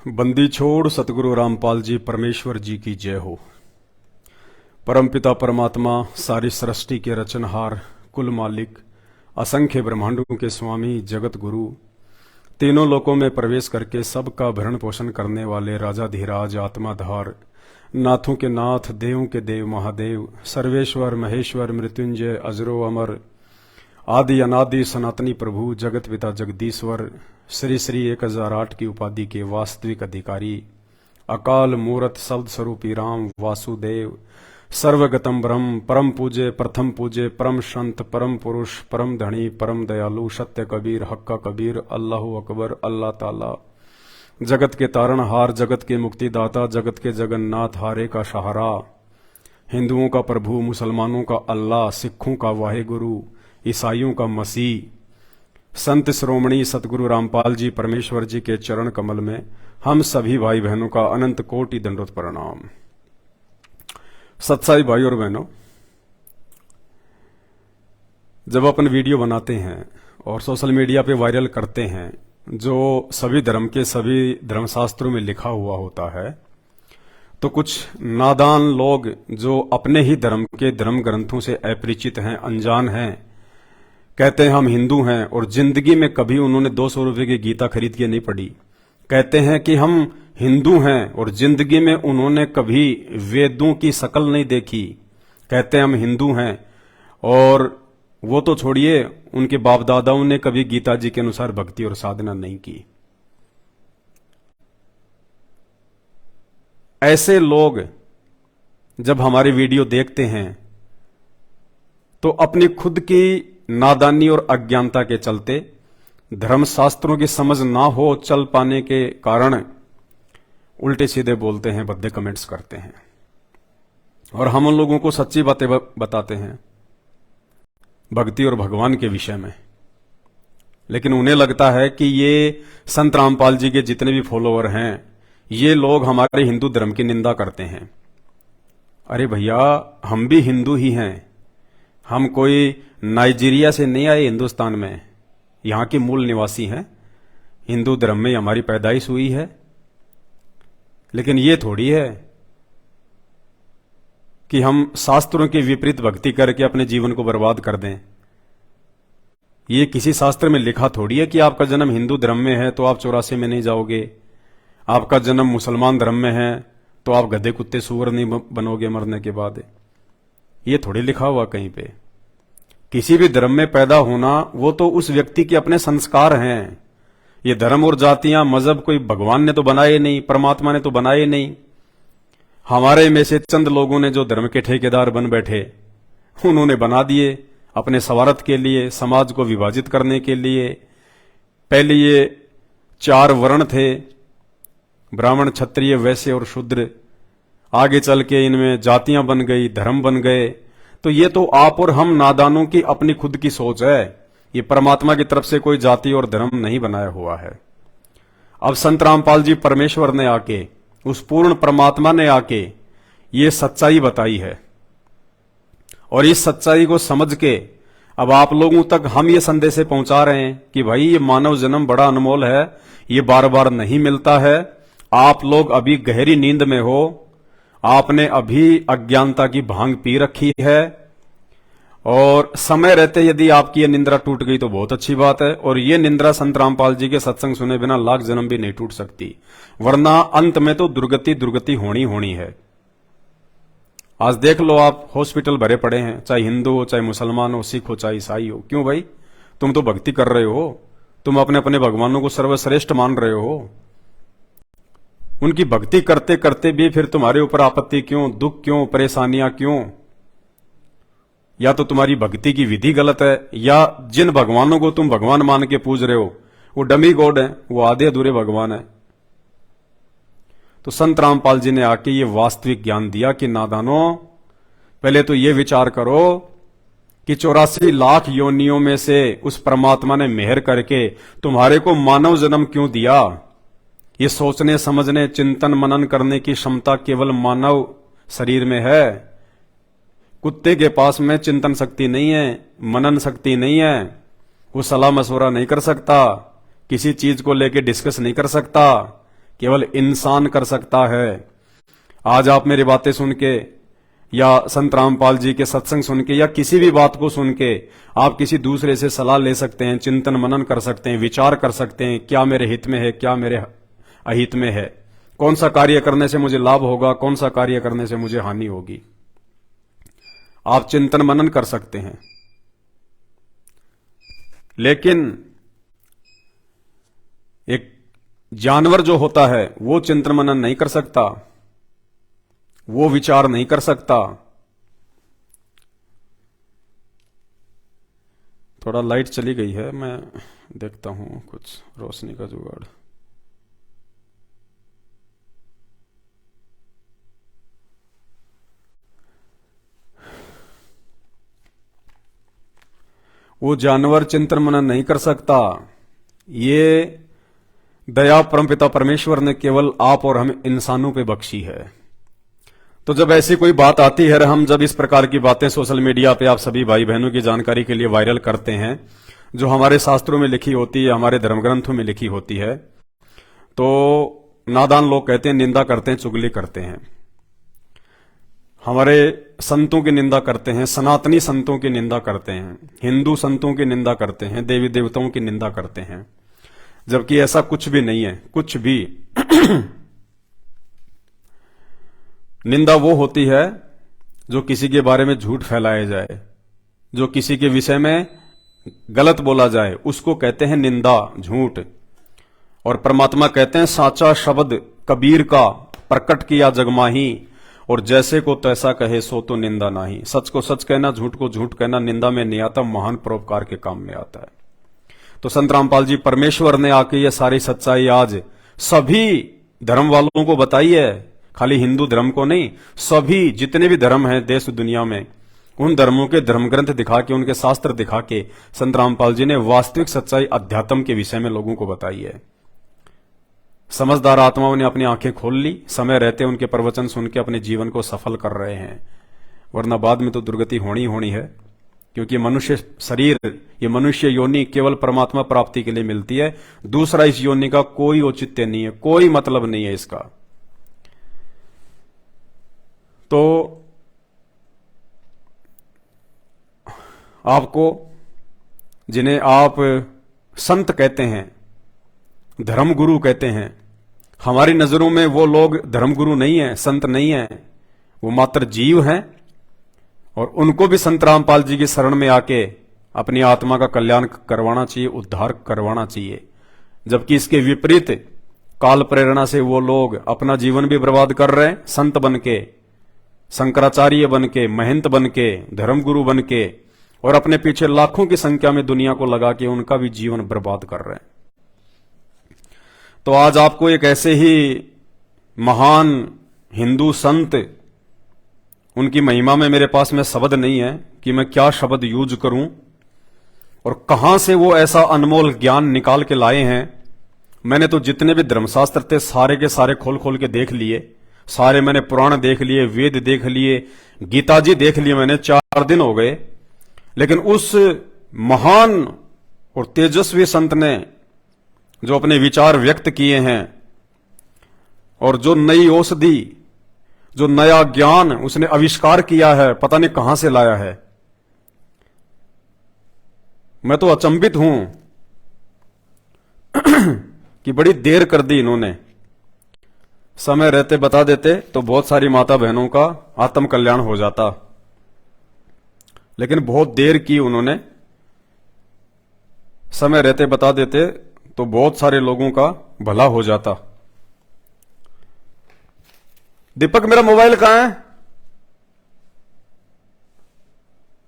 बंदी छोड़ सतगुरु रामपाल जी परमेश्वर जी की जय हो। परमपिता परमात्मा सारी सृष्टि के रचनहार, कुल मालिक, असंख्य ब्रह्मांडों के स्वामी, जगत गुरु, तीनों लोकों में प्रवेश करके सबका भरण पोषण करने वाले राजाधिराज, आत्माधार, नाथों के नाथ, देवों के देव महादेव, सर्वेश्वर महेश्वर मृत्युंजय अजरो अमर, आदि अनादि सनातनी प्रभु, जगत पिता जगदीश्वर, श्री श्री 1008 की उपाधि के वास्तविक अधिकारी, अकाल मूरत शब्द स्वरूपी राम वासुदेव, सर्वगतम ब्रह्म, परम पूज्य, प्रथम पूज्य, परम संत, परम पुरुष, परम धनी, परम दयालु, सत्य कबीर, हक्का कबीर, अल्लाहु अकबर, अल्लाह ताला, जगत के तारणहार, जगत के मुक्तिदाता, जगत के जगन्नाथ, हारे का सहारा, हिंदुओं का प्रभु, मुसलमानों का अल्लाह, सिखों का वाहेगुरु, ईसाइयों का मसीह, संत श्रोमणी सतगुरु रामपाल जी परमेश्वर जी के चरण कमल में हम सभी भाई बहनों का अनंत कोटि दंडोत प्रणाम। सत्साई भाई और बहनों, जब अपन वीडियो बनाते हैं और सोशल मीडिया पे वायरल करते हैं, जो सभी धर्म के सभी धर्मशास्त्रों में लिखा हुआ होता है, तो कुछ नादान लोग जो अपने ही धर्म के धर्म ग्रंथों से अपरिचित हैं, अनजान हैं, कहते हैं हम हिंदू हैं और जिंदगी में कभी उन्होंने 200 रुपए की गीता खरीद के नहीं पढ़ी। कहते हैं कि हम हिंदू हैं और जिंदगी में उन्होंने कभी वेदों की शक्ल नहीं देखी। कहते हैं हम हिंदू हैं और वो तो छोड़िए, उनके बाप दादाओं ने कभी गीता जी के अनुसार भक्ति और साधना नहीं की। ऐसे लोग जब हमारी वीडियो देखते हैं तो अपनी खुद की नादानी और अज्ञानता के चलते, धर्मशास्त्रों की समझ ना हो चल पाने के कारण उल्टे सीधे बोलते हैं, भद्दे कमेंट्स करते हैं और हम उन लोगों को सच्ची बातें बताते हैं भक्ति और भगवान के विषय में। लेकिन उन्हें लगता है कि ये संत रामपाल जी के जितने भी फॉलोवर हैं, ये लोग हमारे हिंदू धर्म की निंदा करते हैं। अरे भैया, हम भी हिंदू ही हैं। हम कोई नाइजीरिया से नहीं आए हिंदुस्तान में, यहां के मूल निवासी हैं। हिंदू धर्म में हमारी पैदाइश हुई है। लेकिन ये थोड़ी है कि हम शास्त्रों की विपरीत भक्ति करके अपने जीवन को बर्बाद कर दें। ये किसी शास्त्र में लिखा थोड़ी है कि आपका जन्म हिंदू धर्म में है तो आप 84 में नहीं जाओगे, आपका जन्म मुसलमान धर्म में है तो आप गधे कुत्ते सूअर नहीं बनोगे मरने के बाद। ये थोड़ी लिखा हुआ कहीं पे। किसी भी धर्म में पैदा होना वो तो उस व्यक्ति के अपने संस्कार हैं। ये धर्म और जातियां, मजहब कोई भगवान ने तो बनाए नहीं, परमात्मा ने तो बनाए नहीं। हमारे में से चंद लोगों ने जो धर्म के ठेकेदार बन बैठे, उन्होंने बना दिए अपने स्वार्थ के लिए, समाज को विभाजित करने के लिए। पहले ये 4 वर्ण थे, ब्राह्मण, क्षत्रिय, वैश्य और शूद्र। आगे चल के इनमें जातियां बन गई, धर्म बन गए। तो ये तो आप और हम नादानों की अपनी खुद की सोच है। ये परमात्मा की तरफ से कोई जाति और धर्म नहीं बनाया हुआ है। अब संत रामपाल जी परमेश्वर ने आके, उस पूर्ण परमात्मा ने आके ये सच्चाई बताई है और इस सच्चाई को समझ के अब आप लोगों तक हम ये संदेश पहुंचा रहे हैं कि भाई, ये मानव जन्म बड़ा अनमोल है, ये बार बार नहीं मिलता है। आप लोग अभी गहरी नींद में हो, आपने अभी अज्ञानता की भांग पी रखी है और समय रहते यदि आपकी ये निंद्रा टूट गई तो बहुत अच्छी बात है। और ये निंद्रा संत रामपाल जी के सत्संग सुने बिना लाख जन्म भी नहीं टूट सकती, वरना अंत में तो दुर्गति होनी है। आज देख लो, आप हॉस्पिटल भरे पड़े हैं, चाहे हिंदू हो, चाहे मुसलमान हो, सिख हो, चाहे ईसाई हो। क्यों भाई? तुम तो भक्ति कर रहे हो, तुम अपने अपने भगवानों को सर्वश्रेष्ठ मान रहे हो। उनकी भक्ति करते करते भी फिर तुम्हारे ऊपर आपत्ति क्यों, दुख क्यों, परेशानियां क्यों? या तो तुम्हारी भक्ति की विधि गलत है, या जिन भगवानों को तुम भगवान मान के पूज रहे हो वो डमी गॉड है, वो आधे अधूरे भगवान है। तो संत रामपाल जी ने आके ये वास्तविक ज्ञान दिया कि नादानों, पहले तो ये विचार करो कि 84 लाख योनियों में से उस परमात्मा ने मेहर करके तुम्हारे को मानव जन्म क्यों दिया। ये सोचने समझने, चिंतन मनन करने की क्षमता केवल मानव शरीर में है। कुत्ते के पास में चिंतन शक्ति नहीं है, मनन शक्ति नहीं है, वो सलाह मशवरा नहीं कर सकता, किसी चीज को लेके डिस्कस नहीं कर सकता, केवल इंसान कर सकता है। आज आप मेरी बातें सुन के या संत रामपाल जी के सत्संग सुन के या किसी भी बात को सुन के आप किसी दूसरे से सलाह ले सकते हैं, चिंतन मनन कर सकते हैं, विचार कर सकते हैं, क्या मेरे हित में है, क्या मेरे अहित में है, कौन सा कार्य करने से मुझे लाभ होगा, कौन सा कार्य करने से मुझे हानि होगी। आप चिंतन मनन कर सकते हैं। लेकिन एक जानवर जो होता है वो चिंतन मनन नहीं कर सकता, वो विचार नहीं कर सकता। थोड़ा लाइट चली गई है, मैं देखता हूं कुछ रोशनी का जुगाड़। वो जानवर चिंतन मनन नहीं कर सकता। ये दया परमपिता परमेश्वर ने केवल आप और हम इंसानों पे बख्शी है। तो जब ऐसी कोई बात आती है, हम जब इस प्रकार की बातें सोशल मीडिया पे आप सभी भाई बहनों की जानकारी के लिए वायरल करते हैं, जो हमारे शास्त्रों में लिखी होती है, हमारे धर्म ग्रंथों में लिखी होती है, तो नादान लोग कहते हैं, निंदा करते हैं, चुगली करते हैं, हमारे संतों की निंदा करते हैं, सनातनी संतों की निंदा करते हैं, हिंदू संतों की निंदा करते हैं, देवी देवताओं की निंदा करते हैं, जबकि ऐसा कुछ भी नहीं है। कुछ भी निंदा वो होती है जो किसी के बारे में झूठ फैलाया जाए, जो किसी के विषय में गलत बोला जाए, उसको कहते हैं निंदा, झूठ। और परमात्मा कहते हैं, साचा शब्द कबीर का प्रकट किया जगमाही, और जैसे को तैसा कहे सो तो निंदा नाही। सच को सच कहना, झूठ को झूठ कहना निंदा में नहीं आता, महान परोपकार के काम में आता है। तो संत रामपाल जी परमेश्वर ने आके ये सारी सच्चाई आज सभी धर्म वालों को बताई है, खाली हिंदू धर्म को नहीं, सभी जितने भी धर्म हैं देश दुनिया में, उन धर्मों के धर्म ग्रंथ दिखा के, उनके शास्त्र दिखा के संत रामपाल जी ने वास्तविक सच्चाई अध्यात्म के विषय में लोगों को बताई है। समझदार आत्माओं ने अपनी आंखें खोल ली, समय रहते उनके प्रवचन सुन के अपने जीवन को सफल कर रहे हैं, वरना बाद में तो दुर्गति होनी है। क्योंकि मनुष्य शरीर, ये मनुष्य योनि केवल परमात्मा प्राप्ति के लिए मिलती है। दूसरा इस योनि का कोई औचित्य नहीं है, कोई मतलब नहीं है इसका। तो आपको, जिन्हें आप संत कहते हैं, धर्मगुरु कहते हैं, हमारी नजरों में वो लोग धर्मगुरु नहीं है, संत नहीं है, वो मात्र जीव हैं। और उनको भी संत रामपाल जी की शरण में आके अपनी आत्मा का कल्याण करवाना चाहिए, उद्धार करवाना चाहिए। जबकि इसके विपरीत काल प्रेरणा से वो लोग अपना जीवन भी बर्बाद कर रहे हैं, संत बन के, शंकराचार्य बन के, महंत बन के, धर्मगुरु बन के, और अपने पीछे लाखों की संख्या में दुनिया को लगा के उनका भी जीवन बर्बाद कर रहे हैं। तो आज आपको एक ऐसे ही महान हिंदू संत, उनकी महिमा में मेरे पास में शब्द नहीं है कि मैं क्या शब्द यूज करूं, और कहां से वो ऐसा अनमोल ज्ञान निकाल के लाए हैं। मैंने तो जितने भी धर्मशास्त्र थे सारे के सारे खोल खोल के देख लिए, सारे मैंने पुराण देख लिए, वेद देख लिए, गीता जी देख लिए, मैंने 4 दिन हो गए। लेकिन उस महान और तेजस्वी संत ने जो अपने विचार व्यक्त किए हैं, और जो नई औषधि, जो नया ज्ञान उसने आविष्कार किया है, पता नहीं कहां से लाया है। मैं तो अचंभित हूं कि बड़ी देर कर दी इन्होंने। समय रहते बता देते तो बहुत सारी माता बहनों का आत्म कल्याण हो जाता, लेकिन बहुत देर की उन्होंने। समय रहते बता देते तो बहुत सारे लोगों का भला हो जाता। दीपक, मेरा मोबाइल कहां है?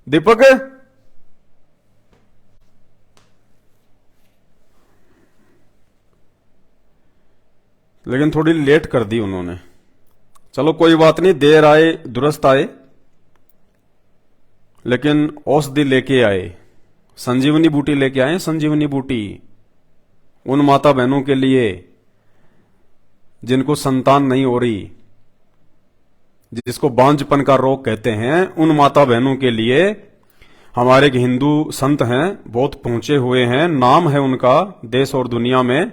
दीपक, लेकिन थोड़ी लेट कर दी उन्होंने। चलो कोई बात नहीं, देर आए दुरुस्त आए, लेकिन औषधि लेके आए, संजीवनी बूटी लेके आए। संजीवनी बूटी उन माता बहनों के लिए जिनको संतान नहीं हो रही, जिसको बांझपन का रोग कहते हैं, उन माता बहनों के लिए हमारे एक हिंदू संत हैं, बहुत पहुंचे हुए हैं, नाम है उनका देश और दुनिया में।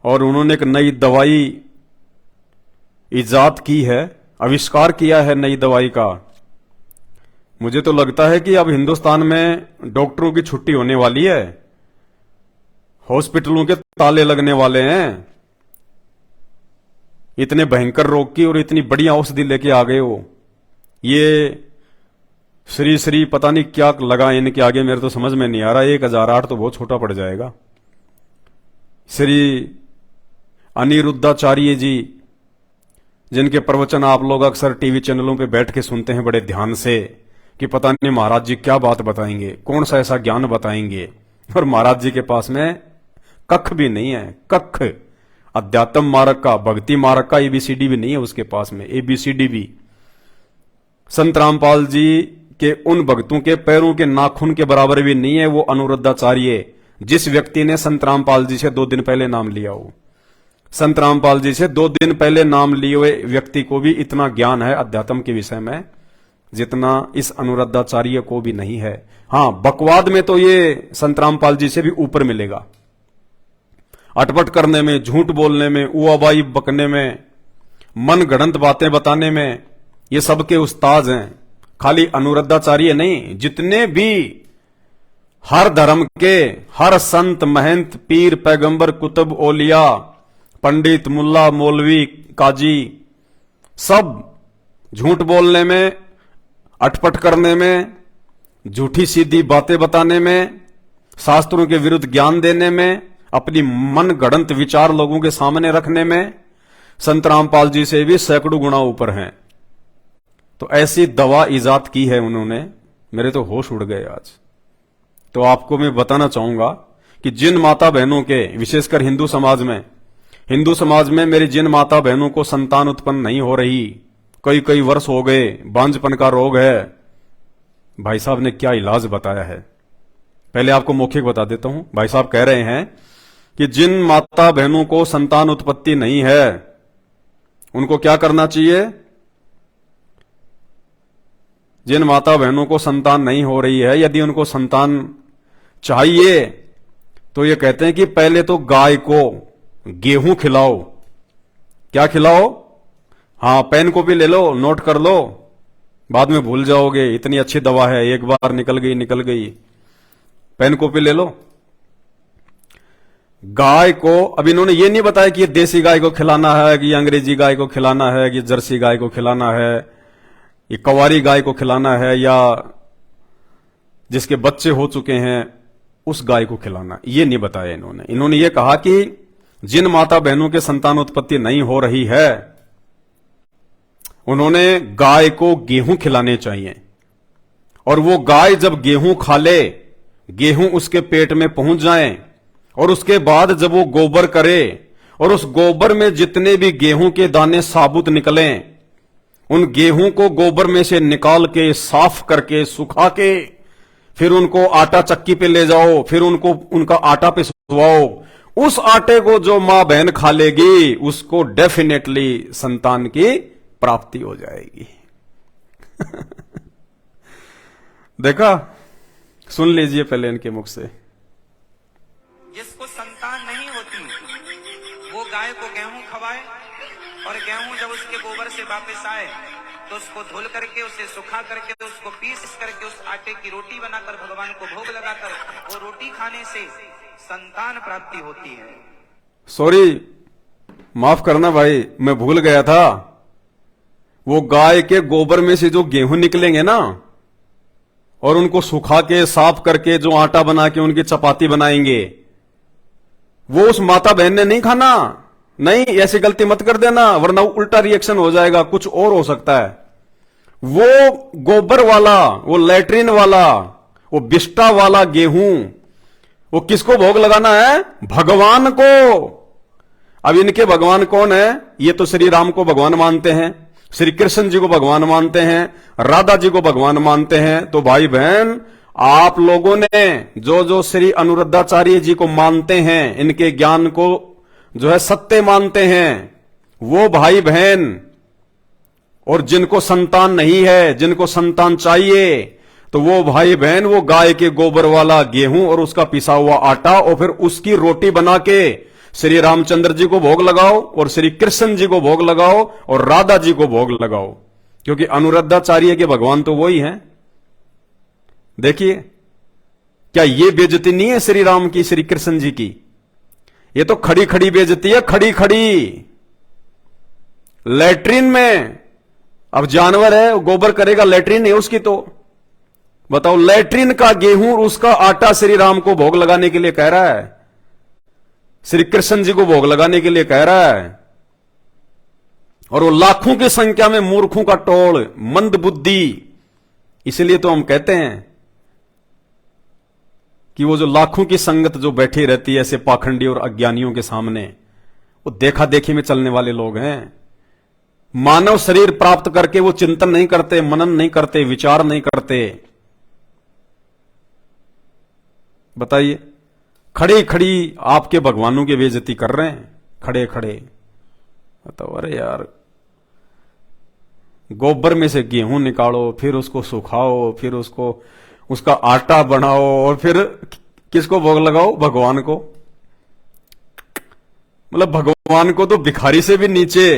और उन्होंने एक नई दवाई इजाद की है, आविष्कार किया है नई दवाई का। मुझे तो लगता है कि अब हिंदुस्तान में डॉक्टरों की छुट्टी होने वाली है, हॉस्पिटलों के ताले लगने वाले हैं। इतने भयंकर रोग की और इतनी बढ़िया औषधि लेके आ गए हो। ये श्री श्री पता नहीं क्या लगा इनके आगे, मेरे तो समझ में नहीं आ रहा। 1008 तो बहुत छोटा पड़ जाएगा। श्री अनिरुद्धाचार्य जी, जिनके प्रवचन आप लोग अक्सर टीवी चैनलों पे बैठ के सुनते हैं बड़े ध्यान से, कि पता नहीं महाराज जी क्या बात बताएंगे, कौन सा ऐसा ज्ञान बताएंगे। और महाराज जी के पास में कख भी नहीं है, कख। अध्यात्म मार्ग का, भक्ति मार्ग का एबीसीडी भी नहीं है उसके पास में, एबीसीडी भी। संत रामपाल जी के उन भक्तों के पैरों के नाखून के बराबर भी नहीं है वो अनिरुद्धाचार्य, जिस व्यक्ति ने संत रामपाल जी से 2 दिन पहले नाम लिया हो। संत रामपाल जी से 2 दिन पहले नाम लिए हुए व्यक्ति को भी इतना ज्ञान है अध्यात्म के विषय में जितना इस अनिरुद्धाचार्य को भी नहीं है। हां, बकवाद में तो ये संत रामपाल जी से भी ऊपर मिलेगा। अटपट करने में, झूठ बोलने में, उआबाई बकने में, मन गढ़ंत बातें बताने में, ये सबके उस्ताद हैं। खाली अनिरुद्धाचार्य नहीं, जितने भी हर धर्म के, हर संत महंत, पीर, पैगंबर, कुतुब, ओलिया, पंडित, मुल्ला, मौलवी, काजी, सब झूठ बोलने में, अटपट करने में, झूठी सीधी बातें बताने में, शास्त्रों के विरुद्ध ज्ञान देने में, अपनी मन गढ़ंत विचार लोगों के सामने रखने में संत रामपाल जी से भी सैकड़ों गुना ऊपर हैं। तो ऐसी दवा इजाद की है उन्होंने, मेरे तो होश उड़ गए आज। तो आपको मैं बताना चाहूंगा कि जिन माता बहनों के, विशेषकर हिंदू समाज में मेरी जिन माता बहनों को संतान उत्पन्न नहीं हो रही, कई वर्ष हो गए, बांझपन का रोग है, भाई साहब ने क्या इलाज बताया है। पहले आपको मौखिक बता देता हूं। भाई साहब कह रहे हैं कि जिन माता बहनों को संतान उत्पत्ति नहीं है उनको क्या करना चाहिए। जिन माता बहनों को संतान नहीं हो रही है, यदि उनको संतान चाहिए तो ये कहते हैं कि पहले तो गाय को गेहूं खिलाओ। क्या खिलाओ? हां, पेन कॉपी ले लो, नोट कर लो, बाद में भूल जाओगे। इतनी अच्छी दवा है, एक बार निकल गई। पेन कॉपी ले लो। गाय को, अब इन्होंने ये नहीं बताया कि ये देसी गाय को खिलाना है, कि अंग्रेजी गाय को खिलाना है, कि जर्सी गाय को खिलाना है, ये कवारी गाय को खिलाना है, या जिसके बच्चे हो चुके हैं उस गाय को खिलाना। ये नहीं बताया इन्होंने। इन्होंने ये कहा कि जिन माता बहनों के संतान उत्पत्ति नहीं हो रही है उन्होंने गाय को गेहूं खिलाने चाहिए। और वो गाय जब गेहूं खा ले, गेहूं उसके पेट में पहुंच जाए, और उसके बाद जब वो गोबर करे और उस गोबर में जितने भी गेहूं के दाने साबुत निकलें, उन गेहूं को गोबर में से निकाल के, साफ करके, सुखा के, फिर उनको आटा चक्की पे ले जाओ, फिर उनको उनका आटा पिसवाओ। उस आटे को जो मां बहन खा लेगी उसको डेफिनेटली संतान की प्राप्ति हो जाएगी। देखा, सुन लीजिए पहले इनके मुख से। जिसको संतान नहीं होती वो गाय को गेहूं खवाए, और गेहूं जब उसके गोबर से वापस आए तो उसको धुल करके, उसे सुखा करके, उसको पीस करके उस आटे की रोटी बनाकर भगवान को भोग लगाकर वो रोटी खाने से संतान प्राप्ति होती है। सॉरी, माफ करना भाई, मैं भूल गया था। वो गाय के गोबर में से जो गेहूं निकलेंगे ना, और उनको सुखा के, साफ करके जो आटा बना के उनकी चपाती बनाएंगे, वो उस माता बहन ने नहीं खाना। नहीं, ऐसी गलती मत कर देना, वरना उल्टा रिएक्शन हो जाएगा, कुछ और हो सकता है। वो गोबर वाला, वो लैट्रिन वाला, वो बिस्टा वाला गेहूं, वो किसको भोग लगाना है? भगवान को। अब इनके भगवान कौन है? ये तो श्री राम को भगवान मानते हैं, श्री कृष्ण जी को भगवान मानते हैं, राधा जी को भगवान मानते हैं। तो भाई बहन, आप लोगों ने जो जो श्री अनिरुद्धाचार्य जी को मानते हैं, इनके ज्ञान को जो है सत्य मानते हैं, वो भाई बहन, और जिनको संतान नहीं है, जिनको संतान चाहिए, तो वो भाई बहन वो गाय के गोबर वाला गेहूं और उसका पिसा हुआ आटा और फिर उसकी रोटी बना के श्री रामचंद्र जी को भोग लगाओ और श्री कृष्ण जी को भोग लगाओ और राधा जी को भोग लगाओ, क्योंकि अनुरुद्धाचार्य के भगवान तो वही हैं। देखिए, क्या ये बेइज्जती नहीं है श्री राम की, श्री कृष्ण जी की? ये तो खड़ी खड़ी बेइज्जती है, खड़ी खड़ी। लैट्रिन में, अब जानवर है, गोबर करेगा, लैट्रिन है उसकी, तो बताओ, लैट्रिन का गेहूं, उसका आटा श्री राम को भोग लगाने के लिए कह रहा है, श्री कृष्ण जी को भोग लगाने के लिए कह रहा है। और वो लाखों की संख्या में मूर्खों का टोल, मंद बुद्धि। इसलिए तो हम कहते हैं कि वो जो लाखों की संगत जो बैठी रहती है ऐसे पाखंडी और अज्ञानियों के सामने, वो देखा देखी में चलने वाले लोग हैं। मानव शरीर प्राप्त करके वो चिंतन नहीं करते, मनन नहीं करते, विचार नहीं करते। बताइए, खड़े खड़ी आपके भगवानों की बेइज्जती कर रहे हैं, खड़े खड़े। बताओ, अरे यार, गोबर में से गेहूं निकालो, फिर उसको सुखाओ, फिर उसका आटा बनाओ, और फिर किसको भोग लगाओ? भगवान को। मतलब भगवान को तो भिखारी से भी नीचे।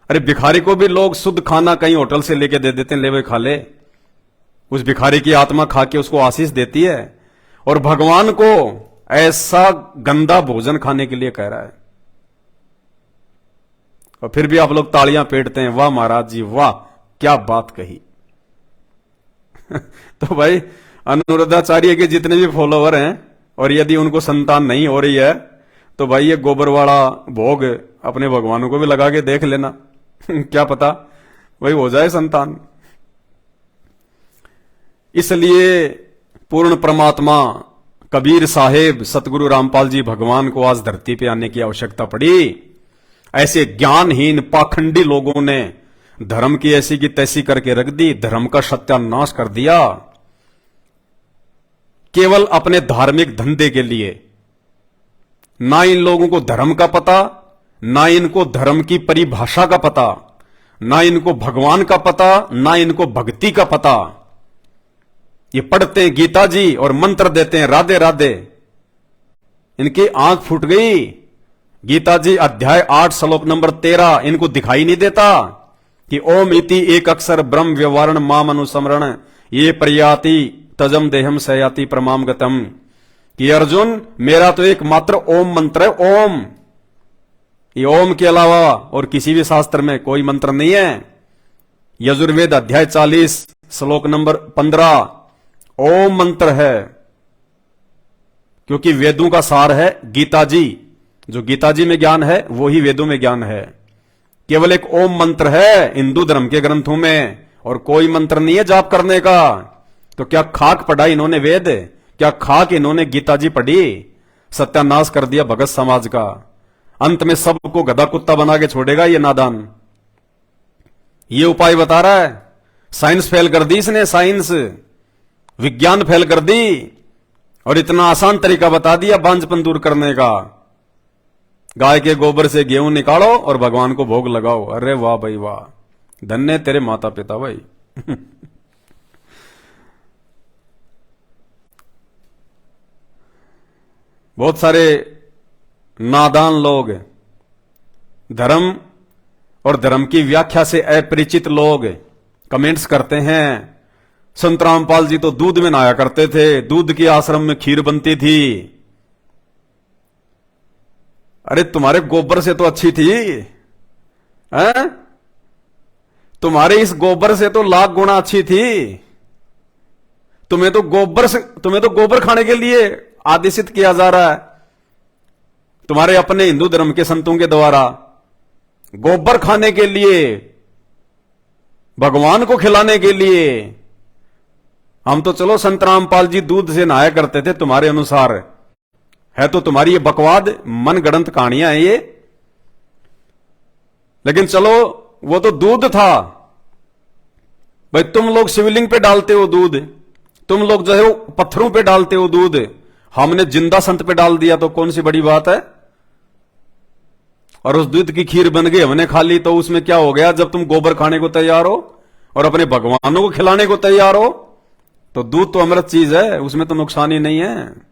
अरे भिखारी को भी लोग शुद्ध खाना कहीं होटल से लेके दे देते हैं, ले वे खा ले। उस भिखारी की आत्मा खा के उसको आशीष देती है, और भगवान को ऐसा गंदा भोजन खाने के लिए कह रहा है। और फिर भी आप लोग तालियां पीटते हैं, वाह महाराज जी वाह, क्या बात कही। तो भाई, अनुरुद्धाचार्य के जितने भी फॉलोवर हैं, और यदि उनको संतान नहीं हो रही है, तो भाई ये गोबर वाला भोग अपने भगवानों को भी लगा के देख लेना। क्या पता वही हो जाए संतान। इसलिए पूर्ण परमात्मा कबीर साहेब सतगुरु रामपाल जी भगवान को आज धरती पे आने की आवश्यकता पड़ी। ऐसे ज्ञानहीन पाखंडी लोगों ने धर्म की ऐसी की तैसी करके रख दी, धर्म का सत्यानाश कर दिया, केवल अपने धार्मिक धंधे के लिए। ना इन लोगों को धर्म का पता, ना इनको धर्म की परिभाषा का पता, ना इनको भगवान का पता, ना इनको भक्ति का पता। ये पढ़ते हैं गीता जी और मंत्र देते हैं राधे राधे। इनकी आंख फूट गई। गीता जी अध्याय 8 श्लोक नंबर 13 इनको दिखाई नहीं देता कि ओम इति एक अक्षर ब्रह्म व्यवहारण माम अनुसमरण ये प्रयाति तजम देहम सयाति प्रमाम गतम। कि अर्जुन, मेरा तो एक मात्र ओम मंत्र है, ओम। ये ओम के अलावा और किसी भी शास्त्र में कोई मंत्र नहीं है। यजुर्वेद अध्याय 40 श्लोक नंबर 15 ओम मंत्र है, क्योंकि वेदों का सार है गीता जी। जो गीता जी में ज्ञान है वो ही वेदों में ज्ञान है। केवल एक ओम मंत्र है हिंदू धर्म के ग्रंथों में, और कोई मंत्र नहीं है जाप करने का। तो क्या खाक पढ़ा इन्होंने वेद? क्या खाक इन्होंने गीता जी पढ़ी? सत्यानाश कर दिया भगत समाज का। अंत में सबको गधा कुत्ता बना के छोड़ेगा ये नादान। ये उपाय बता रहा है। साइंस फेल कर दी इसने, साइंस विज्ञान फेल कर दी, और इतना आसान तरीका बता दिया बांझपन दूर करने का। गाय के गोबर से गेहूं निकालो और भगवान को भोग लगाओ। अरे वाह भाई वाह, धन्य तेरे माता पिता भाई। बहुत सारे नादान लोग, धर्म और धर्म की व्याख्या से अपरिचित लोग कमेंट्स करते हैं, संत रामपाल जी तो दूध में नहाया करते थे, दूध के आश्रम में खीर बनती थी। अरे तुम्हारे गोबर से तो अच्छी थी, हैं? तुम्हारे इस गोबर से तो लाख गुना अच्छी थी। तुम्हें तो गोबर खाने के लिए आदेशित किया जा रहा है तुम्हारे अपने हिंदू धर्म के संतों के द्वारा। गोबर खाने के लिए, भगवान को खिलाने के लिए। हम तो चलो संत रामपाल जी दूध से नहाया करते थे, तुम्हारे अनुसार है तो तुम्हारी ये बकवाद मन गढ़ंत कहानियां हैं ये। लेकिन चलो वो तो दूध था भाई। तुम लोग शिवलिंग पे डालते हो दूध, तुम लोग जो है वो पत्थरों पे डालते हो दूध, हमने जिंदा संत पे डाल दिया तो कौन सी बड़ी बात है। और उस दूध की खीर बन गई, हमने खा ली, तो उसमें क्या हो गया? जब तुम गोबर खाने को तैयार हो और अपने भगवानों को खिलाने को तैयार हो, तो दूध तो अमृत चीज है, उसमें तो नुकसान ही नहीं है।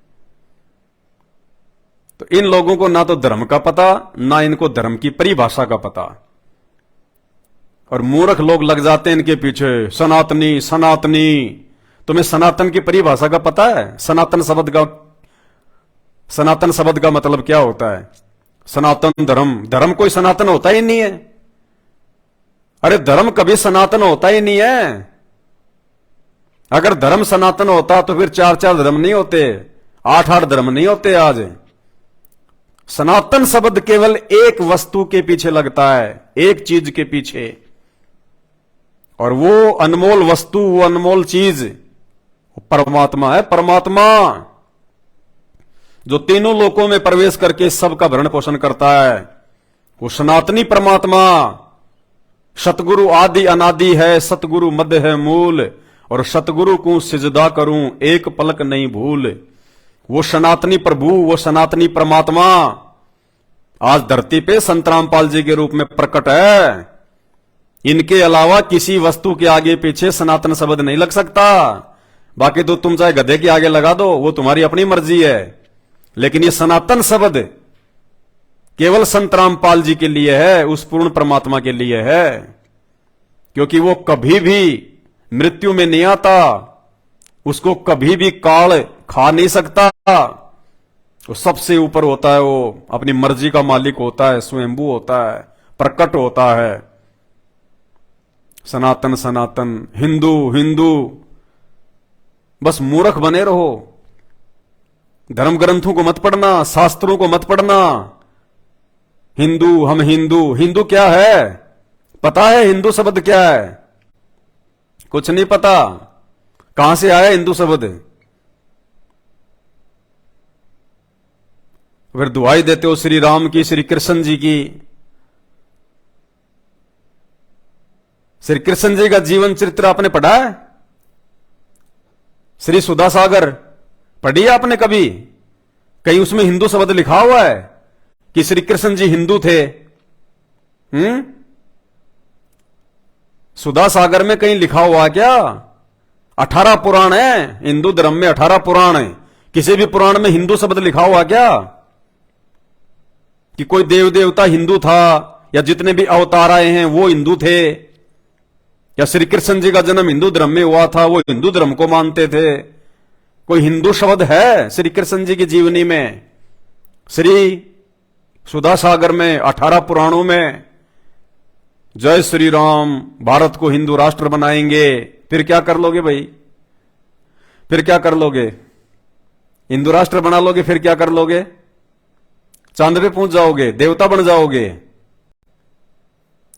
तो इन लोगों को ना तो धर्म का पता, ना इनको धर्म की परिभाषा का पता, और मूर्ख लोग लग जाते हैं इनके पीछे, सनातनी सनातनी। तुम्हें सनातन की परिभाषा का पता है? सनातन शब्द का मतलब क्या होता है? सनातन धर्म, धर्म कोई सनातन होता ही नहीं है। अरे धर्म कभी सनातन होता ही नहीं है। अगर धर्म सनातन होता तो फिर 4-4 धर्म नहीं होते, 8-8 धर्म नहीं होते आज। सनातन शब्द केवल एक वस्तु के पीछे लगता है, एक चीज के पीछे, और वो अनमोल वस्तु, वो अनमोल चीज परमात्मा है। परमात्मा जो तीनों लोकों में प्रवेश करके सबका भरण पोषण करता है, वो सनातनी परमात्मा। सतगुरु आदि अनादि है, सतगुरु मध्य है मूल, और सतगुरु को सिजदा करूं एक पलक नहीं भूल। वो सनातनी प्रभु, वो सनातनी परमात्मा आज धरती पे संत रामपाल जी के रूप में प्रकट है। इनके अलावा किसी वस्तु के आगे पीछे सनातन शब्द नहीं लग सकता। बाकी तो तुम चाहे गधे के आगे लगा दो, वो तुम्हारी अपनी मर्जी है, लेकिन ये सनातन शब्द केवल संत रामपाल जी के लिए है, उस पूर्ण परमात्मा के लिए है, क्योंकि वो कभी भी मृत्यु में नहीं आता, उसको कभी भी काल खा नहीं सकता। वो सबसे ऊपर होता है, वो अपनी मर्जी का मालिक होता है, स्वयंभू होता है, प्रकट होता है। सनातन सनातन, हिंदू हिंदू, बस मूर्ख बने रहो। धर्म ग्रंथों को मत पढ़ना, शास्त्रों को मत पढ़ना। हिंदू, हम हिंदू, हिंदू क्या है? पता है हिंदू शब्द क्या है? कुछ नहीं पता। कहां से आया हिंदू शब्द? फिर दुआई देते हो श्री राम की, श्री कृष्ण जी की। श्री कृष्ण जी का जीवन चरित्र आपने पढ़ा है? श्री सुधा सागर पढ़ी है आपने कभी? कहीं उसमें हिंदू शब्द लिखा हुआ है कि श्री कृष्ण जी हिंदू थे? सुधा सागर में कहीं लिखा हुआ क्या? 18 पुराण है हिंदू धर्म में, 18 पुराण है। किसी भी पुराण में हिंदू शब्द लिखा हुआ क्या कि कोई देव देवता हिंदू था, या जितने भी अवतार आए हैं वो हिंदू थे, या श्री कृष्ण जी का जन्म हिंदू धर्म में हुआ था, वो हिंदू धर्म को मानते थे? कोई हिंदू शब्द है श्री कृष्ण जी की जीवनी में? श्री सुधा सागर में, 18 पुराणों में जय श्री राम, भारत को हिंदू राष्ट्र बनाएंगे। फिर क्या कर लोगे भाई? फिर क्या कर लोगे? हिंदू राष्ट्र बना लोगे, फिर क्या कर लोगे? चांद पे पहुंच जाओगे, देवता बन जाओगे।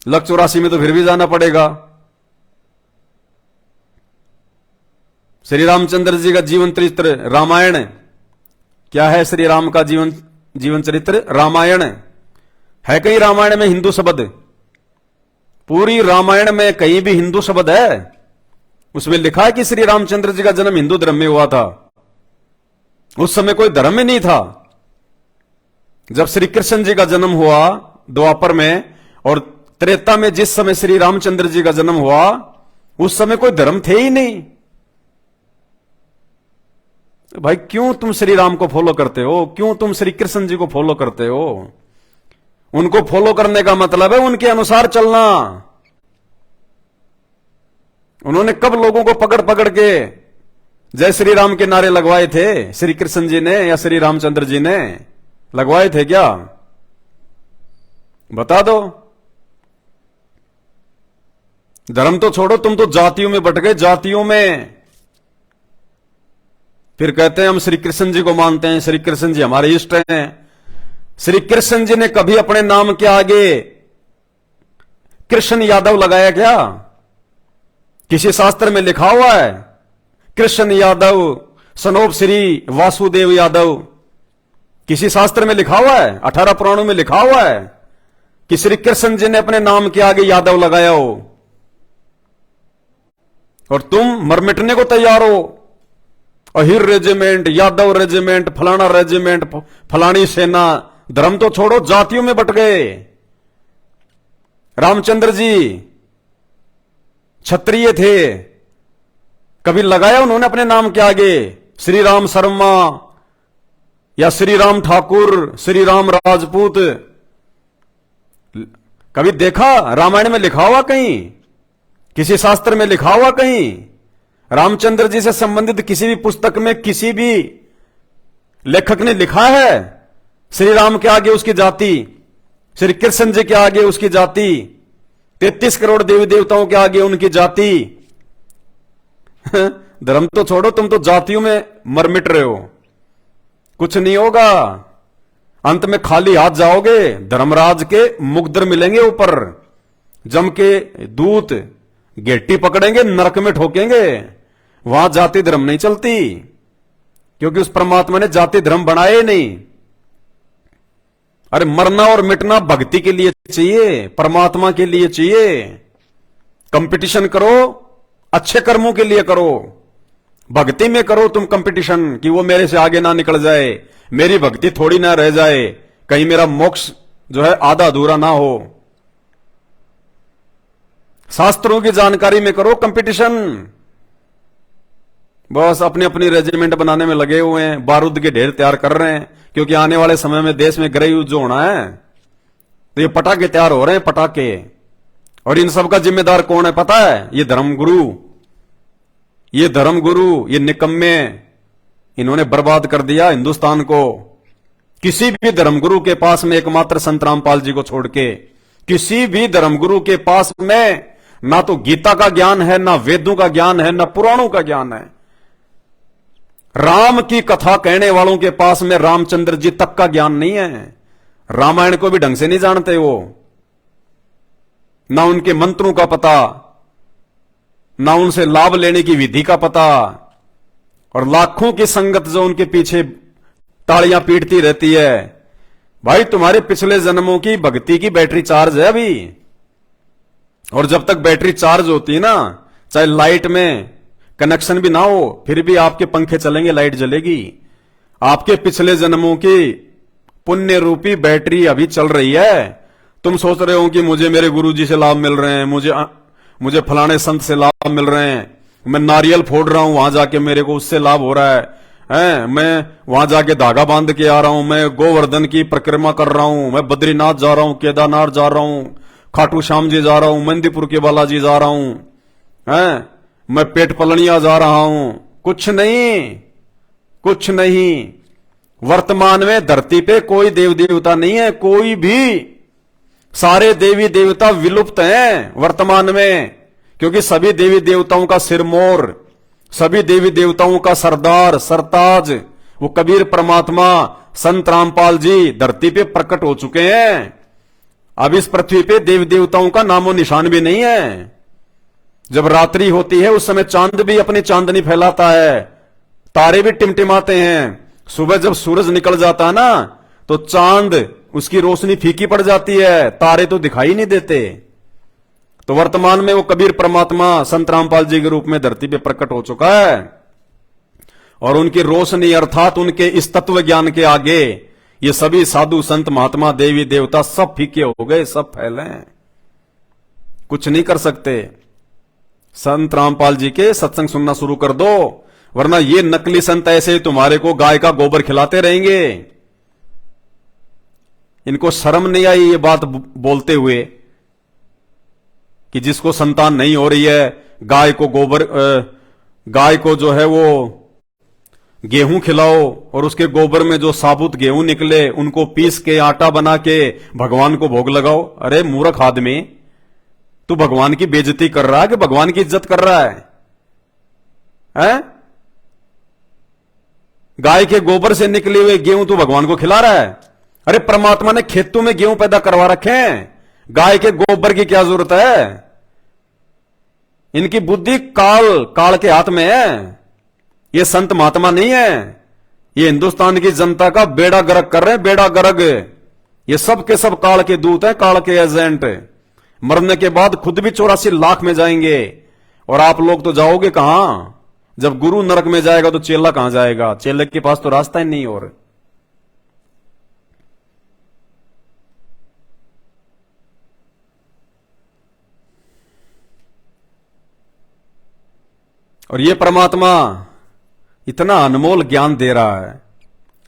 लक 84 में तो फिर भी जाना पड़ेगा। श्री रामचंद्र जी का जीवन चरित्र रामायण क्या है? श्री राम का जीवन चरित्र रामायण है। कहीं रामायण में हिंदू शब्द? पूरी रामायण में कहीं भी हिंदू शब्द है? उसमें लिखा है कि श्री रामचंद्र जी का जन्म हिंदू धर्म में हुआ था। उस समय कोई धर्म ही नहीं था। जब श्री कृष्ण जी का जन्म हुआ द्वापर में, और त्रेता में जिस समय श्री रामचंद्र जी का जन्म हुआ, उस समय कोई धर्म थे ही नहीं। भाई क्यों तुम श्री राम को फॉलो करते हो? क्यों तुम श्री कृष्ण जी को फॉलो करते हो? उनको फॉलो करने का मतलब है उनके अनुसार चलना। उन्होंने कब लोगों को पकड़ पकड़ के जय श्री राम के नारे लगवाए थे? श्री कृष्ण जी ने या श्री रामचंद्र जी ने लगवाए थे क्या? बता दो। धर्म तो छोड़ो, तुम तो जातियों में बट गए, जातियों में। फिर कहते हैं हम श्री कृष्ण जी को मानते हैं, श्री कृष्ण जी हमारे इष्ट हैं। श्री कृष्ण जी ने कभी अपने नाम के आगे कृष्ण यादव लगाया क्या? किसी शास्त्र में लिखा हुआ है कृष्ण यादव सनोप श्री वासुदेव यादव? किसी शास्त्र में लिखा हुआ है? 18 पुराणों में लिखा हुआ है कि श्री कृष्ण जी ने अपने नाम के आगे यादव लगाया हो? और तुम मर मिटने को तैयार हो। अहिर रेजिमेंट, यादव रेजिमेंट, फलाना रेजिमेंट, फलानी सेना। धर्म तो छोड़ो, जातियों में बट गए। रामचंद्र जी क्षत्रिय थे, कभी लगाया उन्होंने अपने नाम के आगे श्री राम शर्मा या श्री राम ठाकुर, श्री राम राजपूत, कभी देखा रामायण में लिखा हुआ कहीं, किसी शास्त्र में लिखा हुआ कहीं, रामचंद्र जी से संबंधित किसी भी पुस्तक में किसी भी लेखक ने लिखा है श्री राम के आगे उसकी जाति, श्री कृष्ण जी के आगे उसकी जाति, 33 करोड़ देवी देवताओं के आगे उनकी जाति? धर्म तो छोड़ो, तुम तो जातियों में मर मिट रहे हो। कुछ नहीं होगा, अंत में खाली हाथ जाओगे। धर्मराज के मुकद्दर मिलेंगे ऊपर, जम के दूत गेटी पकड़ेंगे, नरक में ठोकेंगे। वहां जाति धर्म नहीं चलती, क्योंकि उस परमात्मा ने जाति धर्म बनाए नहीं। अरे मरना और मिटना भक्ति के लिए चाहिए, परमात्मा के लिए चाहिए। कंपटीशन करो, अच्छे कर्मों के लिए करो, भक्ति में करो तुम कंपटीशन, कि वो मेरे से आगे ना निकल जाए, मेरी भक्ति थोड़ी ना रह जाए, कहीं मेरा मोक्ष जो है आधा अधूरा ना हो। शास्त्रों की जानकारी में करो कंपटीशन। बस अपनी अपनी रेजिमेंट बनाने में लगे हुए हैं, बारूद के ढेर तैयार कर रहे हैं, क्योंकि आने वाले समय में देश में गृह युद्ध जो होना है, तो ये पटाखे तैयार हो रहे हैं, पटाखे। और इन सब का जिम्मेदार कौन है पता है? ये धर्मगुरु, ये धर्मगुरु, ये निकम्मे, इन्होंने बर्बाद कर दिया हिंदुस्तान को। किसी भी धर्मगुरु के पास में, एकमात्र संत रामपाल जी को छोड़ के, किसी भी धर्मगुरु के पास में ना तो गीता का ज्ञान है, ना वेदों का ज्ञान है, ना पुराणों का ज्ञान है। राम की कथा कहने वालों के पास में रामचंद्र जी तक का ज्ञान नहीं है। रामायण को भी ढंग से नहीं जानते वो, ना उनके मंत्रों का पता, ना उनसे लाभ लेने की विधि का पता, और लाखों की संगत जो उनके पीछे तालियां पीटती रहती है। भाई तुम्हारे पिछले जन्मों की भक्ति की बैटरी चार्ज है अभी, और जब तक बैटरी चार्ज होती है ना, चाहे लाइट में कनेक्शन भी ना हो, फिर भी आपके पंखे चलेंगे, लाइट जलेगी। आपके पिछले जन्मों की पुण्य रूपी बैटरी अभी चल रही है। तुम सोच रहे हो कि मुझे मेरे गुरुजी से लाभ मिल रहे हैं, मुझे फलाने संत से लाभ मिल रहे हैं, मैं नारियल फोड़ रहा हूं, वहां जाके मेरे को उससे लाभ हो रहा है, मैं वहां जाके धागा बांध के आ रहा हूं, मैं गोवर्धन की परिक्रमा कर रहा हूं, मैं बद्रीनाथ जा रहा हूं, केदारनाथ जा रहा हूं, खाटू श्याम जी जा रहा हूं, मंदीपुर के बालाजी जा रहा हूं, मैं पेट पलनिया जा रहा हूं। कुछ नहीं, कुछ नहीं। वर्तमान में धरती पे कोई देव देवता नहीं है, कोई भी। सारे देवी देवता विलुप्त हैं वर्तमान में, क्योंकि सभी देवी देवताओं का सिरमौर, सभी देवी देवताओं का सरदार, सरताज वो कबीर परमात्मा संत रामपाल जी धरती पे प्रकट हो चुके हैं। अब इस पृथ्वी पे देवी देवताओं का नामो निशान भी नहीं है। जब रात्रि होती है उस समय चांद भी अपनी चांदनी फैलाता है, तारे भी टिमटिमाते हैं। सुबह जब सूरज निकल जाता है ना, तो चांद उसकी रोशनी फीकी पड़ जाती है, तारे तो दिखाई नहीं देते। तो वर्तमान में वो कबीर परमात्मा संत रामपाल जी के रूप में धरती पे प्रकट हो चुका है, और उनकी रोशनी अर्थात उनके इस तत्व ज्ञान के आगे ये सभी साधु संत महात्मा देवी देवता सब फीके हो गए, सब फैले, कुछ नहीं कर सकते। संत रामपाल जी के सत्संग सुनना शुरू कर दो, वरना ये नकली संत ऐसे तुम्हारे को गाय का गोबर खिलाते रहेंगे। इनको शर्म नहीं आई ये बात बोलते हुए कि जिसको संतान नहीं हो रही है, गाय को गोबर, गाय को जो है वो गेहूं खिलाओ, और उसके गोबर में जो साबुत गेहूं निकले उनको पीस के आटा बना के भगवान को भोग लगाओ। अरे मूर्ख आदमी, तू भगवान की बेइज्जती कर रहा है कि भगवान की इज्जत कर रहा है? गाय के गोबर से निकले हुए गेहूं तू भगवान को खिला रहा है? अरे परमात्मा ने खेतों में गेहूं पैदा करवा रखे हैं, गाय के गोबर की क्या जरूरत है? इनकी बुद्धि काल के हाथ में है, ये संत महात्मा नहीं है। ये हिंदुस्तान की जनता का बेड़ा गर्क कर रहे हैं, बेड़ा गर्क। ये सब के सब काल के दूत हैं, काल के एजेंट। मरने के बाद खुद भी 84 लाख में जाएंगे, और आप लोग तो जाओगे कहां? जब गुरु नरक में जाएगा तो चेला कहां जाएगा? चेले के पास तो रास्ता ही नहीं। और ये परमात्मा इतना अनमोल ज्ञान दे रहा है,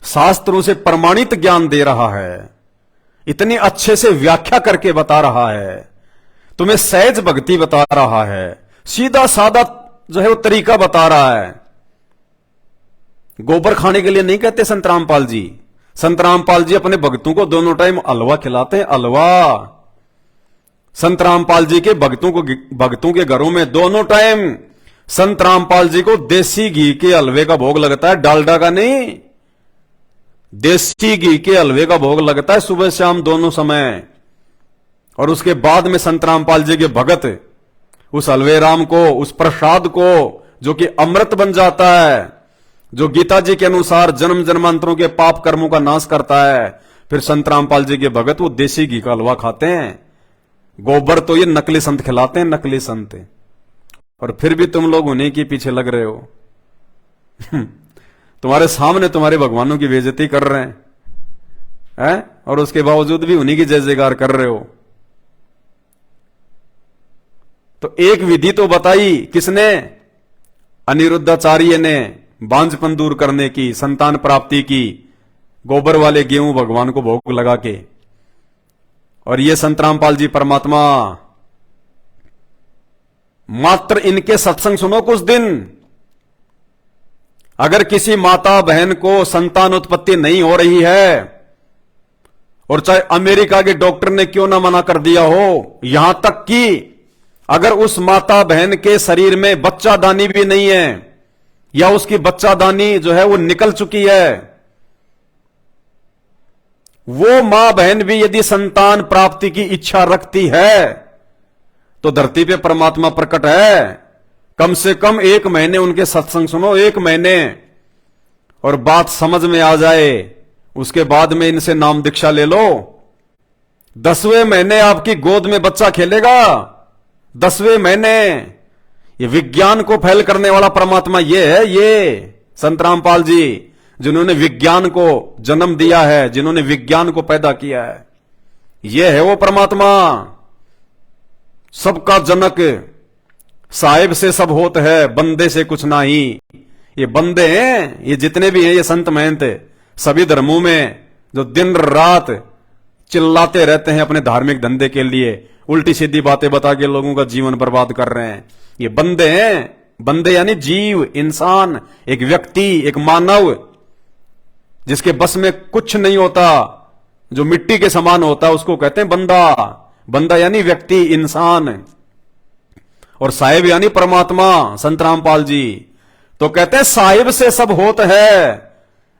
शास्त्रों से प्रमाणित ज्ञान दे रहा है, इतनी अच्छे से व्याख्या करके बता रहा है, तुम्हें सहज भक्ति बता रहा है, सीधा सादा जो है वो तरीका बता रहा है। गोबर खाने के लिए नहीं कहते संत रामपाल जी। संत रामपाल जी अपने भक्तों को दोनों टाइम हलवा खिलाते हैं, हलवा। संत रामपाल जी के भक्तों के घरों में दोनों टाइम संत रामपाल जी को देसी घी के हलवे का भोग लगता है, डालडा का नहीं। देसी घी के हलवे का भोग लगता है सुबह शाम दोनों समय। और उसके बाद में संत रामपाल जी के भगत उस हलवे राम को, उस प्रसाद को, जो कि अमृत बन जाता है, जो गीता जी के अनुसार जन्म जन्मांतरों के पाप कर्मों का नाश करता है, फिर संत रामपाल जी के भगत वो देसी घी का हलवा खाते हैं। गोबर तो ये नकली संत खिलाते हैं, नकली संत। और फिर भी तुम लोग उन्हीं के पीछे लग रहे हो। तुम्हारे सामने तुम्हारे भगवानों की बेइज्जती कर रहे हैं, और उसके बावजूद भी उन्हीं की जय जयकार कर रहे हो। तो एक विधि तो बताई किसने? अनिरुद्धाचार्य ने, बांझपन दूर करने की, संतान प्राप्ति की, गोबर वाले गेहूं भगवान को भोग लगा के। और ये संत रामपाल जी परमात्मा, मात्र इनके सत्संग सुनो कुछ दिन। अगर किसी माता बहन को संतान उत्पत्ति नहीं हो रही है, और चाहे अमेरिका के डॉक्टर ने क्यों ना मना कर दिया हो, यहां तक कि अगर उस माता बहन के शरीर में बच्चादानी भी नहीं है, या उसकी बच्चादानी जो है वो निकल चुकी है, वो मां बहन भी यदि संतान प्राप्ति की इच्छा रखती है, तो धरती पे परमात्मा प्रकट है। कम से कम 1 महीने उनके सत्संग सुनो, 1 महीने, और बात समझ में आ जाए। उसके बाद में इनसे नाम दीक्षा ले लो। 10वें महीने आपकी गोद में बच्चा खेलेगा, 10वें महीने। ये विज्ञान को फैल करने वाला परमात्मा ये है, ये संत रामपाल जी, जिन्होंने विज्ञान को जन्म दिया है, जिन्होंने विज्ञान को पैदा किया है। ये है वो परमात्मा, सबका जनक। साहिब से सब होत है, बंदे से कुछ नहीं। ये बंदे हैं, ये जितने भी हैं, ये संत महंत सभी धर्मों में जो दिन रात चिल्लाते रहते हैं अपने धार्मिक धंधे के लिए, उल्टी सीधी बातें बता के लोगों का जीवन बर्बाद कर रहे हैं, ये बंदे हैं। बंदे यानी जीव, इंसान, एक व्यक्ति, एक मानव, जिसके बस में कुछ नहीं होता, जो मिट्टी के समान होता है, उसको कहते हैं बंदा। बंदा यानी व्यक्ति, इंसान। और साहिब यानी परमात्मा, संत रामपाल जी तो कहते हैं साहिब से सब होत है,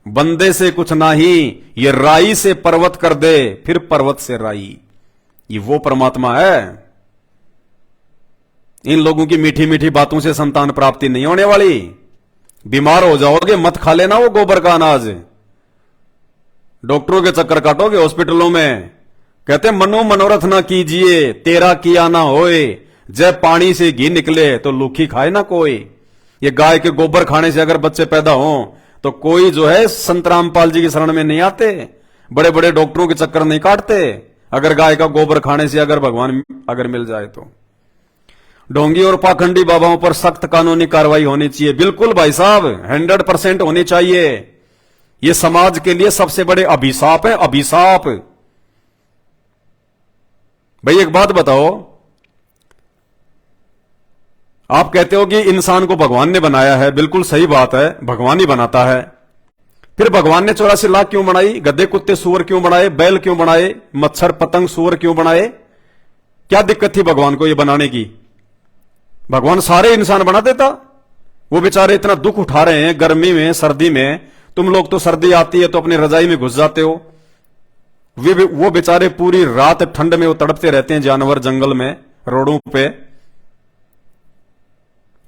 बंदे से कुछ नहीं। ये राई से पर्वत कर दे, फिर पर्वत से राई। ये वो परमात्मा है। इन लोगों की मीठी मीठी बातों से संतान प्राप्ति नहीं होने वाली। बीमार हो जाओगे, मत खा लेना वो गोबर का अनाज। डॉक्टरों के चक्कर काटोगे हॉस्पिटलों में। कहते मनो मनोरथ ना कीजिए, तेरा किया ना होए, जब पानी से घी निकले तो लूखी खाए ना कोई। ये गाय के गोबर खाने से अगर बच्चे पैदा हों तो कोई जो है संत रामपाल जी की शरण में नहीं आते, बड़े बड़े डॉक्टरों के चक्कर नहीं काटते। अगर गाय का गोबर खाने से अगर भगवान अगर मिल जाए तो ढोंगी और पाखंडी बाबाओं पर सख्त कानूनी कार्रवाई होनी चाहिए। बिल्कुल भाई साहब, 100% होनी चाहिए। ये समाज के लिए सबसे बड़े अभिशाप है, अभिशाप। भाई एक बात बताओ, आप कहते हो कि इंसान को भगवान ने बनाया है, बिल्कुल सही बात है, भगवान ही बनाता है। फिर भगवान ने 84 लाख क्यों बनाई? गधे कुत्ते सूअर क्यों बनाए? बैल क्यों बनाए? मच्छर पतंग सूअर क्यों बनाए? क्या दिक्कत थी भगवान को ये बनाने की? भगवान सारे इंसान बना देता। वो बेचारे इतना दुख उठा रहे हैं गर्मी में, सर्दी में। तुम लोग तो सर्दी आती है तो अपनी रजाई में घुस जाते हो। वो बेचारे पूरी रात ठंड में वो तड़पते रहते हैं, जानवर जंगल में, रोडों पे।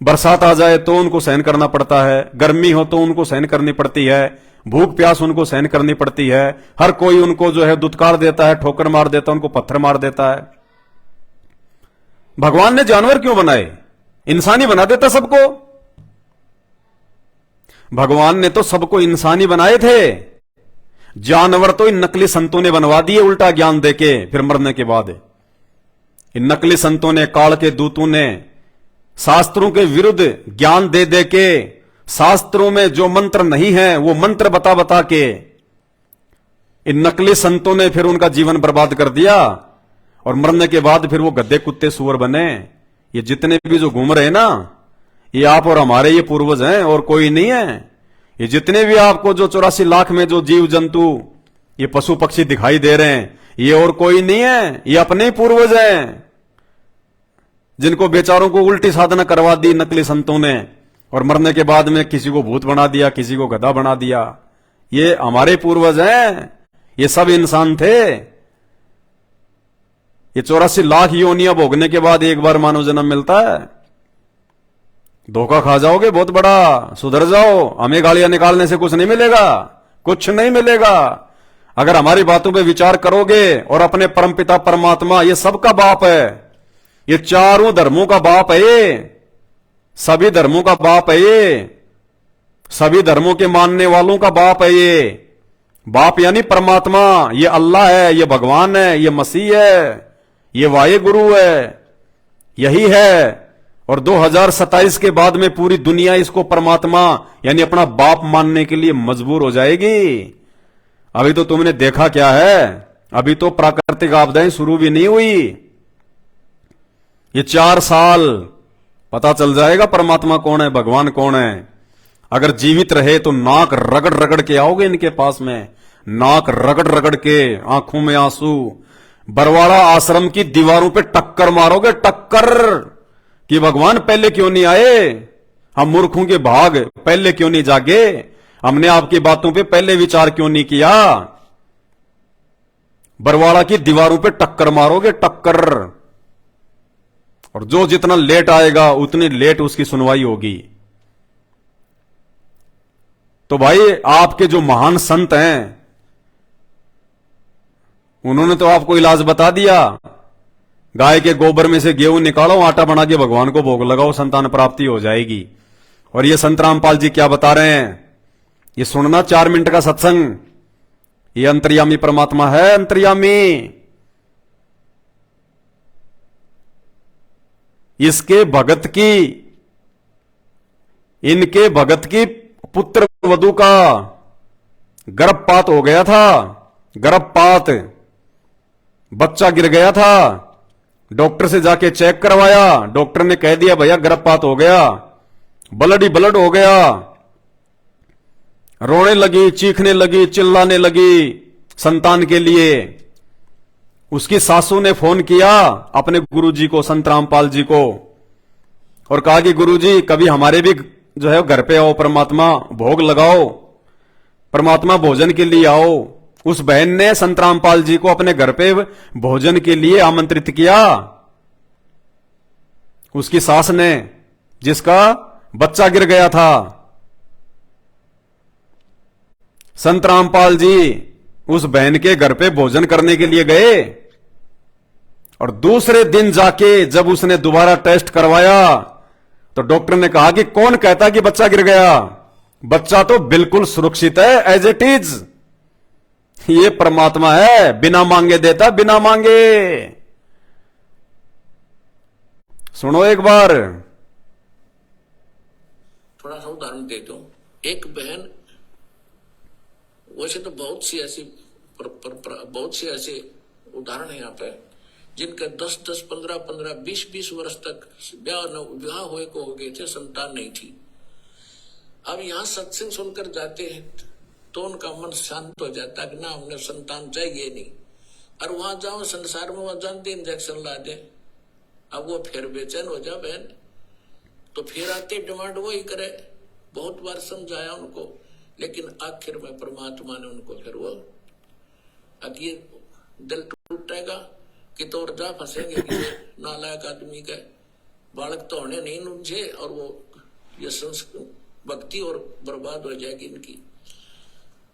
बरसात आ जाए तो उनको सहन करना पड़ता है, गर्मी हो तो उनको सहन करनी पड़ती है, भूख प्यास उनको सहन करनी पड़ती है। हर कोई उनको जो है दुत्कार देता है, ठोकर मार देता है, उनको पत्थर मार देता है। भगवान ने जानवर क्यों बनाए? इंसान ही बना देता सबको। भगवान ने तो सबको इंसान ही बनाए थे। जानवर तो इन नकली संतों ने बनवा दिए उल्टा ज्ञान देके, फिर मरने के बाद। इन नकली संतों ने, काल के दूतों ने शास्त्रों के विरुद्ध ज्ञान दे दे के शास्त्रों में जो मंत्र नहीं है वो मंत्र बता बता के इन नकली संतों ने फिर उनका जीवन बर्बाद कर दिया, और मरने के बाद फिर वो गद्दे कुत्ते सुअर बने। ये जितने भी जो घूम रहे हैं ना, ये आप और हमारे ये पूर्वज हैं, और कोई नहीं है। ये जितने भी आपको जो 84 लाख में जो जीव जंतु ये पशु पक्षी दिखाई दे रहे हैं, ये और कोई नहीं है, ये अपने ही पूर्वज हैं, जिनको बेचारों को उल्टी साधना करवा दी नकली संतों ने, और मरने के बाद में किसी को भूत बना दिया, किसी को गधा बना दिया। ये हमारे पूर्वज हैं, ये सब इंसान थे। ये 84 लाख योनियां भोगने के बाद एक बार मानव जन्म मिलता है। धोखा खा जाओगे बहुत बड़ा, सुधर जाओ। हमें गालियां निकालने से कुछ नहीं मिलेगा, कुछ नहीं मिलेगा। अगर हमारी बातों पे विचार करोगे और अपने परमपिता परमात्मा, ये सबका बाप है, ये चारों धर्मों का बाप है, ये सभी धर्मों का बाप है, ये सभी धर्मों के मानने वालों का बाप है। ये बाप यानी परमात्मा, ये अल्लाह है, ये भगवान है, ये मसीह है, ये वाहे गुरु है, यही है। और 2027 के बाद में पूरी दुनिया इसको परमात्मा यानी अपना बाप मानने के लिए मजबूर हो जाएगी। अभी तो तुमने देखा क्या है, अभी तो प्राकृतिक आपदाएं शुरू भी नहीं हुई। ये 4 साल पता चल जाएगा परमात्मा कौन है, भगवान कौन है। अगर जीवित रहे तो नाक रगड़ रगड़ के आओगे इनके पास में, नाक रगड़ रगड़ के, आंखों में आंसू, बरवाड़ा आश्रम की दीवारों पे टक्कर मारोगे, टक्कर, कि भगवान पहले क्यों नहीं आए, हम मूर्खों के भाग पहले क्यों नहीं जागे, हमने आपकी बातों पे पहले विचार क्यों नहीं किया। बरवाड़ा की दीवारों पे टक्कर मारोगे, टक्कर। और जो जितना लेट आएगा उतनी लेट उसकी सुनवाई होगी। तो भाई आपके जो महान संत हैं उन्होंने तो आपको इलाज बता दिया। गाय के गोबर में से गेहूं निकालो, आटा बना के भगवान को भोग लगाओ, संतान प्राप्ति हो जाएगी। और ये संत रामपाल जी क्या बता रहे हैं, ये सुनना 4 मिनट का सत्संग। ये अंतर्यामी परमात्मा है, अंतर्यामी। इसके भगत की, इनके भगत की पुत्र वधू का गर्भपात हो गया था, गर्भपात, बच्चा गिर गया था। डॉक्टर से जाके चेक करवाया, डॉक्टर ने कह दिया भैया गर्भपात हो गया, ब्लड ही ब्लड हो गया। रोने लगी, चीखने लगी, चिल्लाने लगी संतान के लिए। उसकी सासू ने फोन किया अपने गुरुजी को, संत रामपाल जी को, और कहा कि गुरुजी कभी हमारे भी जो है घर पे आओ, परमात्मा भोग लगाओ, परमात्मा भोजन के लिए आओ। उस बहन ने संत रामपाल जी को अपने घर पे भोजन के लिए आमंत्रित किया। उसकी सास ने, जिसका बच्चा गिर गया था। संत रामपाल जी उस बहन के घर पे भोजन करने के लिए गए, और दूसरे दिन जाके जब उसने दोबारा टेस्ट करवाया तो डॉक्टर ने कहा कि कौन कहता कि बच्चा गिर गया, बच्चा तो बिल्कुल सुरक्षित है, एज इट इज। ये परमात्मा है, बिना मांगे देता, बिना मांगे। सुनो एक बार, थोड़ा सा उदाहरण देता हूं। एक बहन, वैसे तो बहुत सी ऐसे उदाहरण है यहाँ पे, जिनका 10-10, 15-15, 20-20 वर्ष तक विवाह हुए को हो गए थे, संतान नहीं थी। अब यहाँ सत्संग सुनकर जाते हैं तो उनका मन शांत हो जाता है कि ना, हमने संतान चाहिए नहीं। और वहां जाओ संसार में, वहां जानते इंजेक्शन ला दे, अब वो फिर बेचैन हो जा बहन, तो फिर आते डिमांड वही करे। बहुत बार समझाया उनको, लेकिन आखिर में परमात्मा ने उनको फिर वो, अब ये दिल टूटेगा कि तो और जा फंसेंगे कि नालायक आदमी का बालक तो होने नहीं मुझे, और वो ये भक्ति और बर्बाद हो जाएगी इनकी।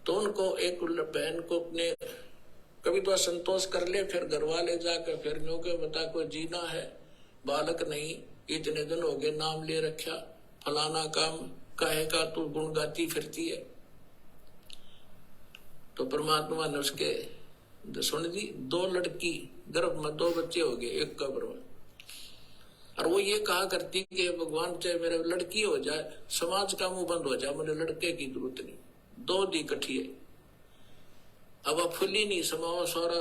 तो उनको एक बहन को अपने कभी तो असंतोष कर ले, फिर घर वाले जाकर फिर नो के बता कोई जीना है, बालक नहीं, इतने दिन हो गए नाम ले रखा, फलाना काम कहे का तू गुण गाती फिरती है। तो परमात्मा ने उसके सुन दी। 2 लड़की गर्भ में 2 बच्चे हो गए एक कब्र में। और वो ये कहा करती कि भगवान चाहे मेरे लड़की हो जाए, समाज का मुंह बंद हो जाए, मुझे लड़के की जरूरत नहीं, दो दी कठिए। अब आप फुली नहीं समाओ सारा,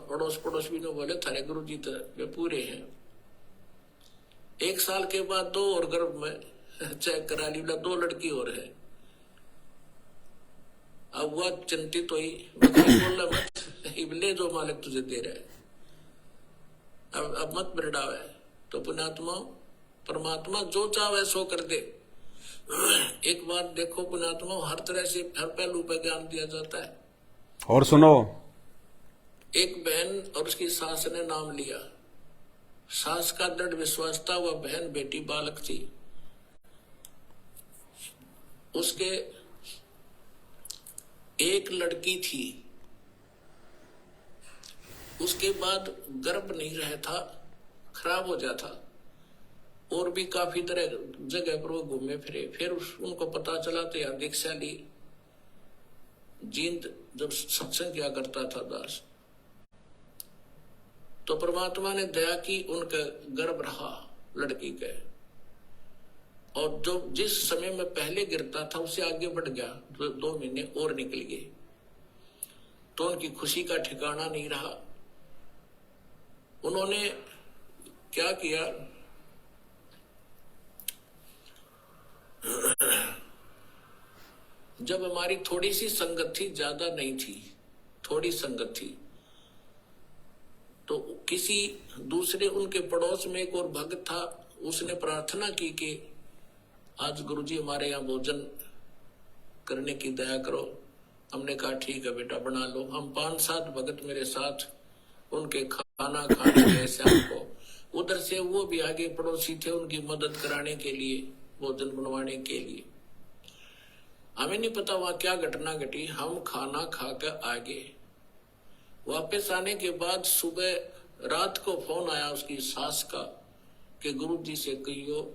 पड़ोस पड़ोस भी ने बोले थारे गुरु जी तो वे पूरे हैं। 1 साल के बाद 2 और गर्भ में चेक करा ली, बोला 2 लड़की और है। अब वह चिंतित हुई, बोला मत इबले जो मालिक तुझे दे रहा है, अब मत बिरड़ावे। तो पुण्यात्मा परमात्मा जो चाहे सो कर दे। एक बात देखो पुण्यात्मा, हर तरह से हर पहलू पर ज्ञान दिया जाता है। और सुनो, एक बहन और उसकी सास ने नाम लिया। सास का दृढ़ विश्वास था, वह बहन बेटी बालक थी। उसके एक लड़की थी, उसके बाद गर्भ नहीं रहा था, खराब हो जाता। और भी काफी तरह जगह पर वो घूमे फिरे। फिर उनको पता चला तो यार दीक्षा ली। जींद जब सत्संग किया करता था दास, तो परमात्मा ने दया की, उनका गर्भ रहा लड़की के। और जो जिस समय में पहले गिरता था उससे आगे बढ़ गया, 2 महीने और निकल गए। तो उनकी खुशी का ठिकाना नहीं रहा। उन्होंने क्या किया, जब हमारी थोड़ी सी संगत थी, ज्यादा नहीं थी, थोड़ी संगत थी, तो किसी दूसरे उनके पड़ोस में एक और भक्त था। उसने प्रार्थना की कि आज गुरुजी हमारे यहाँ भोजन करने की दया करो। हमने कहा ठीक है बेटा बना लो। हम 5-7 भक्त मेरे साथ उनके खाना खाने गए शाम को। उधर से वो भी आगे पड़ोसी थे, उनकी मदद कराने के लिए, भोजन बनवाने के लिए। हमें नहीं पता वहां क्या घटना घटी। हम खाना खाकर आ गए। वापस आने के बाद सुबह रात को फोन आया उसकी सास का कि गुरुजी से कहियो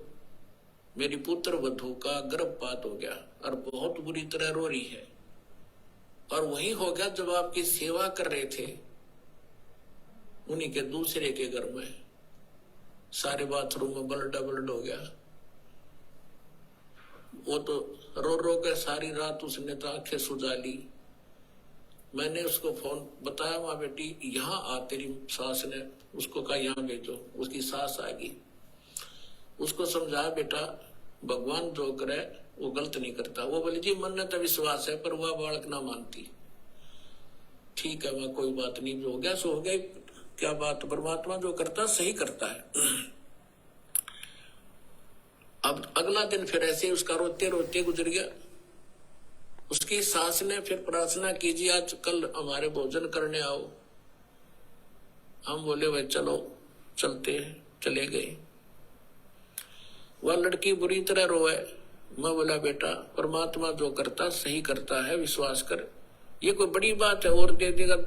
मेरी पुत्र वधू का गर्भपात हो गया और बहुत बुरी तरह रो रही है। और वही हो गया जब आपकी सेवा कर रहे थे, उन्हीं के दूसरे के घर में सारे बाथरूम में ब्लड हो गया। वो तो रो रो के सारी रात उसने तो आंखें सुजा ली। मैंने उसको फोन बताया, माँ बेटी यहाँ आ, तेरी सास ने उसको कहा यहाँ भेजो। उसकी सास आ गई। उसको समझाया बेटा भगवान जो करे वो गलत नहीं करता। वो बोले जी मन में तो विश्वास है, पर वह बालक ना मानती। ठीक है वह कोई बात नहीं, जो हो गया सो हो गया। क्या बात, परमात्मा जो करता सही करता है। अब अगला दिन फिर ऐसे उसका रोते रोते गुजर गया। उसकी सास ने फिर प्रार्थना कीजिए आज कल हमारे भोजन करने आओ। हम बोले भाई चलो चलते हैं। चले गए। वह लड़की बुरी तरह रोए। मैं बोला बेटा परमात्मा जो करता सही करता है, विश्वास कर। ये कोई बड़ी बात है और दे देगा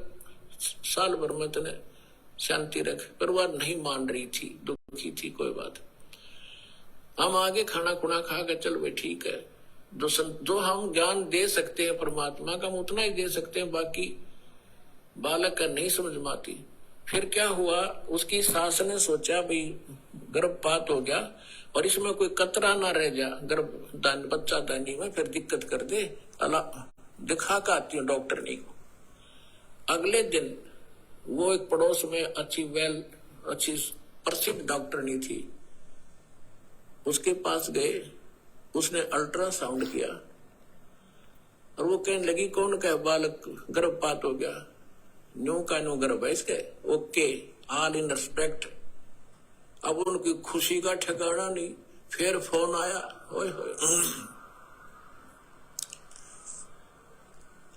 साल भर में तने शांति रख। पर वह नहीं मान रही थी, दुखी थी। कोई बात, हम आगे खाना खुना खा के चल भाई ठीक है। जो हम ज्ञान दे सकते हैं परमात्मा का हम उतना ही दे सकते हैं, बाकी बालक का नहीं समझ में आती। फिर क्या हुआ, उसकी सास ने सोचा भाई गर्भपात हो गया और इसमें कोई कतरा ना रह जा गर्भ दान बच्चा दानी में, फिर दिक्कत कर दे। अल्लाह दिखा के आती हूँ डॉक्टर नहीं को। अगले दिन वो एक पड़ोस में अच्छी प्रसिद्ध डॉक्टर नहीं थी, उसके पास गए। उसने अल्ट्रासाउंड किया और वो कहने लगी कौन का बालक गर्भपात हो गया, न्यू का न्यू गर्भ है इसके। Okay all in respect. अब उनकी खुशी का ठिकाना नहीं। फिर फोन आया, ओए होए।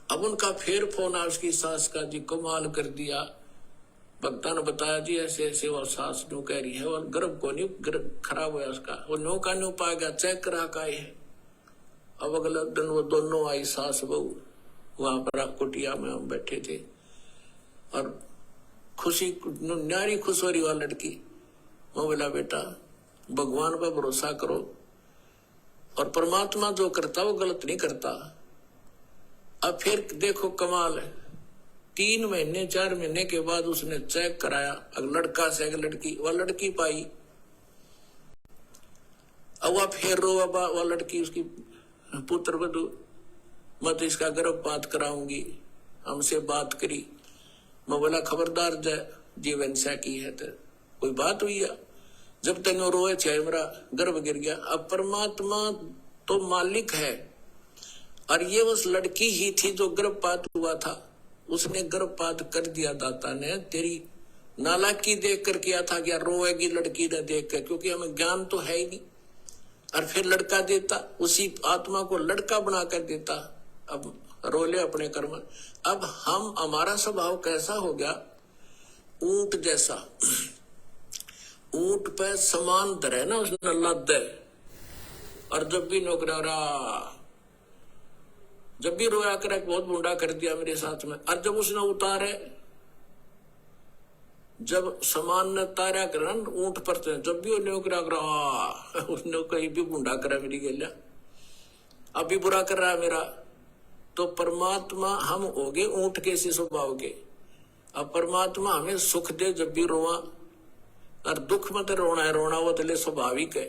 अब उनका फिर फोन आया उसकी सास का, जी कमाल कर दिया। भक्ता ने बताया जी ऐसे ऐसे वो सास न्यू कह रही है और गर्भ को नहीं, गर्भ खराब हुआ उसका। वो न्यू का न्यू पा गया, चेक करा का है। अब अगला दिन वो दोनों आई सास बहू, वहां पर कुटिया में हम बैठे थे और खुशी न्यारी खुश हो रही वह लड़की। वो बोला बेटा भगवान पर भरोसा करो और परमात्मा जो करता वो गलत नहीं करता। अब फिर देखो कमाल है, 3 महीने 4 महीने के बाद उसने चेक कराया। अगर लड़का से अगर लड़की, वह लड़की पाई। अब वह फिर रो, अब वह लड़की उसकी पुत्र वधु, मैं तो इसका गर्भपात कराऊंगी, हमसे बात करी। मैं बोला खबरदार जय जीवन से की है तो कोई बात हुई है, जब तक रोए चाहे मेरा गर्भ गिर गया। अब परमात्मा तो मालिक है, और ये उस लड़की ही थी जो गर्भपात हुआ था, उसने गर्भपात कर दिया। दाता ने तेरी नालायकी देख कर किया था, क्या रोएगी लड़की ने देख कर, क्योंकि हमें ज्ञान तो है ही नहीं। और फिर लड़का देता, उसी आत्मा को लड़का बना कर देता। अब रोले अपने कर्म। अब हम, हमारा स्वभाव कैसा हो गया, ऊंट जैसा। ऊंट पे समान धरे ना उसने लद है, और जब भी नौकरा, जब भी रोया करे बहुत बूढ़ा कर दिया मेरे साथ में। और जब उसने उतारे, जब समान ने तारा करा ऊंट पर, जब भी नौकरा करा उसने कहीं भी बूढ़ा करा मेरी गलिया, अभी बुरा कर रहा है मेरा। तो परमात्मा हम हो गए ऊंट के इसी स्वभाव के। अब परमात्मा हमें सुख दे जब भी रोआ, और दुख में तो रोना है, रोना वो तो स्वाभाविक है।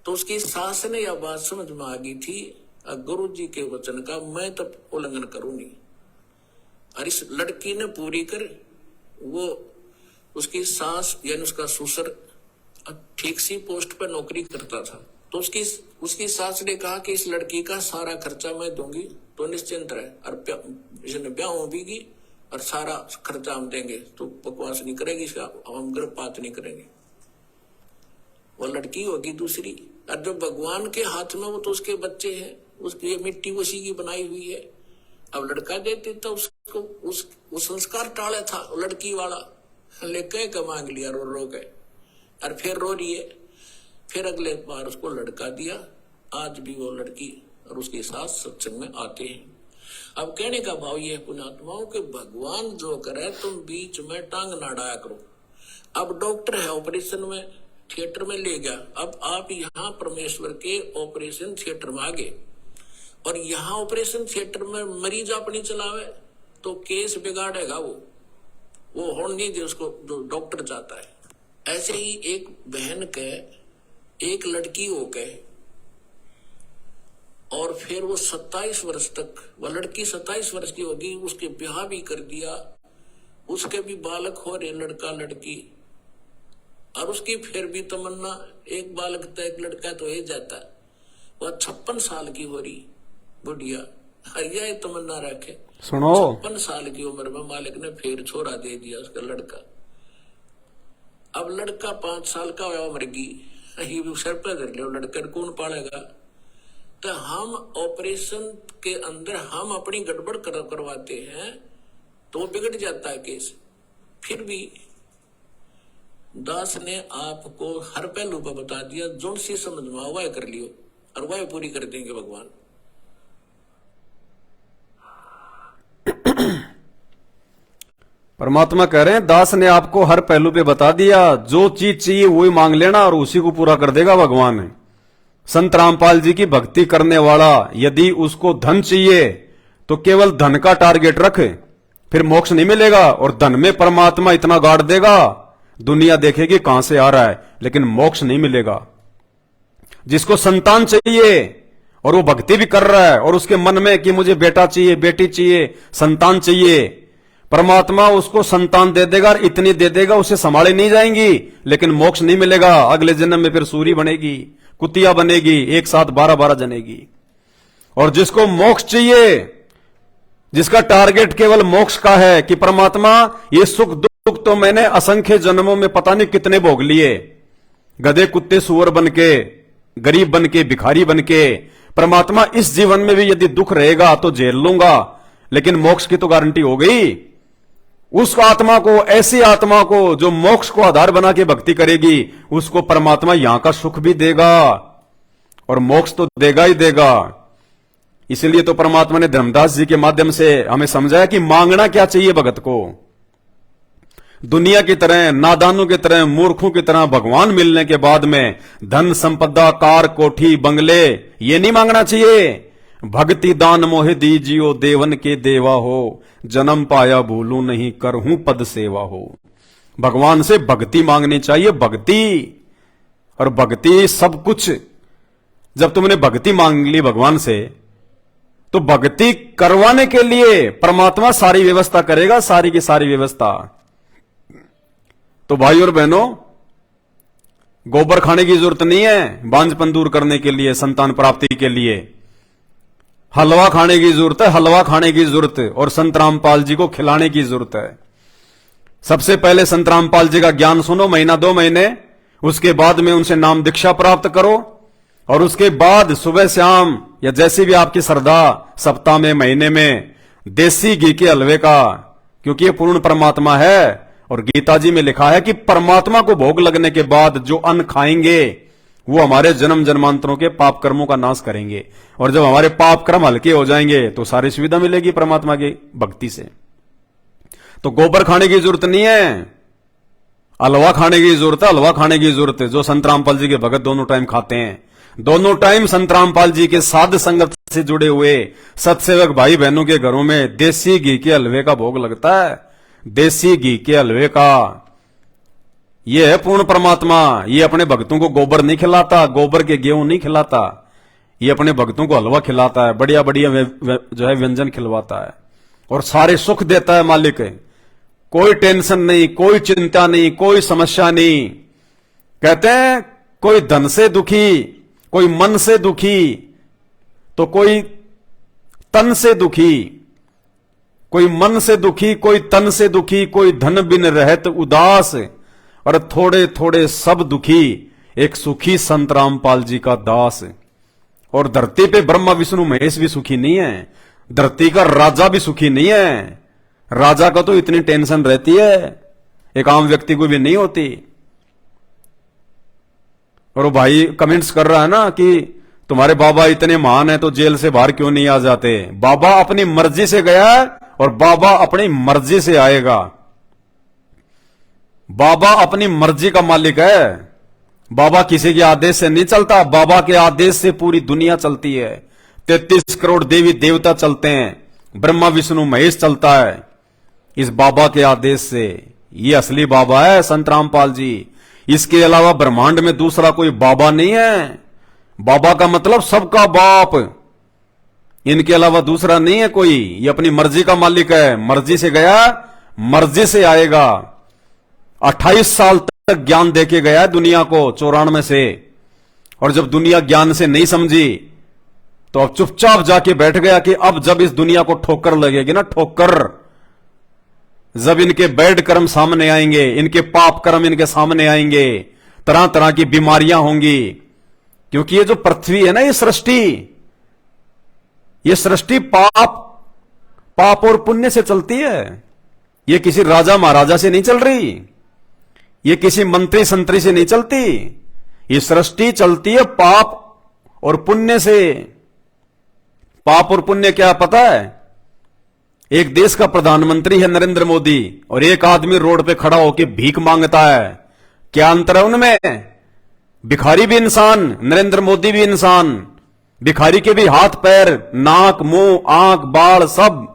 तो उसकी सास ने यह बात समझ में आ गई थी, गुरु जी के वचन का मैं तब उल्लंघन करूंगी। और इस लड़की ने पूरी कर, वो उसकी सास यानी उसका ससुर ठीक सी पोस्ट पर नौकरी करता था। तो उसकी सास ने कहा कि इस लड़की का सारा खर्चा मैं दूंगी, तो निश्चिंत रहे, और इसने ब्याह होगी और सारा खर्चा हम देंगे, तो बकवास नहीं करेगी, इसका हम गर्भपात नहीं करेंगे। वो लड़की होगी दूसरी, और जो भगवान के हाथ में, वो तो उसके बच्चे हैं, उसकी मिट्टी उसी की बनाई हुई है। अब लड़का देते तो उसको उस संस्कार टाले था लड़की वाला, लेके मांग लिया रो रो के, और फिर रो रही है। फिर अगले बार उसको लड़का दिया। आज भी वो लड़की और उसकी सास सत्संग में आते हैं। अब कहने का भाव ये है पुण्यात्माओं के, भगवान जो करे तुम बीच में टांग ना डाया करो। अब डॉक्टर है, ऑपरेशन में थिएटर में ले गया, अब आप यहाँ परमेश्वर के ऑपरेशन थिएटर में आ गए, और यहाँ ऑपरेशन थिएटर में मरीज अपनी चलावे तो केस बिगाड़ेगा वो होने नहीं दे उसको जो डॉक्टर चाहता है। ऐसे ही एक बहन के एक लड़की हो गए, और फिर वो 27 वर्ष तक, वह लड़की 27 वर्ष की होगी, उसके ब्याह भी कर दिया, उसके भी बालक हो रहे, लड़का लड़की, और उसकी फिर भी तमन्ना एक बालक तो एक लड़का तो हो जाता है। वह 56 साल की हो रही बुढ़िया, हरिया तमन्ना रखे, सुनो 56 साल की उम्र में मालिक ने फिर छोरा दे दिया उसका लड़का। अब लड़का 5 साल का हुआ, मर गई, सर पे धर लो, लड़का कौन पालेगा। तो हम ऑपरेशन के अंदर हम अपनी गड़बड़ करवाते हैं तो बिगड़ जाता है केस। फिर भी दास ने आपको हर पहलू पर बता दिया, जो सी समझ में वह कर लियो, और वह पूरी कर देंगे भगवान। परमात्मा कह रहे हैं, दास ने आपको हर पहलू पे बता दिया, जो चीज चाहिए वही मांग लेना और उसी को पूरा कर देगा भगवान। संत रामपाल जी की भक्ति करने वाला यदि उसको धन चाहिए तो केवल धन का टारगेट रखे, फिर मोक्ष नहीं मिलेगा, और धन में परमात्मा इतना गाड़ देगा, दुनिया देखेगी कहां से आ रहा है, लेकिन मोक्ष नहीं मिलेगा। जिसको संतान चाहिए और वो भक्ति भी कर रहा है, और उसके मन में कि मुझे बेटा चाहिए, बेटी चाहिए, संतान चाहिए, परमात्मा उसको संतान दे देगा, और इतनी दे देगा उसे संभाले नहीं जाएंगी, लेकिन मोक्ष नहीं मिलेगा। अगले जन्म में फिर सूरी बनेगी, कुतिया बनेगी, एक साथ 12-12 जनेगी। और जिसको मोक्ष चाहिए, जिसका टारगेट केवल मोक्ष का है कि परमात्मा ये सुख दुख तो मैंने असंख्य जन्मों में पता नहीं कितने भोग लिए, गधे कुत्ते सुअर बनके, गरीब बनके, भिखारी बनके, परमात्मा इस जीवन में भी यदि दुख रहेगा तो झेल लूंगा, लेकिन मोक्ष की तो गारंटी हो गई। उस आत्मा को, ऐसी आत्मा को जो मोक्ष को आधार बना के भक्ति करेगी, उसको परमात्मा यहां का सुख भी देगा और मोक्ष तो देगा ही देगा। इसलिए तो परमात्मा ने धर्मदास जी के माध्यम से हमें समझाया कि मांगना क्या चाहिए भगत को। दुनिया की तरह, नादानों की तरह, मूर्खों की तरह भगवान मिलने के बाद में धन संपदा, कार, कोठी, बंगले, ये नहीं मांगना चाहिए। भक्ति दान मोहे दीजियो, देवन के देवा हो, जन्म पाया भूलू नहीं, करहूं पद सेवा हो। भगवान से भक्ति मांगनी चाहिए, भक्ति। और भक्ति सब कुछ। जब तुमने भक्ति मांग ली भगवान से, तो भक्ति करवाने के लिए परमात्मा सारी व्यवस्था करेगा, सारी की सारी व्यवस्था। तो भाई और बहनों, गोबर खाने की जरूरत नहीं है बांझपन दूर करने के लिए, संतान प्राप्ति के लिए। हलवा खाने की जरूरत है, हलवा खाने की जरूरत है, और संत रामपाल जी को खिलाने की जरूरत है। सबसे पहले संत रामपाल जी का ज्ञान सुनो, महीना 2 महीने, उसके बाद में उनसे नाम दीक्षा प्राप्त करो, और उसके बाद सुबह शाम या जैसी भी आपकी श्रद्धा, सप्ताह में, महीने में, देसी घी के हलवे का, क्योंकि ये पूर्ण परमात्मा है। और गीता जी में लिखा है कि परमात्मा को भोग लगने के बाद जो अन्न खाएंगे वो हमारे जन्म जन्मांतरों के पाप कर्मों का नाश करेंगे, और जब हमारे पाप कर्म हल्के हो जाएंगे तो सारी सुविधा मिलेगी परमात्मा की भक्ति से। तो गोबर खाने की जरूरत नहीं है, हलवा खाने की जरूरत है, हलवा खाने की जरूरत है, जो संत रामपाल जी के भगत दोनों टाइम खाते हैं। दोनों टाइम संत रामपाल जी के साध संगत से जुड़े हुए सत्सेवक भाई बहनों के घरों में देसी घी के हलवे का भोग लगता है। देसी घी के हलवे का, यह है पूर्ण परमात्मा। ये अपने भक्तों को गोबर नहीं खिलाता, गोबर के गेहूं नहीं खिलाता, ये अपने भक्तों को हलवा खिलाता है, बढ़िया बढ़िया जो है व्यंजन खिलवाता है, और सारे सुख देता है मालिक। कोई टेंशन नहीं, कोई चिंता नहीं, कोई समस्या नहीं। कहते हैं कोई धन से दुखी, कोई मन से दुखी, तो कोई तन से दुखी। कोई मन से दुखी, कोई तन से दुखी, कोई धन बिन रहत उदास, और थोड़े थोड़े सब दुखी, एक सुखी संत रामपाल जी का दास। और धरती पे ब्रह्मा विष्णु महेश भी सुखी नहीं है, धरती का राजा भी सुखी नहीं है। राजा का तो इतनी टेंशन रहती है, एक आम व्यक्ति को भी नहीं होती। और वो भाई कमेंट्स कर रहा है ना कि तुम्हारे बाबा इतने महान है तो जेल से बाहर क्यों नहीं आ जाते। बाबा अपनी मर्जी से गया है और बाबा अपनी मर्जी से आएगा। बाबा अपनी मर्जी का मालिक है, बाबा किसी के आदेश से नहीं चलता, बाबा के आदेश से पूरी दुनिया चलती है। 33 करोड़ देवी देवता चलते हैं, ब्रह्मा विष्णु महेश चलता है इस बाबा के आदेश से। ये असली बाबा है संत रामपाल जी, इसके अलावा ब्रह्मांड में दूसरा कोई बाबा नहीं है। बाबा का मतलब सबका बाप, इनके अलावा दूसरा नहीं है कोई। ये अपनी मर्जी का मालिक है, मर्जी से गया मर्जी से आएगा। 28 साल तक ज्ञान देके गया दुनिया को 94 से, और जब दुनिया ज्ञान से नहीं समझी तो अब चुपचाप जाके बैठ गया कि अब जब इस दुनिया को ठोकर लगेगी ना, ठोकर, जब इनके बैड कर्म सामने आएंगे, इनके पाप कर्म इनके सामने आएंगे, तरह तरह की बीमारियां होंगी। क्योंकि ये जो पृथ्वी है ना, ये सृष्टि पाप और पुण्य से चलती है। ये किसी राजा महाराजा से नहीं चल रही, ये किसी मंत्री संतरी से नहीं चलती। ये सृष्टि चलती है पाप और पुण्य से। पाप और पुण्य क्या पता है? एक देश का प्रधानमंत्री है नरेंद्र मोदी, और एक आदमी रोड पे खड़ा होकर भीख मांगता है। क्या अंतर है उनमें? भिखारी भी इंसान, नरेंद्र मोदी भी इंसान। भिखारी के भी हाथ पैर, नाक, मुंह, आंख, बाल सब।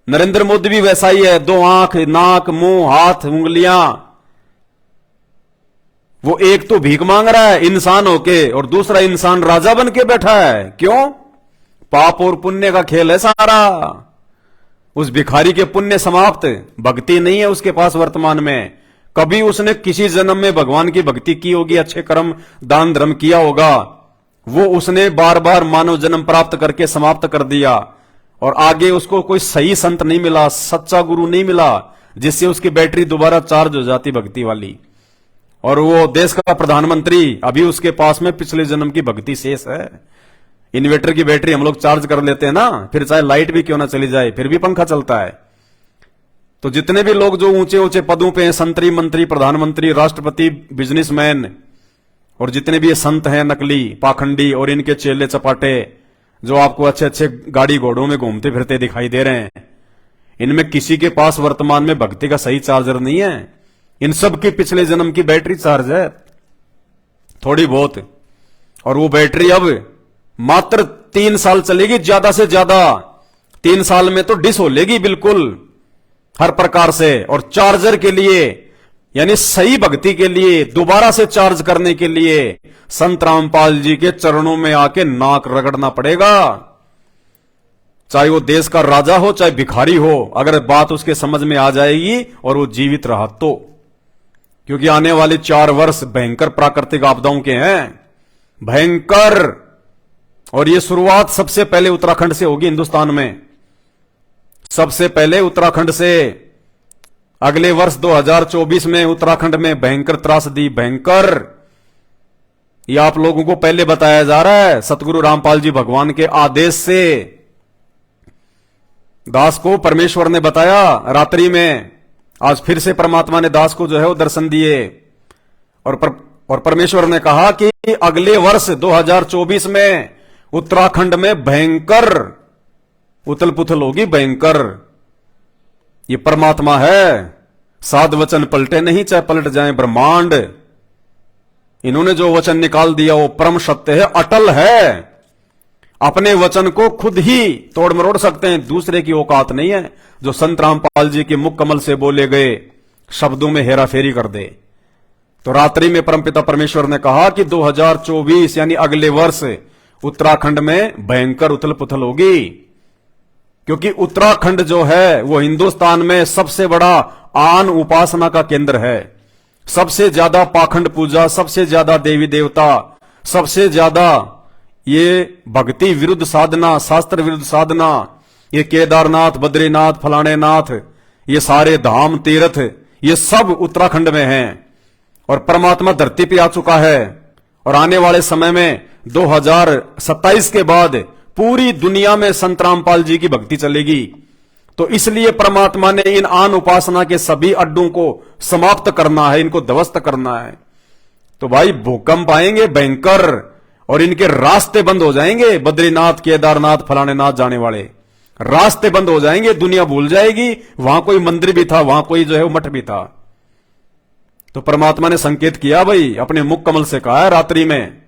नरेंद्र मोदी भी वैसा ही है, 2 आंख, नाक, मुंह, हाथ, उंगलियां। वो एक तो भीख मांग रहा है इंसान होके, और दूसरा इंसान राजा बन के बैठा है। क्यों? पाप और पुण्य का खेल है सारा। उस भिखारी के पुण्य समाप्त, भक्ति नहीं है उसके पास वर्तमान में। कभी उसने किसी जन्म में भगवान की भक्ति की होगी, अच्छे कर्म दान धर्म किया होगा, वो उसने बार बार मानव जन्म प्राप्त करके समाप्त कर दिया। और आगे उसको कोई सही संत नहीं मिला, सच्चा गुरु नहीं मिला, जिससे उसकी बैटरी दोबारा चार्ज हो जाती भक्ति वाली। और वो देश का प्रधानमंत्री, अभी उसके पास में पिछले जन्म की भक्ति शेष है। इन्वर्टर की बैटरी हम लोग चार्ज कर लेते हैं ना, फिर चाहे लाइट भी क्यों ना चली जाए फिर भी पंखा चलता है। तो जितने भी लोग जो ऊंचे ऊंचे पदों पे हैं, संतरी, मंत्री, प्रधानमंत्री, राष्ट्रपति, बिजनेसमैन, और जितने भी ये संत हैं नकली, पाखंडी, और इनके चेले चपाटे जो आपको अच्छे अच्छे गाड़ी घोड़ों में घूमते फिरते दिखाई दे रहे हैं, इनमें किसी के पास वर्तमान में भक्ति का सही चार्जर नहीं है। इन सब की पिछले जन्म की बैटरी चार्ज है थोड़ी बहुत, और वो बैटरी अब मात्र 3 साल चलेगी ज्यादा से ज्यादा। 3 साल में तो डिस हो लेगी बिल्कुल हर प्रकार से। और चार्जर के लिए यानी सही भक्ति के लिए, दोबारा से चार्ज करने के लिए संत रामपाल जी के चरणों में आके नाक रगड़ना पड़ेगा। चाहे वो देश का राजा हो, चाहे भिखारी हो, अगर बात उसके समझ में आ जाएगी और वो जीवित रहा तो। क्योंकि आने वाले 4 वर्ष भयंकर प्राकृतिक आपदाओं के हैं, भयंकर। और ये शुरुआत सबसे पहले उत्तराखंड से होगी, हिंदुस्तान में सबसे पहले उत्तराखंड से। अगले वर्ष 2024 में उत्तराखंड में भयंकर त्रासदी, भयंकर। ये आप लोगों को पहले बताया जा रहा है, सतगुरु रामपाल जी भगवान के आदेश से। दास को परमेश्वर ने बताया रात्रि में, आज फिर से परमात्मा ने दास को जो है वो दर्शन दिए और परमेश्वर ने कहा कि अगले वर्ष 2024 में उत्तराखंड में भयंकर उथल पुथल होगी, भयंकर। ये परमात्मा है, साध वचन पलटे नहीं, चाहे पलट जाए ब्रह्मांड। इन्होंने जो वचन निकाल दिया वो परम सत्य है, अटल है। अपने वचन को खुद ही तोड़ मरोड़ सकते हैं, दूसरे की औकात नहीं है जो संत रामपाल जी के मुख कमल से बोले गए शब्दों में हेराफेरी कर दे। तो रात्रि में परमपिता परमेश्वर ने कहा कि 2024 यानी अगले वर्ष उत्तराखंड में भयंकर उथल पुथल होगी। क्योंकि उत्तराखंड जो है वो हिंदुस्तान में सबसे बड़ा आन उपासना का केंद्र है। सबसे ज्यादा पाखंड पूजा, सबसे ज्यादा देवी देवता, सबसे ज्यादा ये भक्ति विरुद्ध साधना, शास्त्र विरुद्ध साधना, ये केदारनाथ, बद्रीनाथ, फलाने नाथ, ये सारे धाम तीर्थ, ये सब उत्तराखंड में हैं। और परमात्मा धरती पे आ चुका है। और आने वाले समय में 2027 के बाद पूरी दुनिया में संत रामपाल जी की भक्ति चलेगी। तो इसलिए परमात्मा ने इन आन उपासना के सभी अड्डों को समाप्त करना है, इनको ध्वस्त करना है। तो भाई भूकंप आएंगे भयंकर और इनके रास्ते बंद हो जाएंगे। बद्रीनाथ, केदारनाथ, फलाने नाथ जाने वाले रास्ते बंद हो जाएंगे, दुनिया भूल जाएगी वहां कोई मंदिर भी था, वहां कोई जो है वो मठ भी था। तो परमात्मा ने संकेत किया भाई, अपने मुख कमल से कहा है रात्रि में।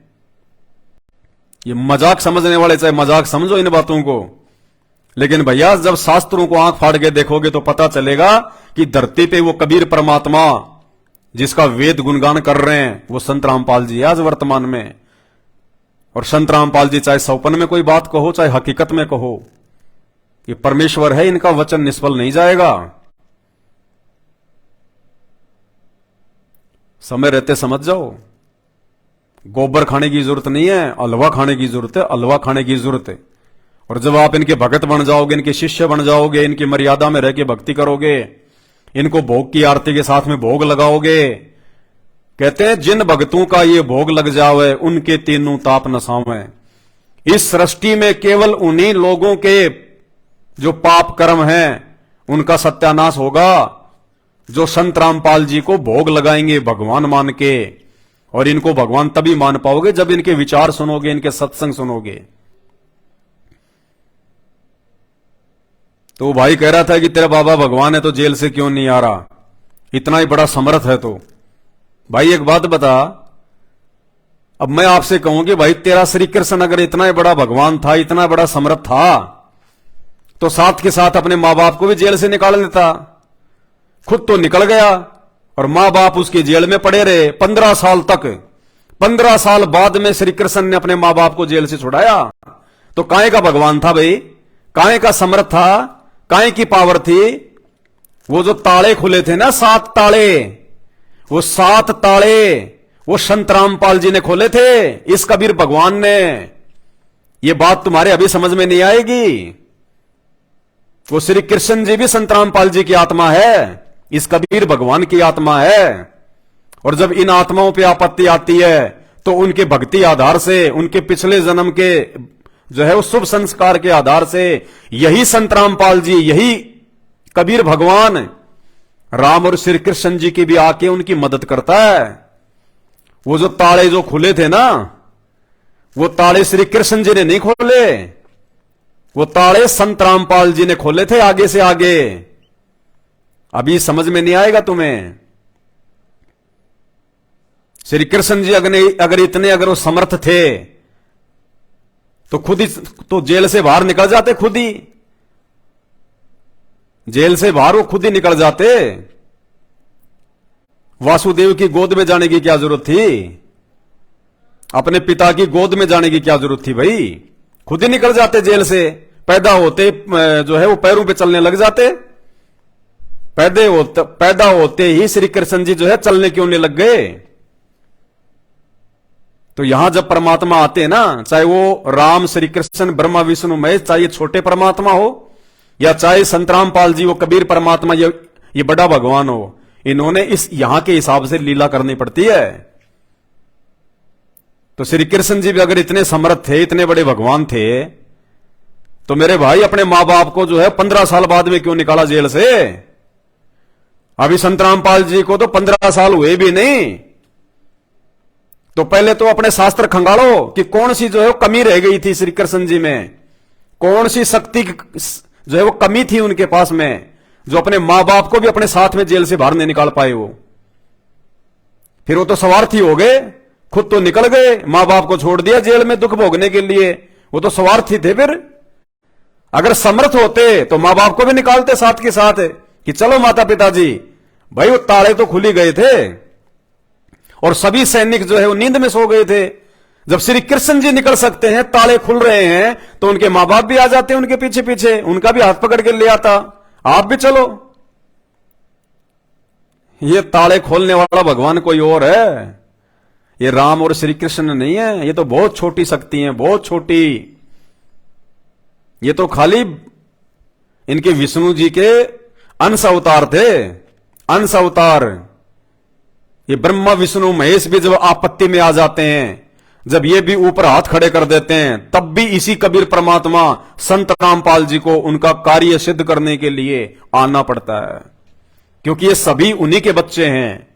ये मजाक समझने वाले चाहे मजाक समझो इन बातों को, लेकिन भैया जब शास्त्रों को आंख फाड़ के देखोगे तो पता चलेगा कि धरती पे वो कबीर परमात्मा जिसका वेद गुणगान कर रहे हैं वो संत रामपाल जी आज वर्तमान में। और संत रामपाल जी चाहे सौपन में कोई बात कहो, चाहे हकीकत में कहो, ये परमेश्वर है, इनका वचन निष्फल नहीं जाएगा। समय रहते समझ जाओ। गोबर खाने की जरूरत नहीं है, हलवा खाने की जरूरत है, हलवा खाने की जरूरत है। और जब आप इनके भगत बन जाओगे, इनके शिष्य बन जाओगे, इनकी मर्यादा में रह के भक्ति करोगे, इनको भोग की आरती के साथ में भोग लगाओगे, कहते हैं जिन भक्तों का ये भोग लग जावे उनके तीनों ताप नसावे। इस सृष्टि में केवल उन्हीं लोगों के जो पाप कर्म हैं उनका सत्यानाश होगा जो संत रामपाल जी को भोग लगाएंगे भगवान मान के। और इनको भगवान तभी मान पाओगे जब इनके विचार सुनोगे, इनके सत्संग सुनोगे। तो भाई कह रहा था कि तेरा बाबा भगवान है तो जेल से क्यों नहीं आ रहा, इतना ही बड़ा समर्थ है। तो भाई एक बात बता, अब मैं आपसे कहूं कि भाई तेरा श्री कृष्ण अगर इतना ही बड़ा भगवान था, इतना बड़ा समर्थ था, तो साथ के साथ अपने मां बाप को भी जेल से निकाल लेता। खुद तो निकल गया और मां बाप उसके जेल में पड़े रहे 15 साल तक। 15 साल बाद में श्री कृष्ण ने अपने मां बाप को जेल से छुड़ाया। तो काहे का भगवान था भाई, काहे का समर्थ था, काहे की पावर थी। वो जो ताले खुले थे ना, 7 ताले, वो 7 ताले वो संत रामपाल जी ने खोले थे, इस कबीर भगवान ने। ये बात तुम्हारे अभी समझ में नहीं आएगी। वो श्री कृष्ण जी भी संत रामपाल जी की आत्मा है, इस कबीर भगवान की आत्मा है। और जब इन आत्माओं पे आपत्ति आती है तो उनके भक्ति आधार से, उनके पिछले जन्म के जो है उस शुभ संस्कार के आधार से यही संत रामपाल जी, यही कबीर भगवान राम और श्री कृष्ण जी की भी आके उनकी मदद करता है। वो जो ताले जो खुले थे ना, वो ताले श्री कृष्ण जी ने नहीं खोले, वो ताले संत रामपाल जी ने खोले थे आगे से आगे। अभी समझ में नहीं आएगा तुम्हें। श्री कृष्ण जी अगर इतने अगर वो समर्थ थे तो खुद ही तो जेल से बाहर निकल जाते, खुद ही जेल से बाहर वो खुद ही निकल जाते। वासुदेव की गोद में जाने की क्या जरूरत थी? अपने पिता की गोद में जाने की क्या जरूरत थी भाई? खुद ही निकल जाते जेल से, पैदा होते जो है वो पैरों पे चलने लग जाते। पैदा होते ही श्री कृष्ण जी जो है चलने क्यों नहीं लग गए? तो यहां जब परमात्मा आते हैं ना, चाहे वो राम, श्री कृष्ण, ब्रह्मा, विष्णु, महेश, चाहे छोटे परमात्मा हो या चाहे संत रामपाल जी, वो कबीर परमात्मा, ये बड़ा भगवान हो, इन्होंने इस यहां के हिसाब से लीला करनी पड़ती है। तो श्री कृष्ण जी भी अगर इतने समर्थ थे, इतने बड़े भगवान थे, तो मेरे भाई अपने मां बाप को जो है 15 साल बाद में क्यों निकाला जेल से? अभी संत रामपाल जी को तो 15 साल हुए भी नहीं। तो पहले तो अपने शास्त्र खंगालो कि कौन सी जो है वो कमी रह गई थी श्री कृष्ण जी में, कौन सी शक्ति जो है वो कमी थी उनके पास में, जो अपने मां बाप को भी अपने साथ में जेल से बाहर नहीं निकाल पाए वो। फिर वो तो स्वार्थी हो गए, खुद तो निकल गए, मां बाप को छोड़ दिया जेल में दुख भोगने के लिए, वो तो स्वार्थी थे। फिर अगर समर्थ होते तो मां बाप को भी निकालते साथ के साथ कि चलो माता पिताजी, भाई वो ताले तो खुली गए थे और सभी सैनिक जो है वो नींद में सो गए थे। जब श्री कृष्ण जी निकल सकते हैं, ताले खुल रहे हैं, तो उनके मां बाप भी आ जाते हैं उनके पीछे पीछे, उनका भी हाथ पकड़ के ले आता, आप भी चलो। ये ताले खोलने वाला भगवान कोई और है, ये राम और श्री कृष्ण नहीं है। ये तो बहुत छोटी शक्ति है, बहुत छोटी। ये तो खाली इनके विष्णु जी के अंश अवतार थे, अंश अवतार। ये ब्रह्मा, विष्णु, महेश भी जब आपत्ति में आ जाते हैं, जब ये भी ऊपर हाथ खड़े कर देते हैं, तब भी इसी कबीर परमात्मा संत रामपाल जी को उनका कार्य सिद्ध करने के लिए आना पड़ता है, क्योंकि ये सभी उन्हीं के बच्चे हैं।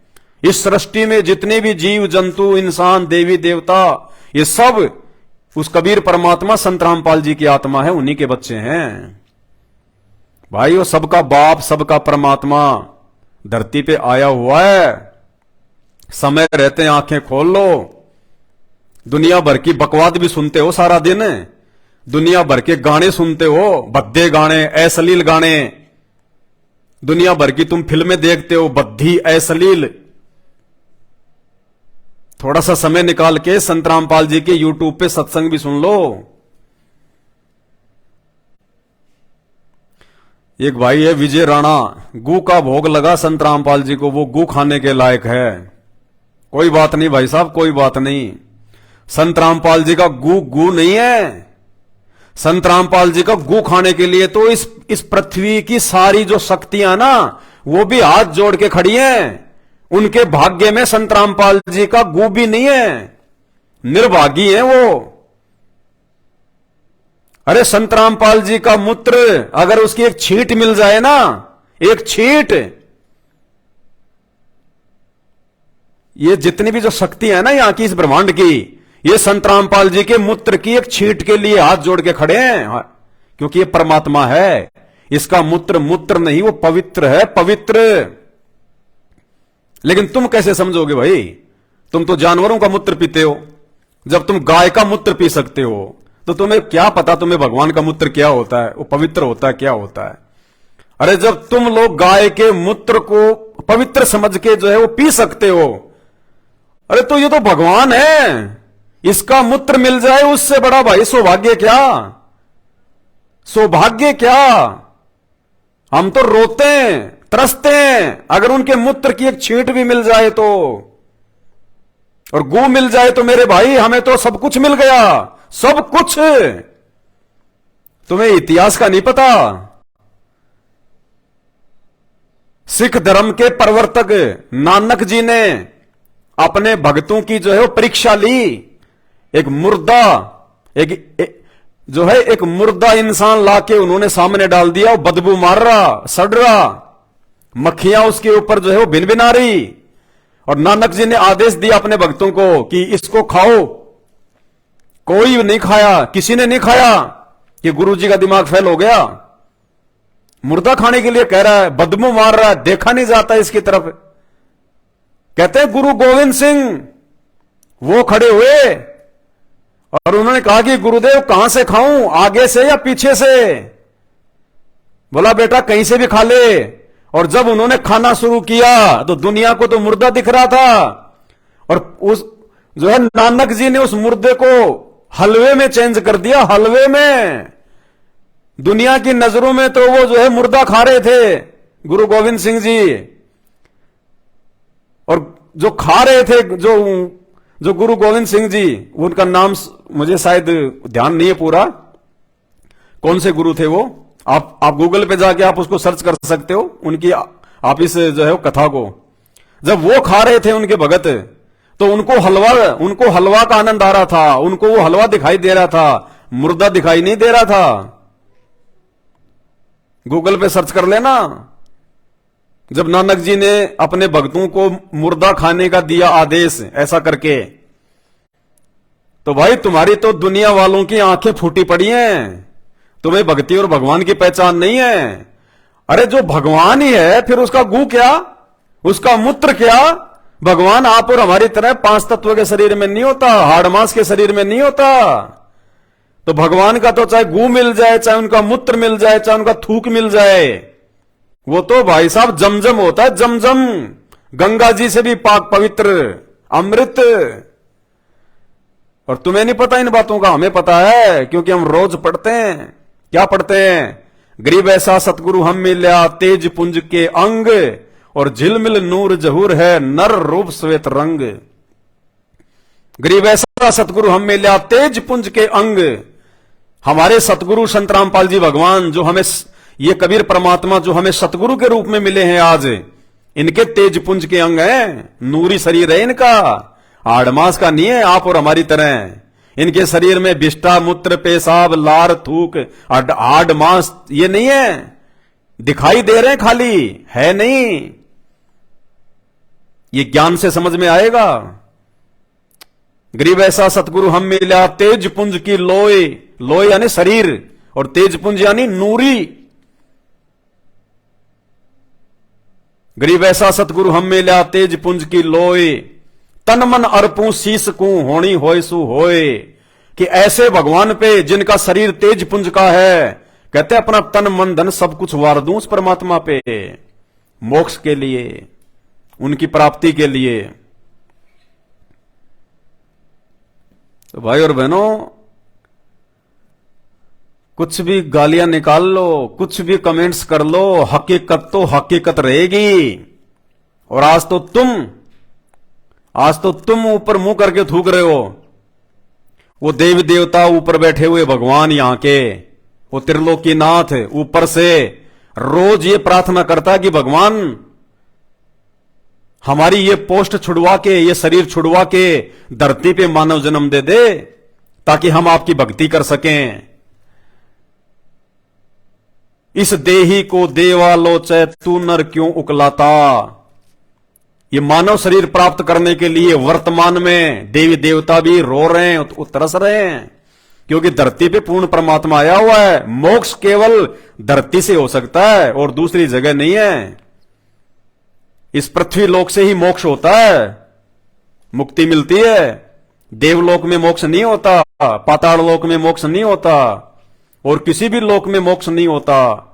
इस सृष्टि में जितने भी जीव जंतु, इंसान, देवी देवता, ये सब उस कबीर परमात्मा संत रामपाल जी की आत्मा है, उन्हीं के बच्चे हैं भाई। वो सबका बाप, सबका परमात्मा धरती पे आया हुआ है। समय रहते हैं आंखें खोल लो, दुनिया भर की बकवाद भी सुनते हो सारा दिन, दुनिया भर के गाने सुनते हो, भद्दे गाने, अश्लील गाने, दुनिया भर की तुम फिल्में देखते हो, बद्धी, अश्लील। थोड़ा सा समय निकाल के संत रामपाल जी के यूट्यूब पे सत्संग भी सुन लो। एक भाई है विजय राणा, गू का भोग लगा संत रामपाल जी को, वो गू खाने के लायक है। कोई बात नहीं भाई साहब, कोई बात नहीं। संत रामपाल जी का गू गू नहीं है। संत रामपाल जी का गू खाने के लिए तो इस पृथ्वी की सारी जो शक्तियां ना, वो भी हाथ जोड़ के खड़ी हैं। उनके भाग्य में संत रामपाल जी का गू भी नहीं है, निर्भागी है वो। अरे संत रामपाल जी का मूत्र, अगर उसकी एक छींट मिल जाए ना, एक छींट, ये जितनी भी जो शक्ति है ना यहाँ की, इस ब्रह्मांड की, ये संत रामपाल जी के मूत्र की एक छींट के लिए हाथ जोड़ के खड़े हैं, क्योंकि ये परमात्मा है। इसका मूत्र मूत्र नहीं, वो पवित्र है, पवित्र। लेकिन तुम कैसे समझोगे भाई? तुम तो जानवरों का मूत्र पीते हो। जब तुम गाय का मूत्र पी सकते हो, तो तुम्हें क्या पता तुम्हें भगवान का मूत्र क्या होता है, वो पवित्र होता है, क्या होता है? अरे जब तुम लोग गाय के मूत्र को पवित्र समझ के जो है वो पी सकते हो, अरे तो ये तो भगवान है, इसका मूत्र मिल जाए उससे बड़ा भाई सौभाग्य क्या, सौभाग्य क्या। हम तो रोते हैं, तरसते हैं, अगर उनके मूत्र की एक छींट भी मिल जाए तो, और गू मिल जाए तो मेरे भाई हमें तो सब कुछ मिल गया, सब कुछ। तुम्हें इतिहास का नहीं पता। सिख धर्म के प्रवर्तक नानक जी ने अपने भक्तों की जो है वो परीक्षा ली। एक मुर्दा, एक मुर्दा इंसान लाके उन्होंने सामने डाल दिया, वो बदबू मार रहा, सड़ रहा, मक्खियां उसके ऊपर जो है वो भिन भिना रही, और नानक जी ने आदेश दिया अपने भक्तों को कि इसको खाओ। कोई नहीं खाया, किसी ने नहीं खाया, कि गुरु जी का दिमाग फेल हो गया। मुर्दा खाने के लिए कह रहा है, बदबू मार रहा है, देखा नहीं जाता इसकी तरफ। कहते हैं गुरु गोविंद सिंह वो खड़े हुए और उन्होंने कहा कि गुरुदेव कहां से खाऊं, आगे से या पीछे से? बोला बेटा कहीं से भी खा ले। और जब उन्होंने खाना शुरू किया तो दुनिया को तो मुर्दा दिख रहा था, और उस जो है नानक जी ने उस मुर्दे को हलवे में चेंज कर दिया, हलवे में। दुनिया की नजरों में तो वो जो है मुर्दा खा रहे थे गुरु गोविंद सिंह जी, और जो खा रहे थे जो गुरु गोविंद सिंह जी, उनका नाम मुझे शायद ध्यान नहीं है पूरा, कौन से गुरु थे वो, आप गूगल पे जाके आप उसको सर्च कर सकते हो, उनकी आप इस जो है कथा को। जब वो खा रहे थे उनके भगत, तो उनको हलवा का आनंद आ रहा था, उनको वो हलवा दिखाई दे रहा था, मुर्दा दिखाई नहीं दे रहा था। गूगल पे सर्च कर लेना। जब नानक जी ने अपने भक्तों को मुर्दा खाने का दिया आदेश ऐसा करके, तो भाई तुम्हारी तो दुनिया वालों की आंखें फूटी पड़ी हैं, तुम्हें भक्ति और भगवान की पहचान नहीं है। अरे जो भगवान ही है फिर उसका गू क्या, उसका मूत्र क्या? भगवान आप और हमारी तरह 5 तत्व के शरीर में नहीं होता, हाड़ मांस के शरीर में नहीं होता। तो भगवान का तो चाहे गू मिल जाए, चाहे उनका मूत्र मिल जाए, चाहे उनका थूक मिल जाए, वो तो भाई साहब जमजम होता है, जमजम, गंगा जी से भी पाक पवित्र अमृत। और तुम्हें नहीं पता इन बातों का, हमें पता है, क्योंकि हम रोज पढ़ते हैं। क्या पढ़ते हैं? गरीब ऐसा सतगुरु हम मिल्या, तेज पुंज के अंग, और झिलमिल नूर जहूर है, नर रूप श्वेत रंग। गरीब ऐसा सतगुरु हम मिल्या, तेज पुंज के अंग। हमारे सतगुरु संत रामपाल जी भगवान, जो हमें ये कबीर परमात्मा जो हमें सतगुरु के रूप में मिले हैं आज, इनके तेज पुंज के अंग हैं, नूरी शरीर है इनका, आड़मास का नहीं है आप और हमारी तरह। इनके शरीर में विष्ठा, मूत्र, पेशाब, लार, थूक, आड़ मांस ये नहीं है, दिखाई दे रहे हैं खाली, है नहीं। ये ज्ञान से समझ में आएगा। गरीब ऐसा सतगुरु हम मिला, तेज पुंज की लोय, लोय यानी शरीर, और तेज पुंज यानी नूरी। गरीब ऐसा सतगुरु हम मिला, तेज पुंज की लोय, तन मन अर्पूं शीस को होनी होय सु होय। कि ऐसे भगवान पे जिनका शरीर तेज पुंज का है, कहते अपना तन मन धन सब कुछ वार दूं उस परमात्मा पे, मोक्ष के लिए, उनकी प्राप्ति के लिए। तो भाई और बहनों, कुछ भी गालियां निकाल लो, कुछ भी कमेंट्स कर लो, हकीकत तो हकीकत रहेगी। और आज तो तुम ऊपर मुंह करके थूक रहे हो। वो देवी देवता ऊपर बैठे हुए भगवान यहां के, वो त्रिलोकीनाथ ऊपर से रोज ये प्रार्थना करता कि भगवान हमारी ये पोस्ट छुड़वा के, ये शरीर छुड़वा के धरती पे मानव जन्म दे दे, ताकि हम आपकी भक्ति कर सकें। इस देही को देवालोचय तू नर क्यों उकलाता। ये मानव शरीर प्राप्त करने के लिए वर्तमान में देवी देवता भी रो रहे हैं, तरस रहे हैं, क्योंकि धरती पे पूर्ण परमात्मा आया हुआ है। मोक्ष केवल धरती से हो सकता है और दूसरी जगह नहीं है। इस पृथ्वी लोक से ही मोक्ष होता है, मुक्ति मिलती है। देवलोक में मोक्ष नहीं होता, पाताल लोक में मोक्ष नहीं होता, और किसी भी लोक में मोक्ष नहीं होता।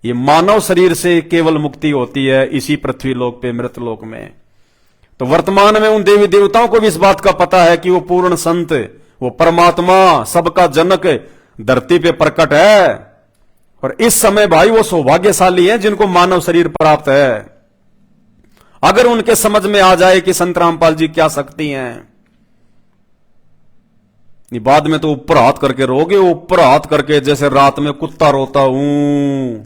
ये मानव शरीर से केवल मुक्ति होती है, इसी पृथ्वी लोक पे, मृत लोक में। तो वर्तमान में उन देवी देवताओं को भी इस बात का पता है कि वो पूर्ण संत, वो परमात्मा, सबका जनक धरती पे प्रकट है। और इस समय भाई वो सौभाग्यशाली हैं जिनको मानव शरीर प्राप्त है। अगर उनके समझ में आ जाए कि संत रामपाल जी क्या शक्ति हैं, बाद में तो ऊपर हाथ करके रोगे, ऊपर हाथ करके जैसे रात में कुत्ता रोता हूं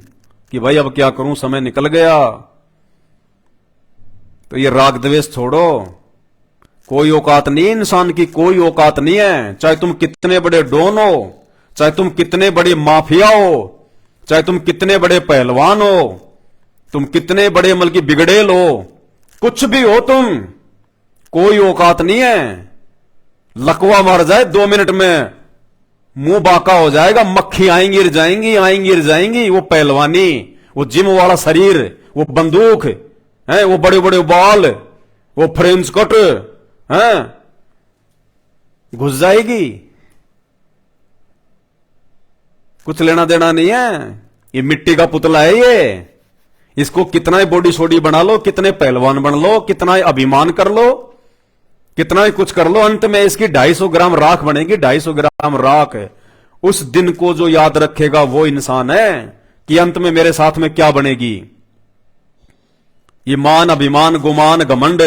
कि भाई अब क्या करूं, समय निकल गया। तो ये राग द्वेष छोड़ो। कोई औकात नहीं इंसान की, कोई औकात नहीं है। चाहे तुम कितने बड़े डॉन हो, चाहे तुम कितने बड़े माफिया हो, चाहे तुम कितने बड़े पहलवान हो, तुम कितने बड़े मतलब बिगड़ेल हो, कुछ भी हो तुम, कोई औकात नहीं है। लकवा मार जाए 2 मिनट में मुंह बाका हो जाएगा, मक्खी आएंगी गिर जाएंगी, आएंगी गिर जाएंगी। वो पहलवानी, वो जिम वाला शरीर, वो बंदूक है, वो बड़े बड़े बाल, वो फ्रेंच कट है, घुस जाएगी। कुछ लेना देना नहीं है। ये मिट्टी का पुतला है, इसको कितना ही बॉडी सोडी बना लो, कितने पहलवान बन लो, कितना ही अभिमान कर लो, कितना ही कुछ कर लो, अंत में इसकी 250 ग्राम राख बनेगी। 250 ग्राम राख उस दिन को जो याद रखेगा वो इंसान है कि अंत में मेरे साथ में क्या बनेगी। ये मान, अभिमान, गुमान, घमंड,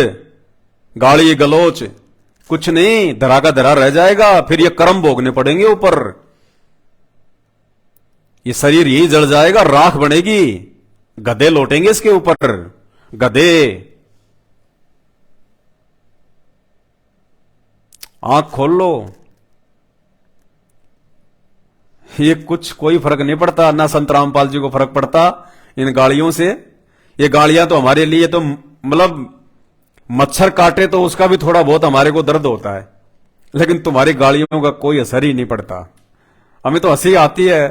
गाली गलोच कुछ नहीं, धरा का धरा रह जाएगा। फिर ये कर्म भोगने पड़ेंगे ऊपर। ये शरीर यही जल जाएगा, राख बनेगी, गधे लौटेंगे इसके ऊपर, गधे। आंख खोल लो, ये कुछ कोई फर्क नहीं पड़ता, ना संत रामपाल जी को फर्क पड़ता इन गालियों से। ये गालियां तो हमारे लिए तो मतलब मच्छर काटे तो उसका भी थोड़ा बहुत हमारे को दर्द होता है, लेकिन तुम्हारी गालियों का कोई असर ही नहीं पड़ता। हमें तो हंसी आती है,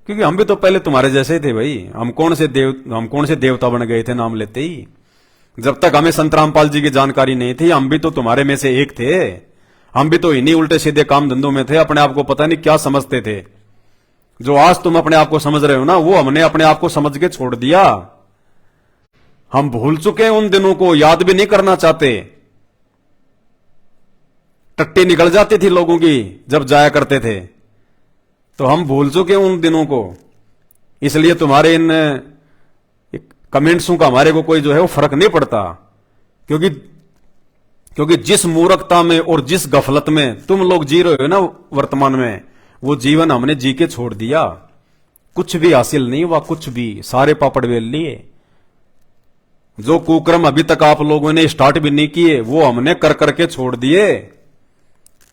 क्योंकि हम भी तो पहले तुम्हारे जैसे ही थे भाई। हम कौन से देवता बन गए थे नाम लेते ही। जब तक हमें संत रामपाल जी की जानकारी नहीं थी, हम भी तो तुम्हारे में से एक थे। हम भी तो इन्हीं उल्टे सीधे काम धंधों में थे, अपने आप को पता नहीं क्या समझते थे। जो आज तुम अपने आप को समझ रहे हो ना, वो हमने अपने आप को समझ के छोड़ दिया। हम भूल चुके हैं उन दिनों को, याद भी नहीं करना चाहते। टट्टी निकल जाती थी लोगों की जब जाया करते थे, तो हम भूल चुके हैं उन दिनों को। इसलिए तुम्हारे इन कमेंट्सों का हमारे को कोई जो है वो फर्क नहीं पड़ता, क्योंकि जिस मूर्खता में और जिस गफलत में तुम लोग जी रहे हो ना वर्तमान में, वो जीवन हमने जी के छोड़ दिया। कुछ भी हासिल नहीं हुआ, कुछ भी, सारे पापड़ बेल लिए। जो कुक्रम अभी तक आप लोगों ने स्टार्ट भी नहीं किए, वो हमने कर करके छोड़ दिए।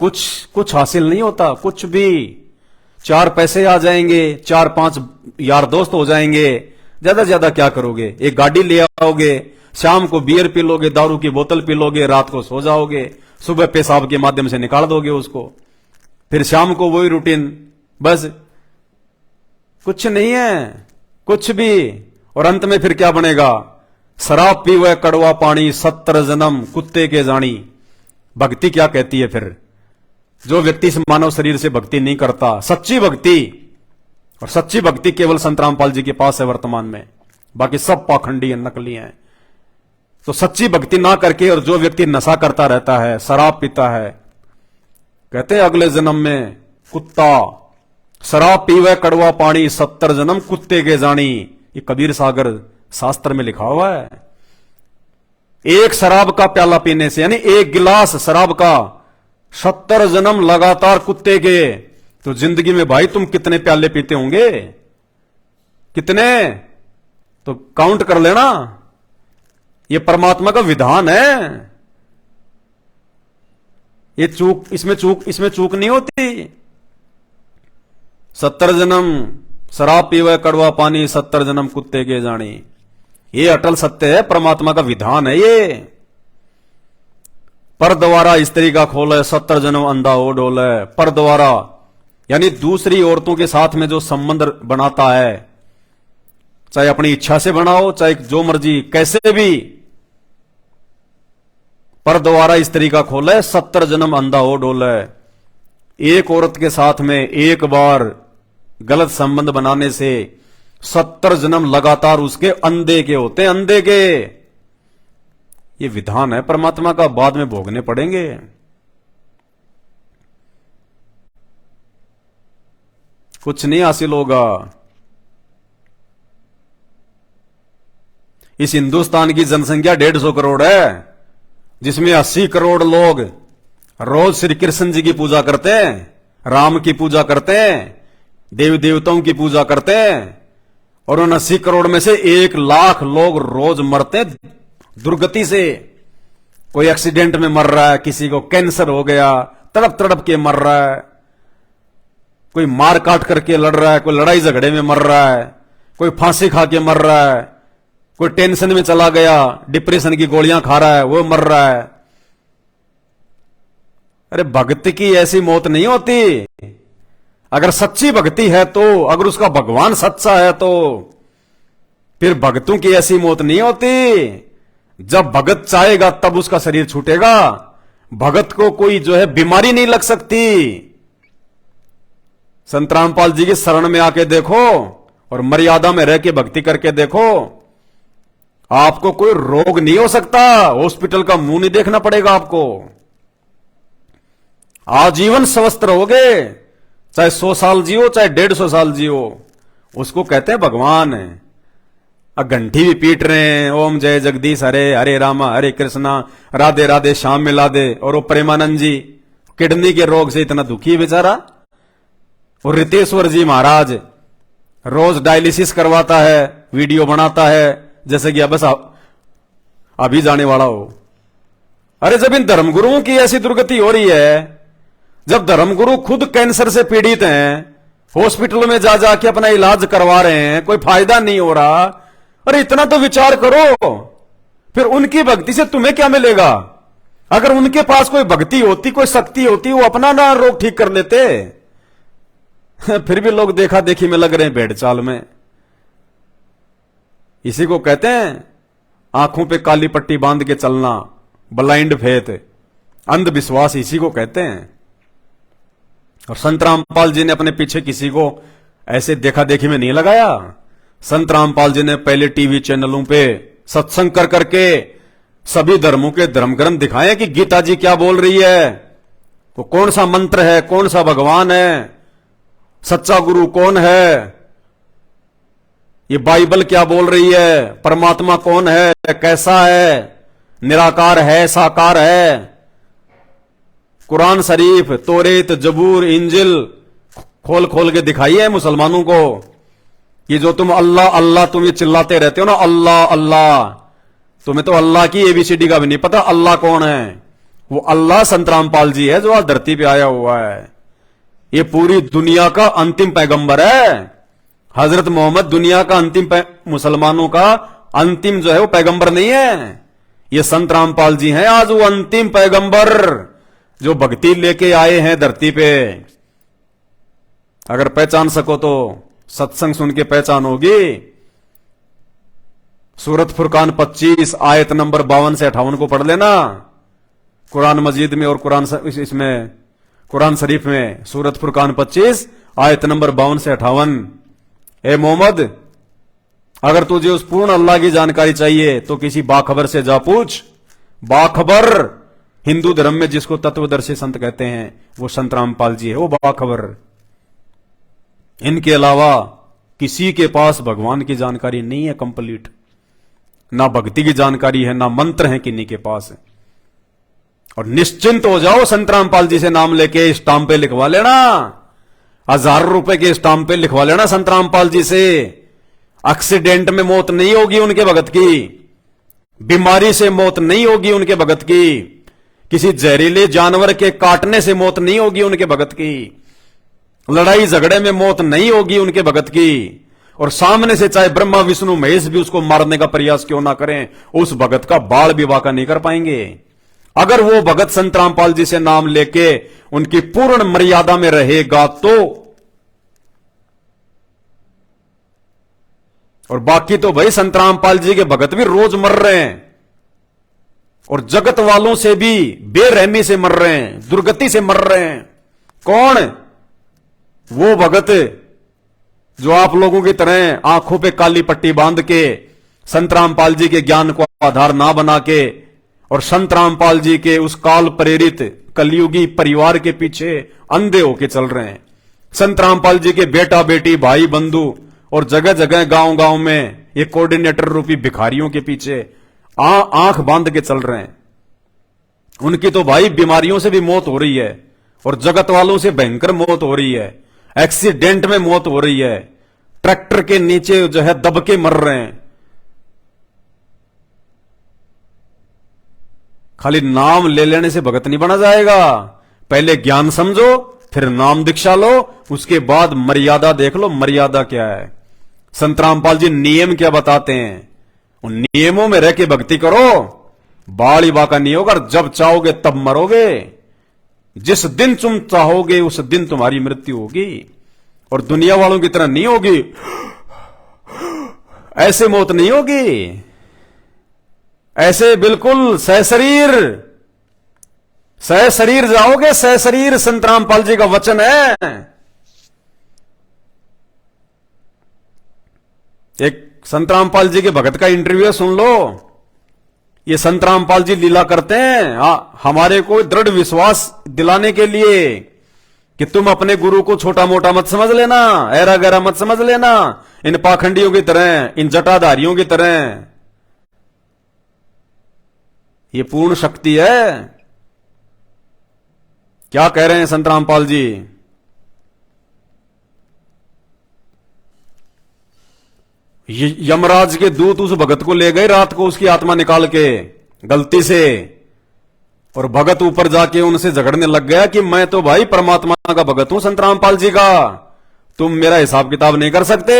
कुछ हासिल नहीं होता, कुछ भी। 4 पैसे आ जाएंगे, 4-5 यार दोस्त हो जाएंगे, ज्यादा ज्यादा क्या करोगे? एक गाड़ी ले आओगे, शाम को बियर पी लोगे, दारू की बोतल पी लोगे, रात को सो जाओगे, सुबह पेशाब के माध्यम से निकाल दोगे उसको, फिर शाम को वही रूटीन, बस। कुछ नहीं है, कुछ भी। और अंत में फिर क्या बनेगा? शराब पीवे कड़वा पानी, 70 जन्म कुत्ते के जानी। भक्ति क्या कहती है फिर? जो व्यक्ति इस मानव शरीर से भक्ति नहीं करता, सच्ची भक्ति, और सच्ची भक्ति केवल संत रामपाल जी के पास है वर्तमान में, बाकी सब पाखंडी है, नकली हैं। तो सच्ची भक्ति ना करके, और जो व्यक्ति नशा करता रहता है, शराब पीता है, कहते हैं अगले जन्म में कुत्ता, शराब पीवे कड़वा पानी, 70 जन्म कुत्ते के जानी। ये कबीर सागर शास्त्र में लिखा हुआ है। एक शराब का प्याला पीने से, यानी एक गिलास शराब का, 70 जन्म लगातार कुत्ते के। तो जिंदगी में भाई तुम कितने प्याले पीते होंगे? कितने? तो काउंट कर लेना। ये परमात्मा का विधान है। ये इसमें चूक नहीं होती। 70 जन्म शराब पीवे कड़वा पानी, 70 जन्म कुत्ते के जानी। ये अटल सत्य है, परमात्मा का विधान है ये। पर द्वारा स्त्री का खोले, 70 जन्म अंधा हो डोले। पर द्वारा यानी दूसरी औरतों के साथ में जो संबंध बनाता है, चाहे अपनी इच्छा से बनाओ, चाहे जो मर्जी कैसे भी, पर द्वारा स्त्री का खोले, 70 जन्म अंधा हो डोले। एक औरत के साथ में एक बार गलत संबंध बनाने से 70 जन्म लगातार उसके अंधे के होते हैं, अंधे के। ये विधान है परमात्मा का, बाद में भोगने पड़ेंगे। कुछ नहीं हासिल होगा। इस हिंदुस्तान की जनसंख्या 150 करोड़ है, जिसमें 80 करोड़ लोग रोज श्री कृष्ण जी की पूजा करते हैं, राम की पूजा करते हैं, देवी देवताओं की पूजा करते हैं। और उन 80 करोड़ में से 1 लाख लोग रोज मरते हैं दुर्गति से। कोई एक्सीडेंट में मर रहा है, किसी को कैंसर हो गया, तड़प तड़प के मर रहा है, कोई मार काट करके लड़ रहा है, कोई लड़ाई झगड़े में मर रहा है, कोई फांसी खा के मर रहा है, कोई टेंशन में चला गया, डिप्रेशन की गोलियां खा रहा है, वो मर रहा है। अरे भक्ति की ऐसी मौत नहीं होती। अगर सच्ची भक्ति है तो, अगर उसका भगवान सच्चा है तो फिर भक्तों की ऐसी मौत नहीं होती। जब भगत चाहेगा तब उसका शरीर छूटेगा। भगत को कोई जो है बीमारी नहीं लग सकती। संत रामपाल जी की शरण में आके देखो और मर्यादा में रह के भक्ति करके देखो, आपको कोई रोग नहीं हो सकता, हॉस्पिटल का मुंह नहीं देखना पड़ेगा आपको, आजीवन स्वस्थ रहोगे, चाहे 100 साल जियो चाहे 150 साल जियो। उसको कहते हैं भगवान। घंटी भी पीट रहे हैं, ओम जय जगदीश हरे, हरे रामा हरे कृष्णा, राधे राधे श्याम मिला दे। और वो प्रेमानंद जी किडनी के रोग से इतना दुखी है बेचारा। और रितेश्वर जी महाराज रोज डायलिसिस करवाता है, वीडियो बनाता है जैसे कि बस अभी जाने वाला हो। अरे जब इन धर्मगुरुओं की ऐसी दुर्गति हो रही है, जब धर्मगुरु खुद कैंसर से पीड़ित हैं, हॉस्पिटल में जा जाके अपना इलाज करवा रहे हैं, कोई फायदा नहीं हो रहा, अरे इतना तो विचार करो। फिर उनकी भक्ति से तुम्हें क्या मिलेगा? अगर उनके पास कोई भक्ति होती, कोई शक्ति होती, वो अपना ना रोग ठीक कर लेते। फिर भी लोग देखा देखी में लग रहे हैं, भेड़ चाल में। इसी को कहते हैं आंखों पे काली पट्टी बांध के चलना, ब्लाइंड फेथ, अंधविश्वास इसी को कहते हैं। और संत रामपाल जी ने अपने पीछे किसी को ऐसे देखा देखी में नहीं लगाया। संत रामपाल जी ने पहले टीवी चैनलों पे सत्संग कर करके सभी धर्मों के धर्म ग्रंथ दिखाए कि गीता जी क्या बोल रही है, वो कौन सा मंत्र है, कौन सा भगवान है, सच्चा गुरु कौन है, ये बाइबल क्या बोल रही है, परमात्मा कौन है, कैसा है, निराकार है, साकार है। कुरान शरीफ, तौरेत, जबूर, इंजिल खोल खोल के दिखाइए मुसलमानों को। ये जो तुम अल्लाह अल्लाह तुम ये चिल्लाते रहते हो ना, अल्लाह अल्लाह, तुम्हें तो अल्लाह की एबीसीडी का भी नहीं पता अल्लाह कौन है। वो अल्लाह संत रामपाल जी है जो आज धरती पे आया हुआ है। ये पूरी दुनिया का अंतिम पैगंबर है। हजरत मोहम्मद दुनिया का अंतिम मुसलमानों का अंतिम जो है वो पैगंबर नहीं है, ये संत रामपाल जी हैं आज वो अंतिम पैगंबर जो भक्ति लेके आए हैं धरती पे। अगर पहचान सको तो सत्संग सुन के पहचान होगी। सूरत फुरकान 25 आयत नंबर 52 से 58 को पढ़ लेना कुरान मजीद में, और इसमें कुरान शरीफ में सूरत फुरकान 25 आयत नंबर 52 से 58। ए मोहम्मद, अगर तुझे उस पूर्ण अल्लाह की जानकारी चाहिए तो किसी बाखबर से जा पूछ। बाखबर हिंदू धर्म में जिसको तत्वदर्शी संत कहते हैं वो संत रामपाल जी है, वो बाखबर। इनके अलावा किसी के पास भगवान की जानकारी नहीं है कंप्लीट, ना भक्ति की जानकारी है, ना मंत्र है किन्हीं के पास। और निश्चिंत हो जाओ, संत रामपाल जी से नाम लेके स्टाम्प पे लिखवा लेना, 1000 रुपए के स्टाम्प पे लिखवा लेना संत रामपाल जी से। एक्सीडेंट में मौत नहीं होगी उनके भगत की, बीमारी से मौत नहीं होगी उनके भगत की, किसी जहरीले जानवर के काटने से मौत नहीं होगी उनके भगत की, लड़ाई झगड़े में मौत नहीं होगी उनके भगत की। और सामने से चाहे ब्रह्मा विष्णु महेश भी उसको मारने का प्रयास क्यों ना करें, उस भगत का बाल भी वाका नहीं कर पाएंगे। अगर वो भगत संत रामपाल जी से नाम लेके उनकी पूर्ण मर्यादा में रहेगा तो। और बाकी तो भाई संत रामपाल जी के भगत भी रोज मर रहे हैं, और जगत वालों से भी बेरहमी से मर रहे हैं, दुर्गति से मर रहे हैं। कौन? वो भगत जो आप लोगों की तरह आंखों पे काली पट्टी बांध के संत रामपाल जी के ज्ञान को आधार ना बना के और संत रामपाल जी के उस काल प्रेरित कलयुगी परिवार के पीछे अंधे होके चल रहे हैं। संत रामपाल जी के बेटा बेटी भाई बंधु और जगह जगह गांव गांव में ये कोऑर्डिनेटर रूपी भिखारियों के पीछे आंख बांध के चल रहे हैं। उनकी तो भाई बीमारियों से भी मौत हो रही है, और जगत वालों से भयंकर मौत हो रही है, एक्सीडेंट में मौत हो रही है, ट्रैक्टर के नीचे जो है दब के मर रहे हैं। खाली नाम ले लेने से भगत नहीं बना जाएगा, पहले ज्ञान समझो, फिर नाम दीक्षा लो, उसके बाद मर्यादा देख लो मर्यादा क्या है। संत रामपाल जी नियम क्या बताते हैं, उन नियमों में रह के भक्ति करो, बाल ही बाका नहीं होगा। जब चाहोगे तब मरोगे, जिस दिन तुम चाहोगे उस दिन तुम्हारी मृत्यु होगी, और दुनिया वालों की तरह नहीं होगी, ऐसे मौत नहीं होगी, ऐसे बिल्कुल सशरीर जाओगे, सशरीर संत रामपाल जी का वचन है। एक संत रामपाल जी के भगत का इंटरव्यू है, सुन लो। ये संत रामपाल जी लीला करते हैं हमारे को दृढ़ विश्वास दिलाने के लिए कि तुम अपने गुरु को छोटा मोटा मत समझ लेना, ऐरा गैरा मत समझ लेना, इन पाखंडियों की तरह, इन जटाधारियों की तरह। ये पूर्ण शक्ति है। क्या कह रहे हैं संत रामपाल जी? यमराज के दूत उस भगत को ले गए रात को, उसकी आत्मा निकाल के गलती से, और भगत ऊपर जाके उनसे झगड़ने लग गया कि मैं तो भाई परमात्मा का भगत हूं, संत रामपाल जी का, तुम मेरा हिसाब किताब नहीं कर सकते।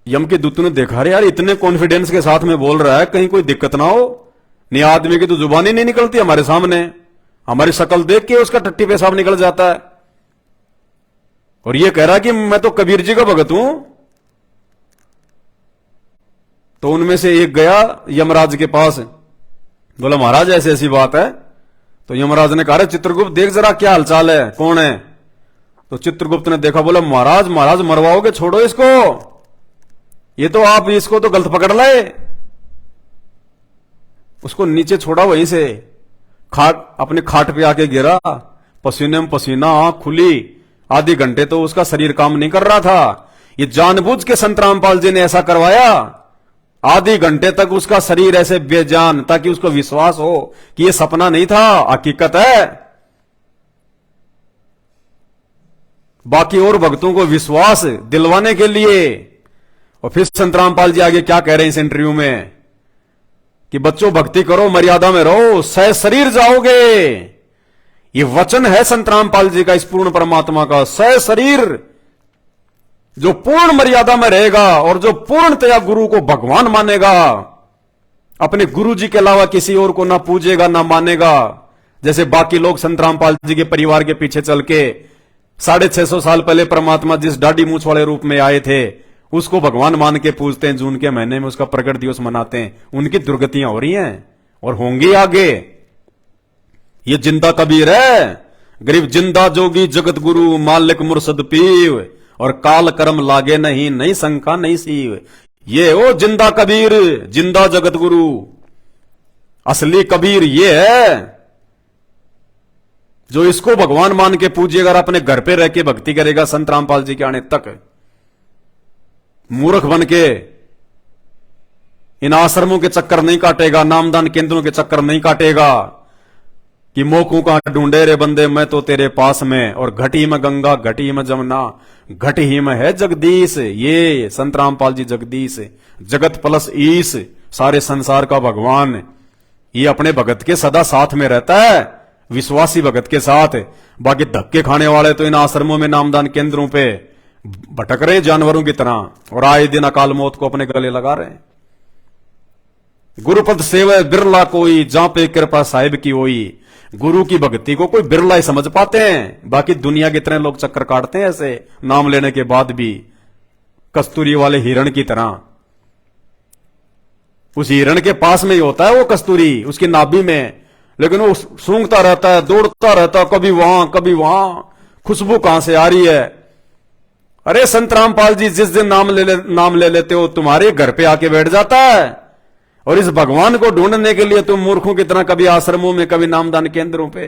यम के दूत ने देखा, रे यार इतने कॉन्फिडेंस के साथ में बोल रहा है, कहीं कोई दिक्कत ना हो। नहीं, आदमी की तो जुबान ही नहीं निकलती हमारे सामने, हमारी शक्ल देख के उसका टट्टी पेशाब निकल जाता है। और ये कह रहा कि मैं तो कबीर जी का भगत हूं। तो उनमें से एक गया यमराज के पास, बोला महाराज ऐसी ऐसी बात है। तो यमराज ने कहा, चित्रगुप्त देख जरा क्या हालचाल है, कौन है? तो चित्रगुप्त ने देखा, बोला महाराज महाराज मरवाओगे, छोड़ो इसको, ये तो आप इसको तो गलत पकड़ लाए। उसको नीचे छोड़ा, वहीं से अपने खाट पे आके गिरा, पसीने में पसीना, आंख खुली। आधे घंटे तो उसका शरीर काम नहीं कर रहा था। ये जानबूझ के संत रामपाल जी ने ऐसा करवाया, आधे घंटे तक उसका शरीर ऐसे बेजान, ताकि उसको विश्वास हो कि ये सपना नहीं था, हकीकत है। बाकी और भक्तों को विश्वास दिलवाने के लिए। और फिर संत रामपाल जी आगे क्या कह रहे हैं इस इंटरव्यू में कि बच्चों भक्ति करो, मर्यादा में रहो, सह शरीर जाओगे। ये वचन है संत रामपाल जी का, इस पूर्ण परमात्मा का, सह शरीर। जो पूर्ण मर्यादा में रहेगा और जो पूर्णतया गुरु को भगवान मानेगा, अपने गुरु जी के अलावा किसी और को ना पूजेगा ना मानेगा, जैसे बाकी लोग संत रामपाल जी के परिवार के पीछे चल के 650 साल पहले परमात्मा जिस डाडी मूछ वाले रूप में आए थे उसको भगवान मान के पूजते हैं, जून के महीने में उसका प्रकट दिवस मनाते हैं। उनकी दुर्गतियां हो रही हैं और होंगी आगे। ये जिंदा कबीर है, गरीब जिंदा जोगी जगत गुरु, मालिक मुर्शद पीव, और काल कर्म लागे नहीं, नहीं शंका नहीं सीव। ये ओ जिंदा कबीर, जिंदा जगत गुरु, असली कबीर ये है जो इसको भगवान मान के पूजेगा और अपने घर पे रह के भक्ति करेगा संत रामपाल जी के आने तक। मूर्ख बन के इन आश्रमों के चक्कर नहीं काटेगा, नामदान केंद्रों के चक्कर नहीं काटेगा कि मोकू का ढूंढे रे बंदे मैं तो तेरे पास में, और घटी में गंगा घटी में जमुना घट ही में है जगदीश। ये संत रामपाल जी जगदीश, जगत प्लस ईश, सारे संसार का भगवान। ये अपने भगत के सदा साथ में रहता है, विश्वासी भगत के साथ। बाकी धक्के खाने वाले तो इन आश्रमों में नामदान केंद्रों पे भटक रहे जानवरों की तरह, और आए दिन अकाल मौत को अपने गले लगा रहे हैं। गुरुपद सेवा बिरला कोई, जहां पे कृपा साहिब की होई। गुरु की भक्ति को कोई बिरला ही समझ पाते हैं, बाकी दुनिया के इतने लोग चक्कर काटते हैं ऐसे नाम लेने के बाद भी, कस्तूरी वाले हिरण की तरह। उस हिरण के पास में ही होता है वो कस्तूरी, उसकी नाभि में, लेकिन वो सूंघता रहता है, दौड़ता रहता है, कभी वहां कभी वहां, खुशबू कहां से आ रही है। अरे संत रामपाल जी जिस दिन नाम ले लेते हो तुम्हारे घर पे आके बैठ जाता है, और इस भगवान को ढूंढने के लिए तुम मूर्खों की तरह कभी आश्रमों में, कभी नामदान केंद्रों पे,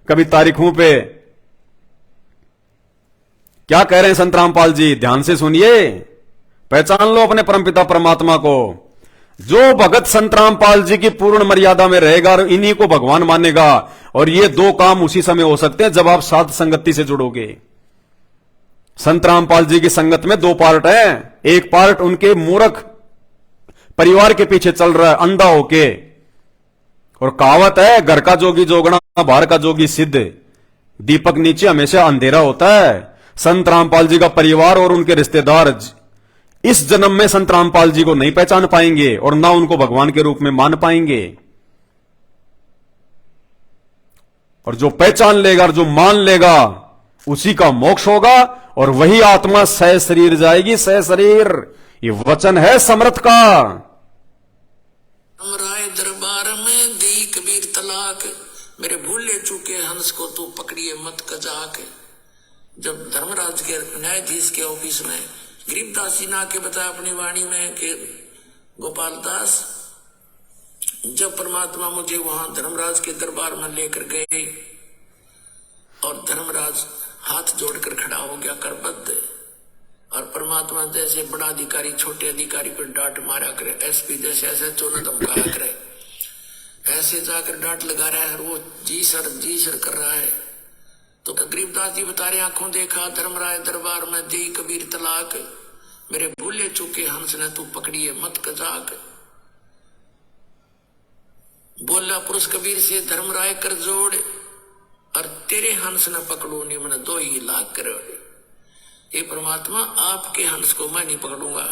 कभी तारीखों पे। क्या कह रहे हैं संत रामपाल जी, ध्यान से सुनिए, पहचान लो अपने परमपिता परमात्मा को। जो भगत संत रामपाल जी की पूर्ण मर्यादा में रहेगा और इन्हीं को भगवान मानेगा, और ये दो काम उसी समय हो सकते हैं जब आप साध संगति से जुड़ोगे। संत रामपाल जी की संगत में दो पार्ट है, एक पार्ट उनके मूर्ख परिवार के पीछे चल रहा है अंधा होके, और कहावत है घर का जोगी जोगना बाहर का जोगी सिद्ध, दीपक नीचे हमेशा अंधेरा होता है। संत रामपाल जी का परिवार और उनके रिश्तेदार इस जन्म में संत रामपाल जी को नहीं पहचान पाएंगे और ना उनको भगवान के रूप में मान पाएंगे। और जो पहचान लेगा और जो मान लेगा उसी का मोक्ष होगा, और वही आत्मा सह शरीर जाएगी, सह शरीर। ये वचन है समर्थ का। राय दरबार में दी कबीर तलाक, मेरे भूले चूके हंस को तू पकड़िए मत कजाक। जब धर्मराज के न्यायाधीश के ऑफिस में गरीबदास जी ने आके बताया अपनी वाणी में कि गोपाल दास, जब परमात्मा मुझे वहां धर्मराज के दरबार में लेकर गए और धर्मराज हाथ जोड़कर खड़ा हो गया करबद्ध, और परमात्मा जैसे बड़ा अधिकारी छोटे अधिकारी पर डांट मारा करे, एसपी जैसे ऐसे चोना धमकाया करे, ऐसे जाकर डांट लगा रहा है, वो जी सर कर रहा है। तो गरीबदास जी बता रहे, आंखों देखा धर्मराज दरबार में दी कबीर तलाक, मेरे भूले चुके हंस ने तू पकड़िए मत कजाक। बोला पुरुष कबीर से धर्मराय कर जोड़, और तेरे हंस न पकड़ो नहीं मैंने 2 ही लाख करोड़। ये परमात्मा आपके हंस को मैं नहीं पकड़ूंगा।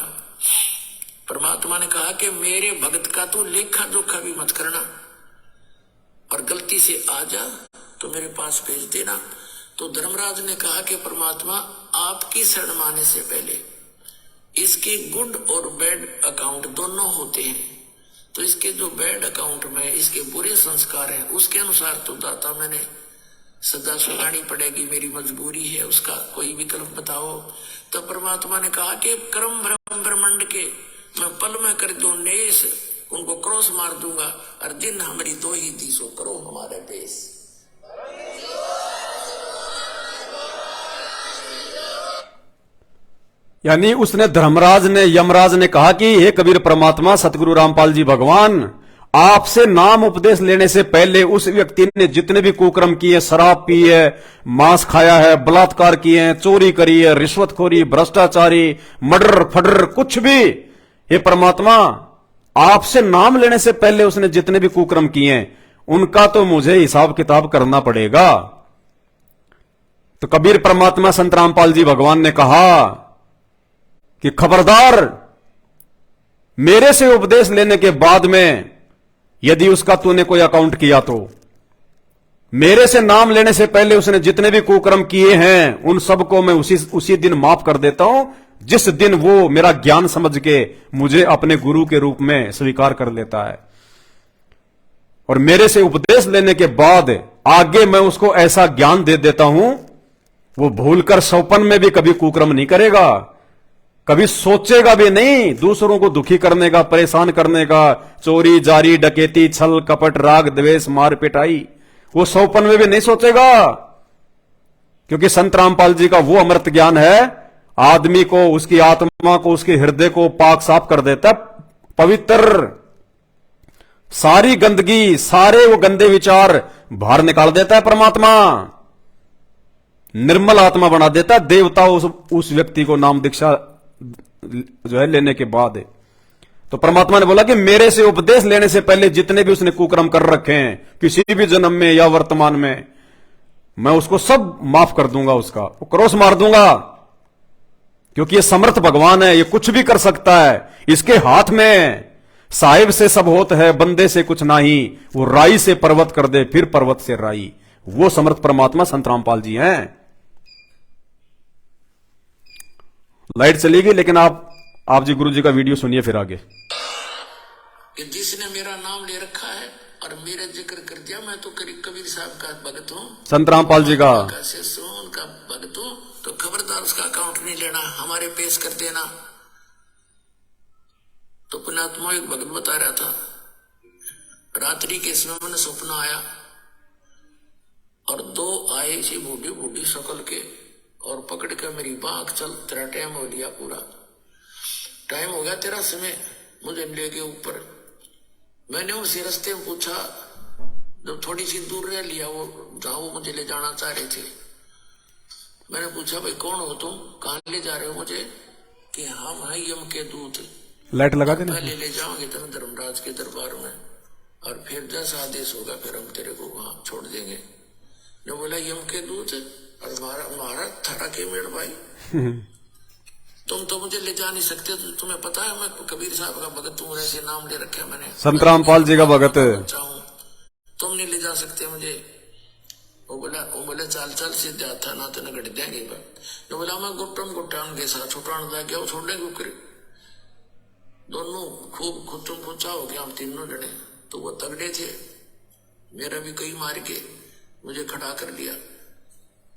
परमात्मा ने कहा कि मेरे भक्त का तू लेखा जोखा भी मत करना, और गलती से आ जा तो मेरे पास भेज देना। तो धर्मराज ने कहा कि परमात्मा आपकी शरण माने से पहले इसके गुड और बैड अकाउंट दोनों होते हैं, तो इसके जो बैड अकाउंट में इसके बुरे संस्कार हैं उसके अनुसार तो दाता मैंने सदा सुनानी पड़ेगी, मेरी मजबूरी है, उसका कोई विकल्प बताओ। तो परमात्मा ने कहा कि कर्म भ्रम ब्रह्मंड के मैं पल में कर दूं नेस, उनको क्रॉस मार दूंगा, और दिन हमारी 2 ही दिशो करो हमारे पेश। यानी उसने धर्मराज ने यमराज ने कहा कि हे कबीर परमात्मा सतगुरु रामपाल जी भगवान, आपसे नाम उपदेश लेने से पहले उस व्यक्ति ने जितने भी कुकर्म किए, शराब पी है, मांस खाया है, बलात्कार किए हैं, चोरी करी है, रिश्वतखोरी, भ्रष्टाचारी, मर्डर फडर कुछ भी, हे परमात्मा आपसे नाम लेने से पहले उसने जितने भी कुकर्म किए हैं उनका तो मुझे हिसाब किताब करना पड़ेगा। तो कबीर परमात्मा संत रामपाल जी भगवान ने कहा कि खबरदार, मेरे से उपदेश लेने के बाद में यदि उसका तूने कोई अकाउंट किया तो मेरे से नाम लेने से पहले उसने जितने भी कुकर्म किए हैं उन सबको मैं उसी दिन माफ कर देता हूं, जिस दिन वो मेरा ज्ञान समझ के मुझे अपने गुरु के रूप में स्वीकार कर लेता है। और मेरे से उपदेश लेने के बाद आगे मैं उसको ऐसा ज्ञान दे देता हूं, वो भूलकर सौपन में भी कभी कुकर्म नहीं करेगा, कभी सोचेगा भी नहीं दूसरों को दुखी करने का, परेशान करने का, चोरी जारी डकैती छल कपट राग द्वेष मार पिटाई, वो सौपन में भी नहीं सोचेगा। क्योंकि संत रामपाल जी का वो अमृत ज्ञान है, आदमी को, उसकी आत्मा को, उसके हृदय को पाक साफ कर देता, पवित्र, सारी गंदगी, सारे वो गंदे विचार बाहर निकाल देता है परमात्मा, निर्मल आत्मा बना देता है। देवता उस व्यक्ति को नाम दीक्षा जो है लेने के बाद है। तो परमात्मा ने बोला कि मेरे से उपदेश लेने से पहले जितने भी उसने कुकर्म कर रखे हैं किसी भी जन्म में या वर्तमान में, मैं उसको सब माफ कर दूंगा, उसका वो क्रॉस मार दूंगा। क्योंकि ये समर्थ भगवान है, ये कुछ भी कर सकता है, इसके हाथ में साहिब से सब होत है, बंदे से कुछ नहीं, वो राई से पर्वत कर दे फिर पर्वत से राई, वो समर्थ परमात्मा संत रामपाल जी हैं। लाइट चली गई, लेकिन आप जी गुरु जी का वीडियो सुनिए फिर आगे। कि जिसने मेरा नाम ले रखा है और मेरा जिक्र कर दिया, मैं तो कबीर साहब का भक्त हूँ, संत रामपाल जी का शिष्य हूँ, उनका भक्त हूँ, तो खबरदार उसका अकाउंट नहीं लेना, हमारे पेश कर देना। तो पुण्यात्मा एक भगत बता रहा था, रात्रि के समय मैंने सपना आया और 2 आए सी बूढ़ी बूढ़ी शकल के, और पकड़ कर मेरी बाँख, चल तेरा टाइम हो लिया, पूरा टाइम हो गया तेरा समय, मुझे ले गए ऊपर। मैंने उसी रास्ते में पूछा, जब थोड़ी सी दूर रह लिया वो जहां वो मुझे ले जाना चाह रहे थे, मैंने पूछा भाई कौन हो तुम, कहाँ ले जा रहे हो मुझे? कि हम हैं यम के दूत, लाइट लगा देना, पहले ले जाओगे तेरे धर्मराज के दरबार में, और फिर जैसा आदेश होगा फिर हम तेरे को वहां छोड़ देंगे। ने बोला यम के दूत और हमारा थारा के मेड़ भाई, तुम तो मुझे ले जा नहीं सकते, तो तुम्हें पता है मैं कबीर साहब का भगत हूँ, ऐसे नाम ले रखा है मैंने, संत रामपाल जी का भगत, तुम नहीं ले जा सकते मुझे। वो बोला चाल चाल सीधा था ना, तो घट देंगे। तो बोला मैं गुट्टान के साथ छुटान जा गया, वो छोड़ने कुकरी दोनों खूब खुचुम खुचा हो गया, हम तीनों जने। तो वो तगड़े थे, मेरा भी कई मार के मुझे खड़ा कर लिया।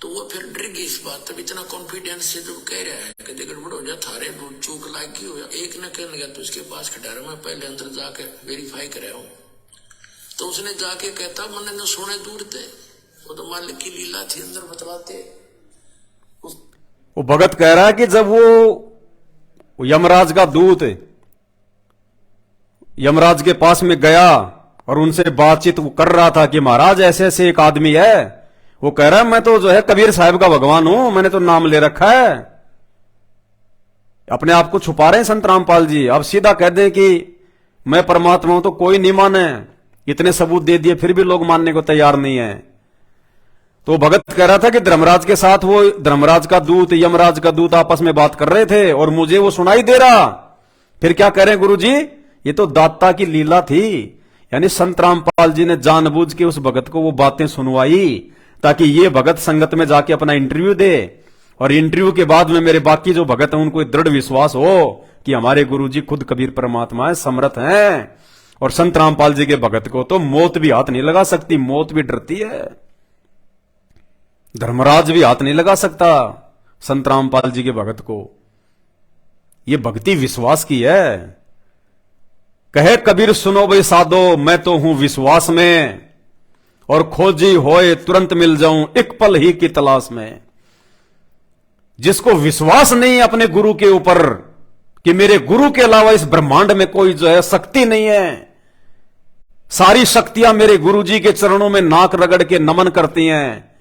तो वो फिर डर गई इस बात तब इतना कॉन्फिडेंस से जो कह रहा है कि गड़बड़ हो जा थारे चूक लागी हो, एक ने कहने गया तो उसके पास खटारा मैं पहले अंदर जाके वेरीफाई कराया हूं। तो उसने जाके कहता मैंने तो सोने दूर थे, वो तो मालिक की लीला थी अंदर बतलाते। वो भगत कह रहा है कि जब वो यमराज का दूत यमराज के पास में गया और उनसे बातचीत वो कर रहा था कि महाराज ऐसे ऐसे एक आदमी है, वो कह रहा है मैं तो जो है कबीर साहब का भगवान हूं, मैंने तो नाम ले रखा है। अपने आप को छुपा रहे हैं संत रामपाल जी। अब सीधा कह दें कि मैं परमात्मा हूं तो कोई नहीं माने, इतने सबूत दे दिए फिर भी लोग मानने को तैयार नहीं है। तो भगत कह रहा था कि धर्मराज के साथ वो धर्मराज का दूत यमराज का दूत आपस में बात कर रहे थे और मुझे वो सुनाई दे रहा। फिर क्या कह रहे हैं गुरु जी, ये तो दाता की लीला थी, यानी संत रामपाल जी ने जानबूझ के उस भगत को वो बातें सुनवाई ताकि ये भगत संगत में जाके अपना इंटरव्यू दे, और इंटरव्यू के बाद में मेरे बाकी जो भगत हैं उनको दृढ़ विश्वास हो कि हमारे गुरु जी खुद कबीर परमात्मा है, समर्थ हैं। और संत रामपाल जी के भगत को तो मौत भी हाथ नहीं लगा सकती, मौत भी डरती है, धर्मराज भी हाथ नहीं लगा सकता संत रामपाल जी के भगत को। ये भक्ति विश्वास की है। कहे कबीर सुनो भाई साधो, मैं तो हूं विश्वास में, और खोजी होए तुरंत मिल जाऊं एक पल ही की तलाश में। जिसको विश्वास नहीं है अपने गुरु के ऊपर कि मेरे गुरु के अलावा इस ब्रह्मांड में कोई जो है शक्ति नहीं है, सारी शक्तियां मेरे गुरु जी के चरणों में नाक रगड़ के नमन करती हैं,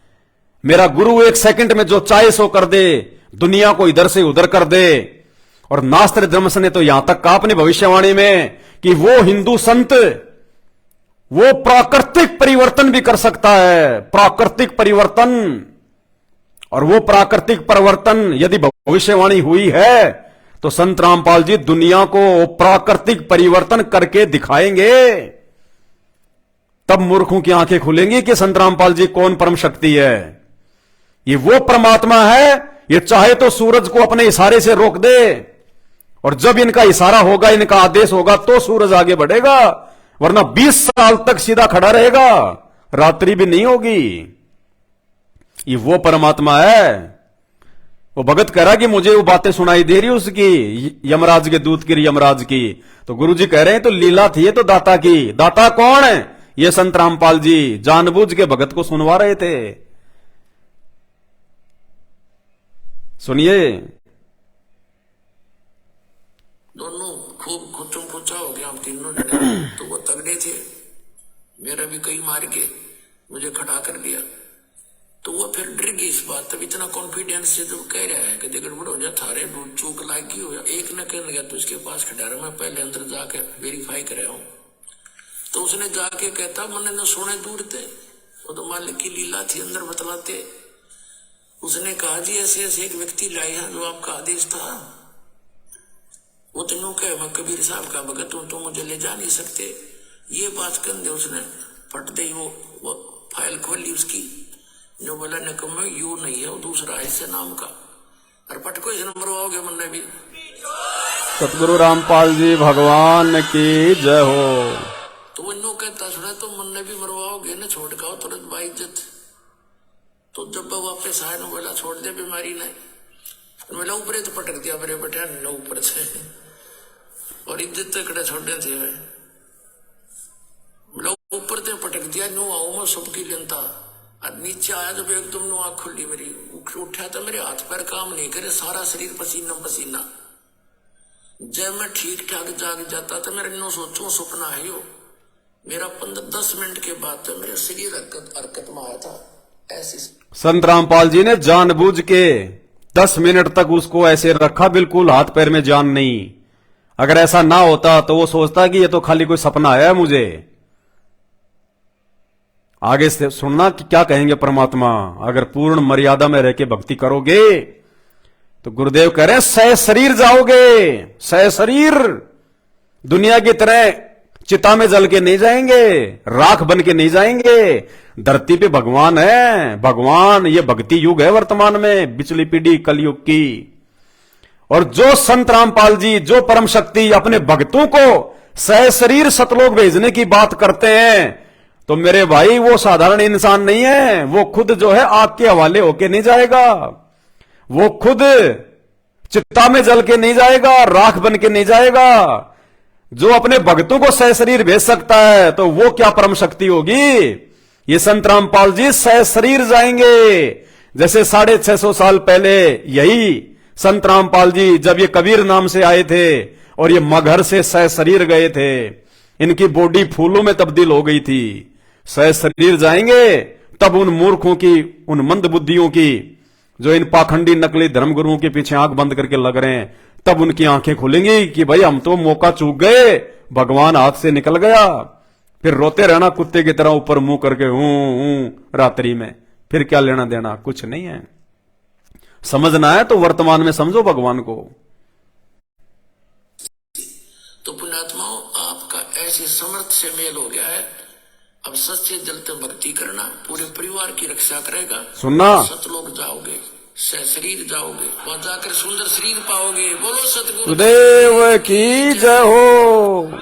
मेरा गुरु एक सेकंड में जो चाहे सो कर दे, दुनिया को इधर से उधर कर दे। और नास्त्र धर्मस ने तो यहां तक कहा अपनी भविष्यवाणी में कि वो हिंदू संत वो प्राकृतिक परिवर्तन भी कर सकता है, प्राकृतिक परिवर्तन। और वो प्राकृतिक परिवर्तन यदि भविष्यवाणी हुई है तो संत रामपाल जी दुनिया को प्राकृतिक परिवर्तन करके दिखाएंगे। तब मूर्खों की आंखें खुलेंगी कि संत रामपाल जी कौन परम शक्ति है। ये वो परमात्मा है, ये चाहे तो सूरज को अपने इशारे से रोक दे, और जब इनका इशारा होगा, इनका आदेश होगा तो सूरज आगे बढ़ेगा, वरना 20 साल तक सीधा खड़ा रहेगा, रात्रि भी नहीं होगी। ये वो परमात्मा है। वो भगत कह रहा कि मुझे वो बातें सुनाई दे रही उसकी, यमराज के दूत की, यमराज की। तो गुरुजी कह रहे हैं तो लीला थी ये तो दाता की। दाता कौन है? ये संत रामपाल जी जानबूझ के भगत को सुनवा रहे थे। सुनिए। दोनों खूब खुचम खुचा हो गया, हम तीनों जने। तो वो तगड़े थे, मेरा भी कई मार के मुझे खड़ा कर दिया। तो वो फिर डर गई इस बात तब इतना कॉन्फिडेंस से जो कह रहा है कि गड़बड़ हो जा थारे चूक लागी हो। एक ने कहने गया तो उसके पास खटारा मैं पहले अंदर जाके वेरीफाई कराया हूं। तो उसने जाके कहता मैंने न सोने दूर थे, वो तो मालिक की लीला थी अंदर बतलाते। उसने कहा जी ऐसे ऐसे एक व्यक्ति लाए हैं जो आपका आदेश था। वो तो यूं कहे मैं कबीर साहब का भगत हूं तो मुझे ले जा नहीं सकते। ये बात कर दे उसने फट दे वो फाइल खोली उसकी, जो बोला ने कहा यू नहीं है वो दूसरा ऐसे नाम का, और पटको इस नंबर आओगे मन भी। सतगुरु रामपाल जी भगवान की जय हो। तो वो यूं कहता सुना तो मन भी मरवाओगे न छोड़ का तुरंत बाइज्जत। तो जब वापस आए न बोला छोड़ दे बीमारी ने, बोला ऊपर तो पटक दिया मेरे बेटा न ऊपर से, और इज्जत तक छोड़े थे। बोला ऊपर से पटक दिया नो आओ मैं सबकी लेनता। और नीचे आया जब एकदम नो आंख खुली मेरी, उठा तो मेरे हाथ पैर काम नहीं करे, सारा शरीर पसीना पसीना। जब मैं ठीक ठाक जाग जाता तो मेरे नो सोचो सपना है यो। मेरा 15-10 मिनट के बाद तो मेरे शरीर हरकत में आया था ऐसे। संत रामपाल जी ने जानबूझ के 10 मिनट तक उसको ऐसे रखा, बिल्कुल हाथ पैर में जान नहीं। अगर ऐसा ना होता तो वो सोचता कि ये तो खाली कोई सपना है मुझे। आगे से सुनना कि क्या कहेंगे परमात्मा। अगर पूर्ण मर्यादा में रह के भक्ति करोगे तो गुरुदेव कह रहे हैं सह शरीर जाओगे, सह शरीर। दुनिया की तरह चिता में जल के नहीं जाएंगे, राख बन के नहीं जाएंगे। धरती पे भगवान है, भगवान। ये भक्ति युग है वर्तमान में, पिछली पीढ़ी कलयुग की। और जो संत रामपाल जी, जो परम शक्ति अपने भक्तों को सह शरीर सतलोक भेजने की बात करते हैं, तो मेरे भाई वो साधारण इंसान नहीं है, वो खुद जो है आग के हवाले होके नहीं जाएगा, वो खुद चित्ता में जल के नहीं जाएगा, राख बन के नहीं जाएगा। जो अपने भक्तों को सहशरीर भेज सकता है तो वो क्या परम शक्ति होगी। ये संत रामपाल जी सहशरीर जाएंगे। जैसे 650 साल पहले यही संत रामपाल जी जब ये कबीर नाम से आए थे और ये मगहर से सहशरीर गए थे, इनकी बॉडी फूलों में तब्दील हो गई थी। सहशरीर जाएंगे तब उन मूर्खों की, उन मंद बुद्धियों की, जो इन पाखंडी नकली धर्मगुरुओं के पीछे आंख बंद करके लग रहे हैं, तब उनकी आंखें खुलेंगी कि भाई हम तो मौका चूक गए, भगवान हाथ से निकल गया। फिर रोते रहना कुत्ते की तरह ऊपर मुंह करके हूं रात्रि में, फिर क्या लेना देना, कुछ नहीं है। समझना है तो वर्तमान में समझो भगवान को। तो पुण्यात्माओं, आपका ऐसे समर्थ से मेल हो गया है, अब सच्चे दिल से भक्ति करना, पूरे परिवार की रक्षा करेगा। सुनना, सतलोक जाओगे, सहशरीर जाओगे, वहां जाकर सुंदर शरीर पाओगे। बोलो सतगुरु गुरुदेव की जय हो,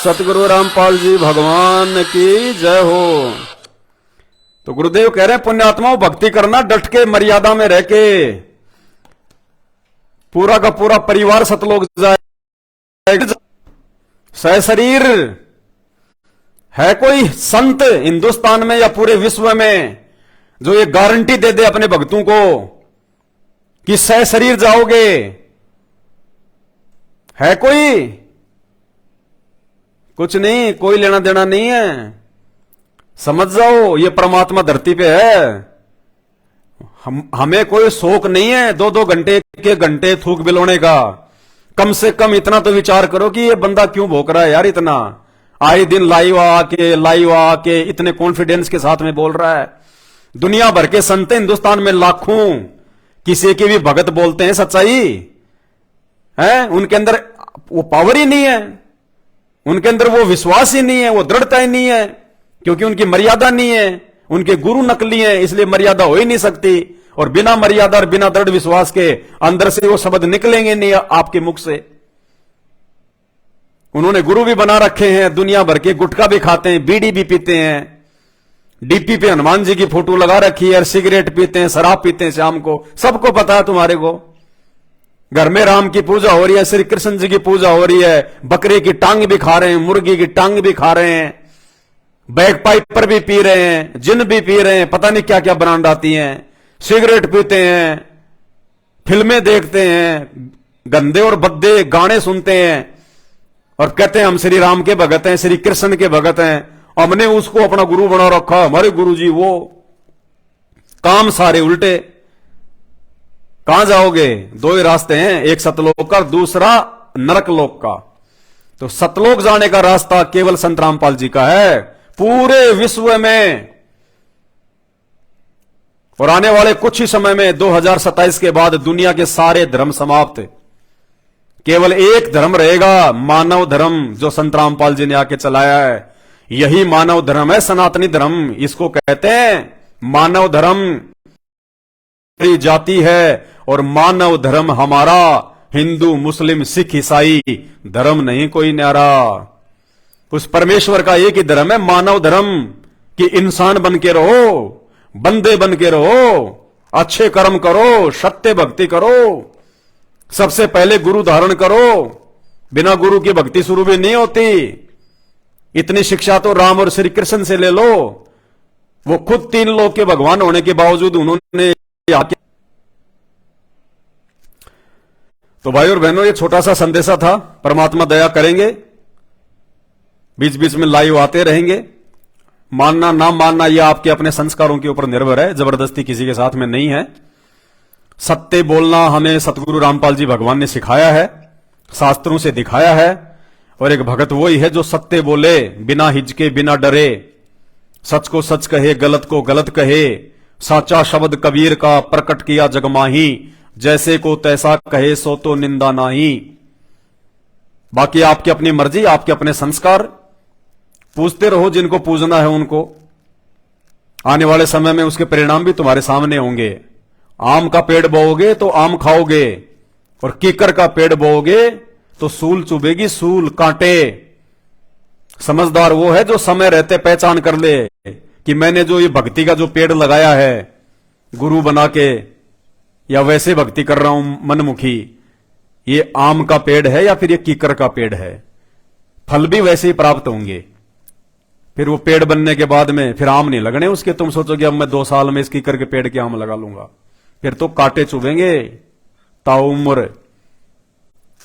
सतगुरु रामपाल जी भगवान की जय हो। तो गुरुदेव कह रहे हैं पुण्यात्माओं भक्ति करना, डट के मर्यादा में रह के, पूरा का पूरा परिवार सतलोक जाए। सहशरीर है कोई संत हिंदुस्तान में या पूरे विश्व में जो ये गारंटी दे दे अपने भक्तों को कि सहशरीर जाओगे? है कोई? कुछ नहीं, कोई लेना देना नहीं है। समझ जाओ ये परमात्मा धरती पे है। हमें कोई शौक नहीं है 2-2 घंटे के घंटे थूक बिलोने का। कम से कम इतना तो विचार करो कि ये बंदा क्यों भोंक रहा है यार, इतना आए दिन लाइव आके इतने कॉन्फिडेंस के साथ में बोल रहा है। दुनिया भर के संत हिंदुस्तान में लाखों, किसी के भी भगत बोलते हैं सच्चाई है, उनके अंदर वो पावर ही नहीं है, उनके अंदर वो विश्वास ही नहीं है, वो दृढ़ता ही नहीं है, क्योंकि उनकी मर्यादा नहीं है, उनके गुरु नकली हैं, इसलिए मर्यादा हो ही नहीं सकती। और बिना मर्यादा और बिना दृढ़ विश्वास के अंदर से वो शब्द निकलेंगे नहीं आपके मुख से। उन्होंने गुरु भी बना रखे हैं, दुनिया भर के गुटखा भी खाते हैं, बीड़ी भी पीते हैं, डीपी पे हनुमान जी की फोटो लगा रखी है, सिगरेट पीते हैं, शराब पीते हैं शाम को, सबको पता है तुम्हारे को। घर में राम की पूजा हो रही है, श्री कृष्ण जी की पूजा हो रही है, बकरे की टांग भी खा रहे हैं, मुर्गी की टांग भी खा रहे हैं, बैक पाइपर भी पी रहे हैं, जिन भी पी रहे हैं, पता नहीं क्या क्या ब्रांड आती हैं, सिगरेट पीते हैं, फिल्में देखते हैं, गंदे और भद्दे गाने सुनते हैं और कहते हैं हम श्री राम के भगत हैं, श्री कृष्ण के भगत हैं, हमने उसको अपना गुरु बना रखा, हमारे गुरु जी वो। काम सारे उल्टे। कहां जाओगे? 2 ही रास्ते हैं, एक सतलोक का, दूसरा नरक लोक का। तो सतलोक जाने का रास्ता केवल संत रामपाल जी का है पूरे विश्व में। और आने वाले कुछ ही समय में 2027 के बाद दुनिया के सारे धर्म समाप्त, केवल एक धर्म रहेगा, मानव धर्म, जो संत रामपाल जी ने आके चलाया है। यही मानव धर्म है, सनातनी धर्म। इसको कहते हैं मानव धर्म जाति है, और मानव धर्म हमारा हिंदू मुस्लिम सिख ईसाई धर्म नहीं कोई न्यारा। उस परमेश्वर का एक ही धर्म है, मानव धर्म, कि इंसान बन के रहो, बंदे बन के रहो, अच्छे कर्म करो, सत्य भक्ति करो, सबसे पहले गुरु धारण करो। बिना गुरु की भक्ति शुरू भी नहीं होती। इतनी शिक्षा तो राम और श्री कृष्ण से ले लो, वो खुद 3 लोक के भगवान होने के बावजूद उन्होंने तो भाई और बहनों, ये छोटा सा संदेशा था। परमात्मा दया करेंगे, बीच बीच में लाइव आते रहेंगे। मानना ना मानना यह आपके अपने संस्कारों के ऊपर निर्भर है, जबरदस्ती किसी के साथ में नहीं है। सत्य बोलना हमें सतगुरु रामपाल जी भगवान ने सिखाया है, शास्त्रों से दिखाया है। और एक भगत वही है जो सत्य बोले, बिना हिचके, बिना डरे, सच को सच कहे, गलत को गलत कहे। साचा शब्द कबीर का प्रकट किया जगमाही, जैसे को तैसा कहे सो तो निंदा नाही। बाकी आपकी अपनी मर्जी, आपके अपने संस्कार। पूछते रहो जिनको पूजना है उनको। आने वाले समय में उसके परिणाम भी तुम्हारे सामने होंगे। आम का पेड़ बोओगे तो आम खाओगे, और कीकर का पेड़ बोओगे तो सूल चुभेगी, सूल, कांटे। समझदार वो है जो समय रहते पहचान कर ले कि मैंने जो ये भक्ति का जो पेड़ लगाया है गुरु बना के, या वैसे भक्ति कर रहा हूं मनमुखी, ये आम का पेड़ है या फिर ये कीकर का पेड़ है। फल भी वैसे ही प्राप्त होंगे। फिर वो पेड़ बनने के बाद में फिर आम नहीं लगने उसके। तुम सोचोगे अब मैं 2 साल में इस कीकर के पेड़ के आम लगा लूंगा, फिर तो कांटे चुभेंगे ताउम्र।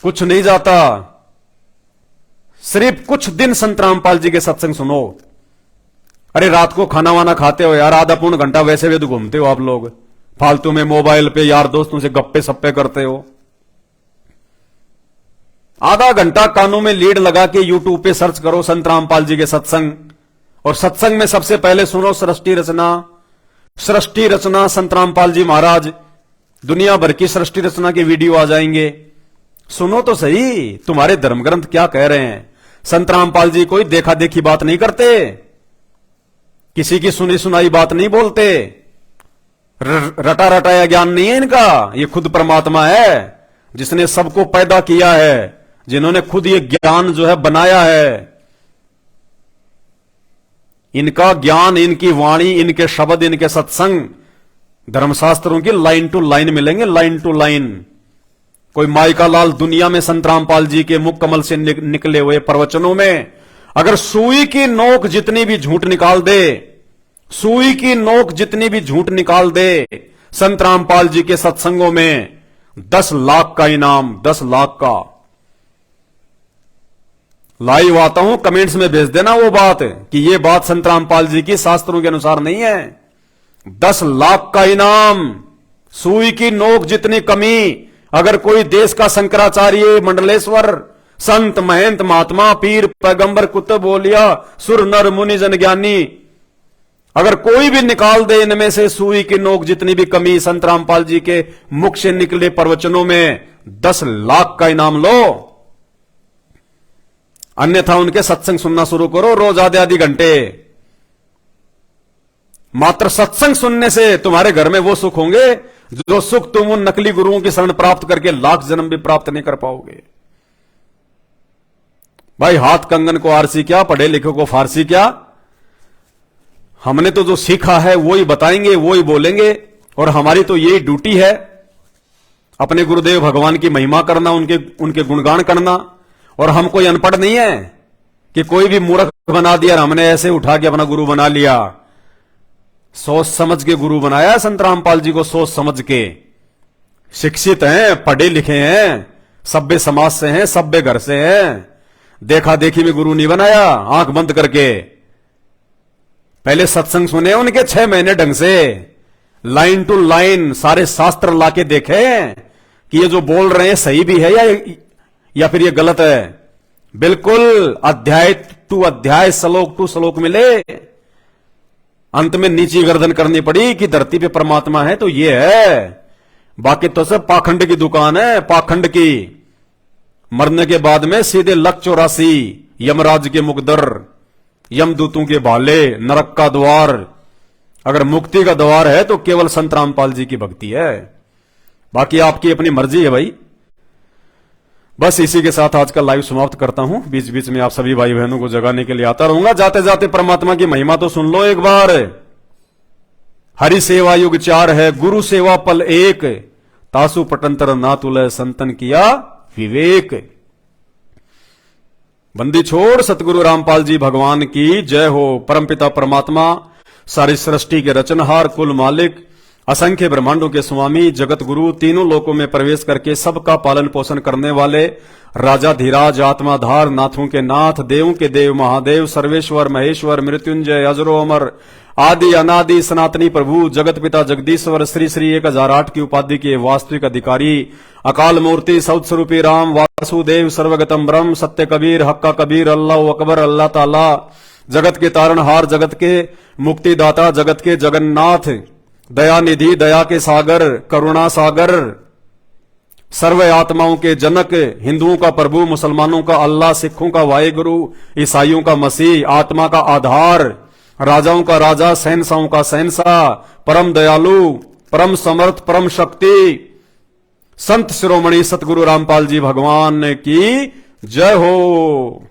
कुछ नहीं जाता। सिर्फ कुछ दिन संत रामपाल जी के सत्संग सुनो। अरे रात को खाना वाना खाते हो यार, आधा पौन घंटा वैसे भी तो घूमते हो आप लोग, फालतू में मोबाइल पे यार दोस्तों से गप्पे सप्पे करते हो। आधा घंटा कानों में लीड लगा के यूट्यूब पे सर्च करो संत रामपाल जी के सत्संग, और सत्संग में सबसे पहले सुनो सृष्टि रचना संत रामपाल जी महाराज। दुनिया भर की सृष्टि रचना के वीडियो आ जाएंगे, सुनो तो सही तुम्हारे धर्म ग्रंथ क्या कह रहे हैं। संत रामपाल जी कोई देखा देखी बात नहीं करते, किसी की सुनी सुनाई बात नहीं बोलते, रटा रटाया ज्ञान नहीं है इनका। ये खुद परमात्मा है जिसने सबको पैदा किया है, जिन्होंने खुद ये ज्ञान जो है बनाया है। इनका ज्ञान, इनकी वाणी, इनके शब्द, इनके सत्संग धर्मशास्त्रों की लाइन टू लाइन मिलेंगे, लाइन टू लाइन। कोई माइका लाल दुनिया में संत रामपाल जी के मुख कमल से निकले हुए प्रवचनों में अगर सुई की नोक जितनी भी झूठ निकाल दे, सुई की नोक जितनी भी झूठ निकाल दे संत रामपाल जी के सत्संगों में 10 लाख का इनाम, 10 लाख का। लाइव आता हूं, कमेंट्स में भेज देना वो बात कि ये बात संत रामपाल जी की शास्त्रों के अनुसार नहीं है। 10 लाख का इनाम, सुई की नोक जितनी कमी। अगर कोई देश का शंकराचार्य, मंडलेश्वर, संत, महंत, महात्मा, पीर, पैगंबर, कुतुब, बोलिया, सुर, नर, मुनि, जन, ज्ञानी, अगर कोई भी निकाल दे इनमें से सुई की नोक जितनी भी कमी संत रामपाल जी के मुख से निकले प्रवचनों में 10 लाख का इनाम लो। अन्यथा उनके सत्संग सुनना शुरू करो रोज आधे घंटे। मात्र सत्संग सुनने से तुम्हारे घर में वो सुख होंगे जो सुख तुम उन नकली गुरुओं की शरण प्राप्त करके लाख जन्म भी प्राप्त नहीं कर पाओगे। भाई हाथ कंगन को आरसी क्या, पढ़े लिखे को फारसी क्या। हमने तो जो सीखा है वो ही बताएंगे, वो ही बोलेंगे, और हमारी तो यही ड्यूटी है अपने गुरुदेव भगवान की महिमा करना, उनके गुणगान करना। और हम कोई अनपढ़ नहीं है कि कोई भी मूर्ख बना दिया, हमने ऐसे उठा के अपना गुरु बना लिया। सोच समझ के गुरु बनाया संत रामपाल जी को, सोच समझ के। शिक्षित हैं, पढ़े लिखे हैं, सभ्य समाज से हैं, सभ्य घर से हैं। देखा देखी में गुरु नहीं बनाया आंख बंद करके। पहले सत्संग सुने उनके 6 महीने ढंग से, लाइन टू लाइन सारे शास्त्र लाके देखे कि ये जो बोल रहे हैं सही भी है या फिर ये गलत है। बिल्कुल अध्याय टू अध्याय, श्लोक टू श्लोक मिले। अंत में नीची गर्दन करनी पड़ी कि धरती पे परमात्मा है तो ये है, बाकी तो सब पाखंड की दुकान है, पाखंड की। मरने के बाद में सीधे लक 84, यमराज के मुकदर, यमदूतों के भाले, नरक का द्वार। अगर मुक्ति का द्वार है तो केवल संत रामपाल जी की भक्ति है, बाकी आपकी अपनी मर्जी है भाई। बस इसी के साथ आज का लाइव समाप्त करता हूं। बीच बीच में आप सभी भाई बहनों को जगाने के लिए आता रहूंगा। जाते जाते परमात्मा की महिमा तो सुन लो एक बार। हरि सेवा युग 4 है, गुरु सेवा पल 1, तासु पटंतर ना तुलय संतन किया विवेक। बंदी छोड़ सतगुरु रामपाल जी भगवान की जय हो। परमपिता परमात्मा सारी सृष्टि के रचनहार, कुल मालिक, असंख्य ब्रह्मांडों के स्वामी, जगत गुरु, तीनों लोकों में प्रवेश करके सबका पालन पोषण करने वाले राजा धीराज, आत्माधार, नाथों के नाथ, देवों के देव महादेव, सर्वेश्वर महेश्वर, मृत्युंजय, अजरो अमर, आदि अनादि सनातनी प्रभु, जगत पिता जगदीश्वर, श्री श्री 1008 की उपाधि के वास्तविक अधिकारी, अकाल मूर्ति, सौत स्वरूपी राम, वासुदेव, सर्वगतम ब्रह्म, सत्य कबीर, हक्का कबीर, अल्लाह अकबर, अल्लाह ताला, जगत के तारणहार, जगत के मुक्तिदाता, जगत के जगन्नाथ, दया निधि, दया के सागर, करुणा सागर, सर्व आत्माओं के जनक, हिंदुओं का प्रभु, मुसलमानों का अल्लाह, सिखों का वाहेगुरु, ईसाइयों का मसीह, आत्मा का आधार, राजाओं का राजा, शहंशाहों का शहंशाह, परम दयालु, परम समर्थ, परम शक्ति, संत शिरोमणि सतगुरु रामपाल जी भगवान की जय हो।